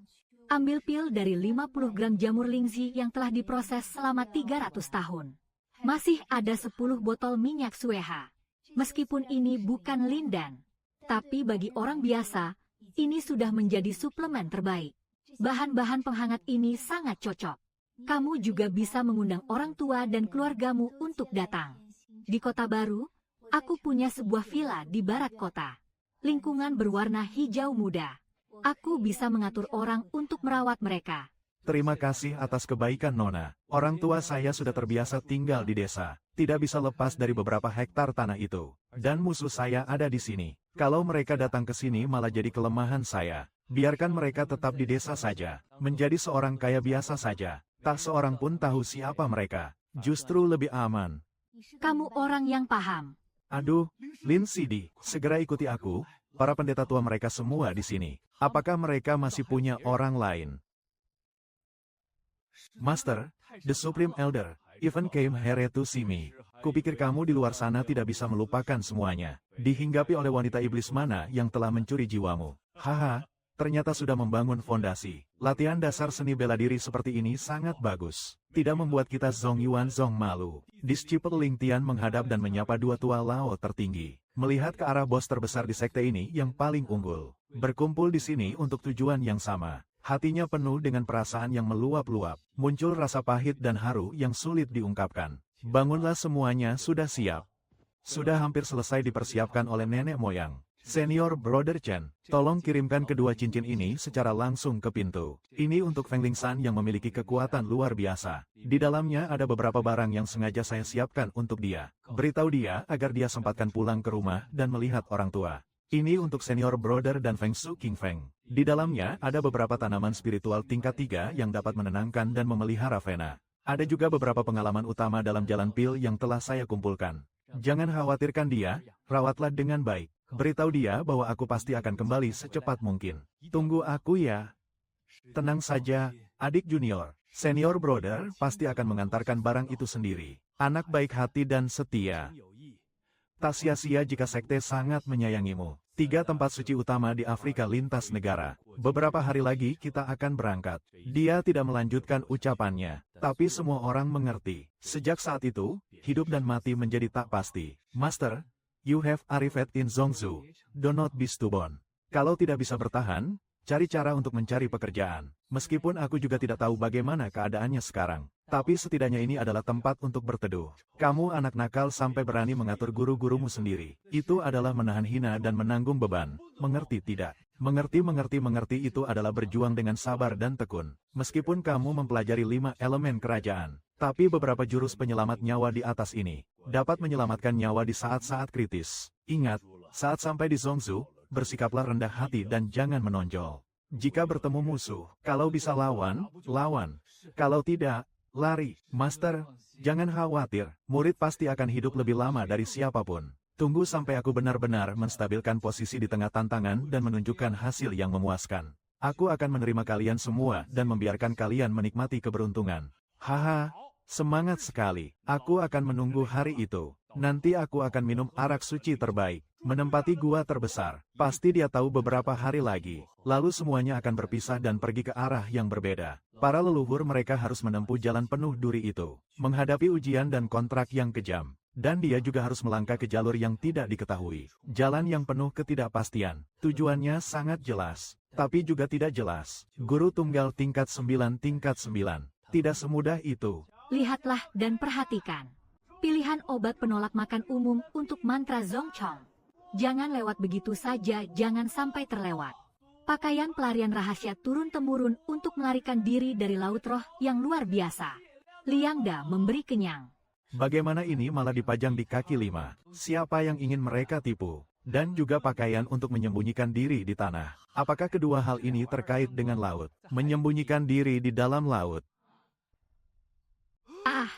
Ambil pil dari 50 gram jamur lingzi yang telah diproses selama 300 tahun. Masih ada 10 botol minyak sueha. Meskipun ini bukan lindan, tapi bagi orang biasa, ini sudah menjadi suplemen terbaik. Bahan-bahan penghangat ini sangat cocok. Kamu juga bisa mengundang orang tua dan keluargamu untuk datang. Di kota baru, aku punya sebuah villa di barat kota. Lingkungan berwarna hijau muda. Aku bisa mengatur orang untuk merawat mereka. Terima kasih atas kebaikan Nona. Orang tua saya sudah terbiasa tinggal di desa. Tidak bisa lepas dari beberapa hektar tanah itu. Dan musuh saya ada di sini. Kalau mereka datang ke sini malah jadi kelemahan saya. Biarkan mereka tetap di desa saja. Menjadi seorang kaya biasa saja. Tak seorang pun tahu siapa mereka. Justru lebih aman. Kamu orang yang paham. Aduh, Lin Sidi, segera ikuti aku. Para pendeta tua mereka semua di sini. Apakah mereka masih punya orang lain? Master, the Supreme Elder, even came here to see me. Kupikir kamu di luar sana tidak bisa melupakan semuanya. Dihinggapi oleh wanita iblis mana yang telah mencuri jiwamu. Haha, ternyata sudah membangun fondasi. Latihan dasar seni bela diri seperti ini sangat bagus. Tidak membuat kita Zhong Yuan Zhong malu. Disciple Ling Tian menghadap dan menyapa dua tua Lao tertinggi. Melihat ke arah bos terbesar di sekte ini yang paling unggul. Berkumpul di sini untuk tujuan yang sama. Hatinya penuh dengan perasaan yang meluap-luap. Muncul rasa pahit dan haru yang sulit diungkapkan. Bangunlah semuanya, sudah siap. Sudah hampir selesai dipersiapkan oleh nenek moyang. Senior Brother Chen, tolong kirimkan kedua cincin ini secara langsung ke pintu. Ini untuk Feng Lingshan yang memiliki kekuatan luar biasa. Di dalamnya ada beberapa barang yang sengaja saya siapkan untuk dia. Beritahu dia agar dia sempatkan pulang ke rumah dan melihat orang tua. Ini untuk Senior Brother dan Feng Su King Feng. Di dalamnya ada beberapa tanaman spiritual tingkat 3 yang dapat menenangkan dan memelihara Vena. Ada juga beberapa pengalaman utama dalam jalan pil yang telah saya kumpulkan. Jangan khawatirkan dia, rawatlah dengan baik. Beritahu dia bahwa aku pasti akan kembali secepat mungkin. Tunggu aku ya. Tenang saja, adik junior. Senior Brother pasti akan mengantarkan barang itu sendiri. Anak baik hati dan setia. Tak sia-sia jika sekte sangat menyayangimu. 3 tempat suci utama di Afrika lintas negara. Beberapa hari lagi kita akan berangkat. Dia tidak melanjutkan ucapannya. Tapi semua orang mengerti. Sejak saat itu, hidup dan mati menjadi tak pasti. Master, you have arrived in Zhongzhou. Do not be stubborn. Kalau tidak bisa bertahan, cari cara untuk mencari pekerjaan. Meskipun aku juga tidak tahu bagaimana keadaannya sekarang. Tapi setidaknya ini adalah tempat untuk berteduh. Kamu anak nakal sampai berani mengatur guru-gurumu sendiri. Itu adalah menahan hina dan menanggung beban. Mengerti tidak? Mengerti itu adalah berjuang dengan sabar dan tekun. Meskipun kamu mempelajari 5 elemen kerajaan. Tapi beberapa jurus penyelamat nyawa di atas ini dapat menyelamatkan nyawa di saat-saat kritis. Ingat, saat sampai di Zhongzhou, bersikaplah rendah hati dan jangan menonjol. Jika bertemu musuh, kalau bisa lawan, lawan. Kalau tidak, lari. Master, jangan khawatir, murid pasti akan hidup lebih lama dari siapapun. Tunggu sampai aku benar-benar menstabilkan posisi di tengah tantangan dan menunjukkan hasil yang memuaskan. Aku akan menerima kalian semua dan membiarkan kalian menikmati keberuntungan. Haha. Semangat sekali. Aku akan menunggu hari itu. Nanti aku akan minum arak suci terbaik. Menempati gua terbesar. Pasti dia tahu beberapa hari lagi. Lalu semuanya akan berpisah dan pergi ke arah yang berbeda. Para leluhur mereka harus menempuh jalan penuh duri itu. Menghadapi ujian dan kontrak yang kejam. Dan dia juga harus melangkah ke jalur yang tidak diketahui. Jalan yang penuh ketidakpastian. Tujuannya sangat jelas. Tapi juga tidak jelas. Guru tunggal tingkat 9 tingkat 9. Tidak semudah itu. Lihatlah dan perhatikan. Pilihan obat penolak makan umum untuk mantra Zongchong. Jangan lewat begitu saja, jangan sampai terlewat. Pakaian pelarian rahasia turun-temurun untuk melarikan diri dari laut roh yang luar biasa. Liangda memberi kenyang. Bagaimana ini malah dipajang di kaki 5? Siapa yang ingin mereka tipu? Dan juga pakaian untuk menyembunyikan diri di tanah. Apakah kedua hal ini terkait dengan laut? Menyembunyikan diri di dalam laut. Ah,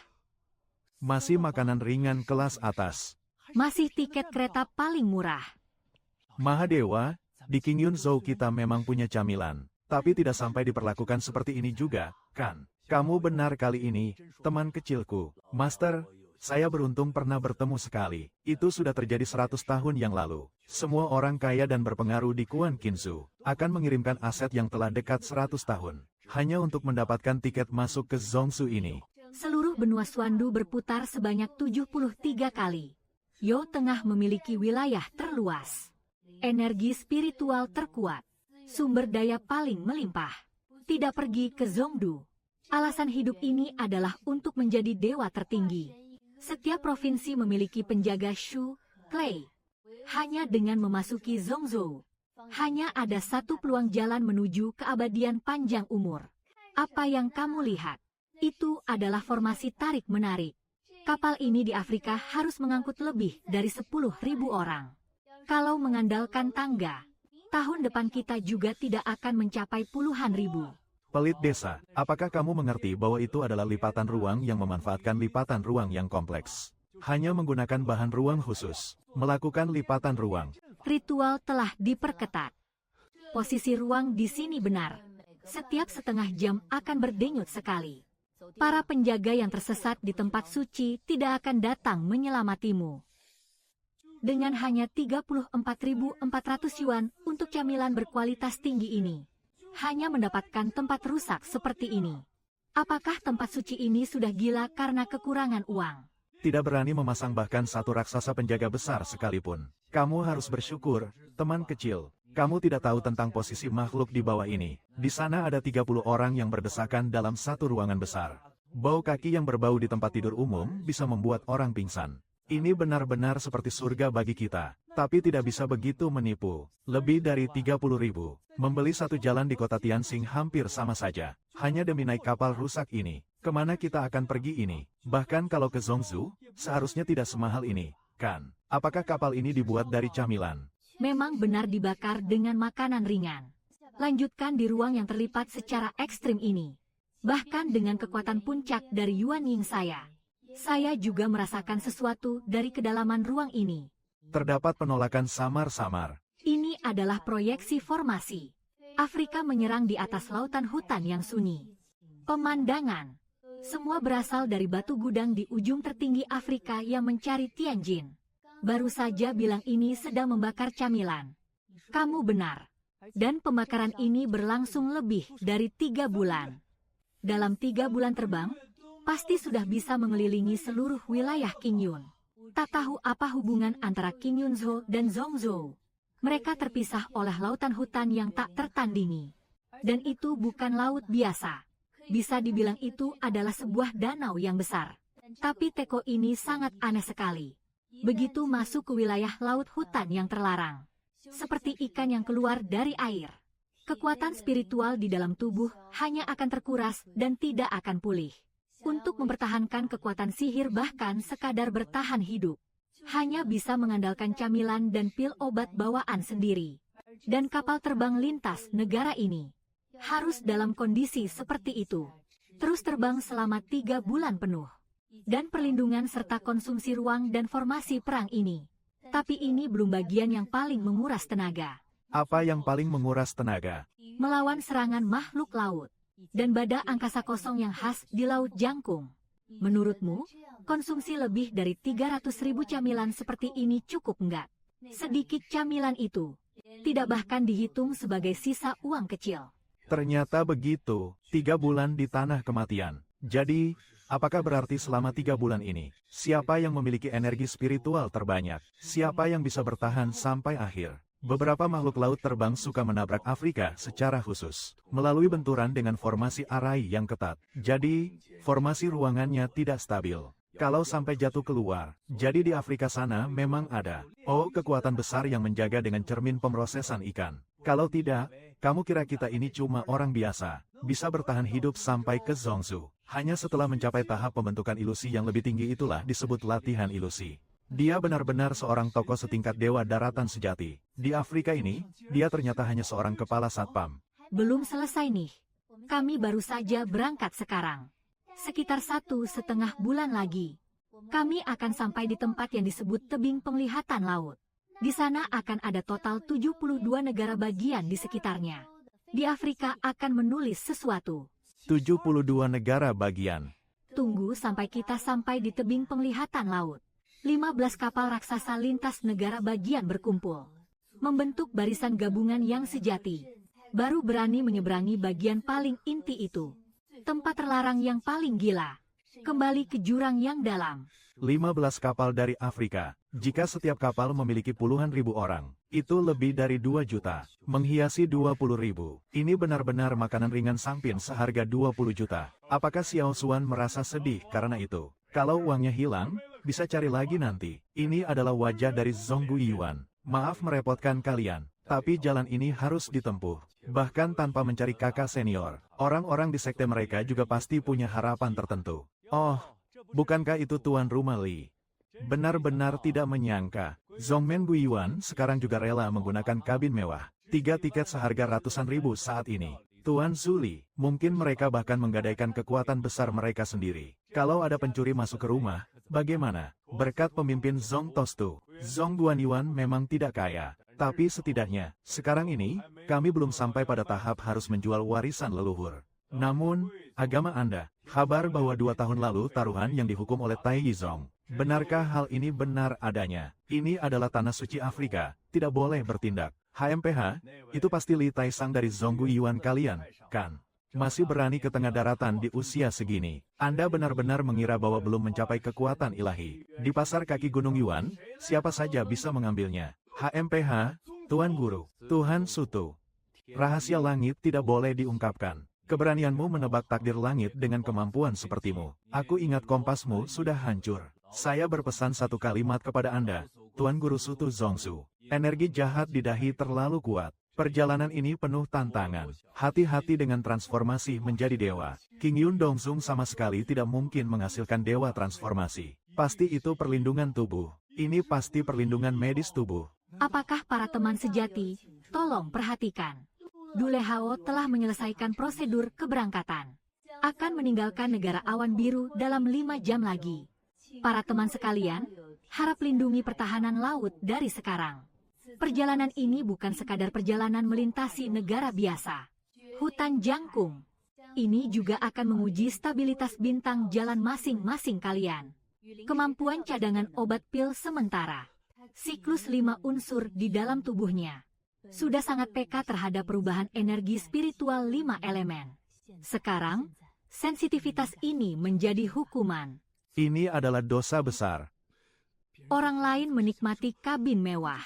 Masih makanan ringan kelas atas. masih tiket kereta paling murah. Mahadewa, di King Yun Zhou kita memang punya camilan. Tapi tidak sampai diperlakukan seperti ini juga, kan? Kamu benar kali ini, teman kecilku. Master, saya beruntung pernah bertemu sekali. Itu sudah terjadi 100 tahun yang lalu. Semua orang kaya dan berpengaruh di Kuan Kinsu akan mengirimkan aset yang telah dekat 100 tahun. Hanya untuk mendapatkan tiket masuk ke Zongsu ini. Seluruh benua Swandu berputar sebanyak 73 kali. Yo Tengah memiliki wilayah terluas. Energi spiritual terkuat. Sumber daya paling melimpah. Tidak pergi ke Zongdu. Alasan hidup ini adalah untuk menjadi dewa tertinggi. Setiap provinsi memiliki penjaga Shu, Clay. Hanya dengan memasuki Zongzhou, hanya ada satu peluang jalan menuju keabadian panjang umur. Apa yang kamu lihat? Itu adalah formasi tarik-menarik. Kapal ini di Afrika harus mengangkut lebih dari 10.000 orang. Kalau mengandalkan tangga, tahun depan kita juga tidak akan mencapai puluhan ribu. Pelit desa, apakah kamu mengerti bahwa itu adalah lipatan ruang yang memanfaatkan lipatan ruang yang kompleks? Hanya menggunakan bahan ruang khusus, melakukan lipatan ruang. Ritual telah diperketat. Posisi ruang di sini benar. Setiap setengah jam akan berdenyut sekali. Para penjaga yang tersesat di tempat suci tidak akan datang menyelamatimu. Dengan hanya 34.400 yuan untuk camilan berkualitas tinggi ini, hanya mendapatkan tempat rusak seperti ini. Apakah tempat suci ini sudah gila karena kekurangan uang? Tidak berani memasang bahkan satu raksasa penjaga besar sekalipun. Kamu harus bersyukur, teman kecil. Kamu tidak tahu tentang posisi makhluk di bawah ini. Di sana ada 30 orang yang berdesakan dalam satu ruangan besar. Bau kaki yang berbau di tempat tidur umum bisa membuat orang pingsan. Ini benar-benar seperti surga bagi kita. Tapi tidak bisa begitu menipu. Lebih dari 30.000. Membeli satu jalan di kota Tianxing hampir sama saja. Hanya demi naik kapal rusak ini. Kemana kita akan pergi ini? Bahkan kalau ke Zongzhou, seharusnya tidak semahal ini, kan? Apakah kapal ini dibuat dari camilan? Memang benar dibakar dengan makanan ringan. Lanjutkan di ruang yang terlipat secara ekstrim ini. Bahkan dengan kekuatan puncak dari Yuan Ying saya juga merasakan sesuatu dari kedalaman ruang ini. Terdapat penolakan samar-samar. Ini adalah proyeksi formasi. Afrika menyerang di atas lautan hutan yang sunyi. Pemandangan. Semua berasal dari batu gudang di ujung tertinggi Afrika yang mencari Tianjin. Baru saja bilang ini sedang membakar camilan. Kamu benar. Dan pembakaran ini berlangsung lebih dari 3 bulan. Dalam 3 bulan terbang, pasti sudah bisa mengelilingi seluruh wilayah Qingyun. Tak tahu apa hubungan antara King Yun Zhou dan Zongzhou. Mereka terpisah oleh lautan hutan yang tak tertandingi. Dan itu bukan laut biasa. Bisa dibilang itu adalah sebuah danau yang besar. Tapi teko ini sangat aneh sekali. Begitu masuk ke wilayah laut hutan yang terlarang. Seperti ikan yang keluar dari air. Kekuatan spiritual di dalam tubuh hanya akan terkuras dan tidak akan pulih. Untuk mempertahankan kekuatan sihir bahkan sekadar bertahan hidup. Hanya bisa mengandalkan camilan dan pil obat bawaan sendiri. Dan kapal terbang lintas negara ini harus dalam kondisi seperti itu. Terus terbang selama 3 bulan penuh. Dan perlindungan serta konsumsi ruang dan formasi perang ini. Tapi ini belum bagian yang paling menguras tenaga. Apa yang paling menguras tenaga? Melawan serangan makhluk laut. Dan badak angkasa kosong yang khas di Laut Jangkung. Menurutmu, konsumsi lebih dari 300.000 camilan seperti ini cukup enggak? Sedikit camilan itu tidak bahkan dihitung sebagai sisa uang kecil. Ternyata begitu, 3 bulan di tanah kematian. Jadi, apakah berarti selama 3 bulan ini, siapa yang memiliki energi spiritual terbanyak? Siapa yang bisa bertahan sampai akhir? Beberapa makhluk laut terbang suka menabrak Afrika secara khusus, melalui benturan dengan formasi arai yang ketat. Jadi, formasi ruangannya tidak stabil. Kalau sampai jatuh keluar, jadi di Afrika sana memang ada kekuatan besar yang menjaga dengan cermin pemrosesan ikan. Kalau tidak, kamu kira kita ini cuma orang biasa, bisa bertahan hidup sampai ke Zongsu. Hanya setelah mencapai tahap pembentukan ilusi yang lebih tinggi itulah disebut latihan ilusi. Dia benar-benar seorang tokoh setingkat dewa daratan sejati. Di Afrika ini, dia ternyata hanya seorang kepala satpam. Belum selesai nih. Kami baru saja berangkat sekarang. Sekitar 1,5 bulan lagi. Kami akan sampai di tempat yang disebut tebing penglihatan laut. Di sana akan ada total 72 negara bagian di sekitarnya. Di Afrika akan menulis sesuatu. 72 negara bagian. Tunggu sampai kita sampai di tebing penglihatan laut. 15 kapal raksasa lintas negara bagian berkumpul. Membentuk barisan gabungan yang sejati. Baru berani menyeberangi bagian paling inti itu. Tempat terlarang yang paling gila. Kembali ke jurang yang dalam. 15 kapal dari Afrika. Jika setiap kapal memiliki puluhan ribu orang, itu lebih dari 2 juta. Menghiasi 20 ribu. Ini benar-benar makanan ringan sampin seharga 20 juta. Apakah Xiao Xuan merasa sedih karena itu? Kalau uangnya hilang, bisa cari lagi nanti. Ini adalah wajah dari Zhonggu Yuan. Maaf merepotkan kalian, tapi jalan ini harus ditempuh. Bahkan tanpa mencari kakak senior, orang-orang di sekte mereka juga pasti punya harapan tertentu. Oh, bukankah itu Tuan Rumah Li? Benar-benar tidak menyangka, Zhongmen Guiyuan sekarang juga rela menggunakan kabin mewah. 3 tiket seharga ratusan ribu saat ini. Tuan Zuli, mungkin mereka bahkan menggadaikan kekuatan besar mereka sendiri. Kalau ada pencuri masuk ke rumah, bagaimana? Berkat pemimpin Zhong Tostu, Zhong Guanyuan memang tidak kaya. Tapi setidaknya, sekarang ini, kami belum sampai pada tahap harus menjual warisan leluhur. Namun, agama Anda, kabar bahwa 2 tahun lalu taruhan yang dihukum oleh Tai Yizong. Benarkah hal ini benar adanya? Ini adalah tanah suci Afrika, tidak boleh bertindak. HMPH, itu pasti Li Taisang dari Zhonggu Yuan kalian, kan? Masih berani ke tengah daratan di usia segini. Anda benar-benar mengira bahwa belum mencapai kekuatan ilahi. Di pasar kaki Gunung Yuan, siapa saja bisa mengambilnya. HMPH, Tuan Guru, Tuhan Sutu. Rahasia langit tidak boleh diungkapkan. Keberanianmu menebak takdir langit dengan kemampuan sepertimu. Aku ingat kompasmu sudah hancur. Saya berpesan satu kalimat kepada Anda, Tuan Guru Sutu Zongsu. Energi jahat di dahi terlalu kuat. Perjalanan ini penuh tantangan. Hati-hati dengan transformasi menjadi dewa. King Yun Dongzung sama sekali tidak mungkin menghasilkan dewa transformasi. Pasti itu perlindungan tubuh. Ini pasti perlindungan medis tubuh. Apakah para teman sejati? Tolong perhatikan. Dule Hao telah menyelesaikan prosedur keberangkatan. Akan meninggalkan negara awan biru dalam 5 jam lagi. Para teman sekalian, harap lindungi pertahanan laut dari sekarang. Perjalanan ini bukan sekadar perjalanan melintasi negara biasa. Hutan jangkung. Ini juga akan menguji stabilitas bintang jalan masing-masing kalian. Kemampuan cadangan obat pil sementara. Siklus 5 unsur di dalam tubuhnya. Sudah sangat peka terhadap perubahan energi spiritual 5 elemen. Sekarang, sensitivitas ini menjadi hukuman. Ini adalah dosa besar. Orang lain menikmati kabin mewah.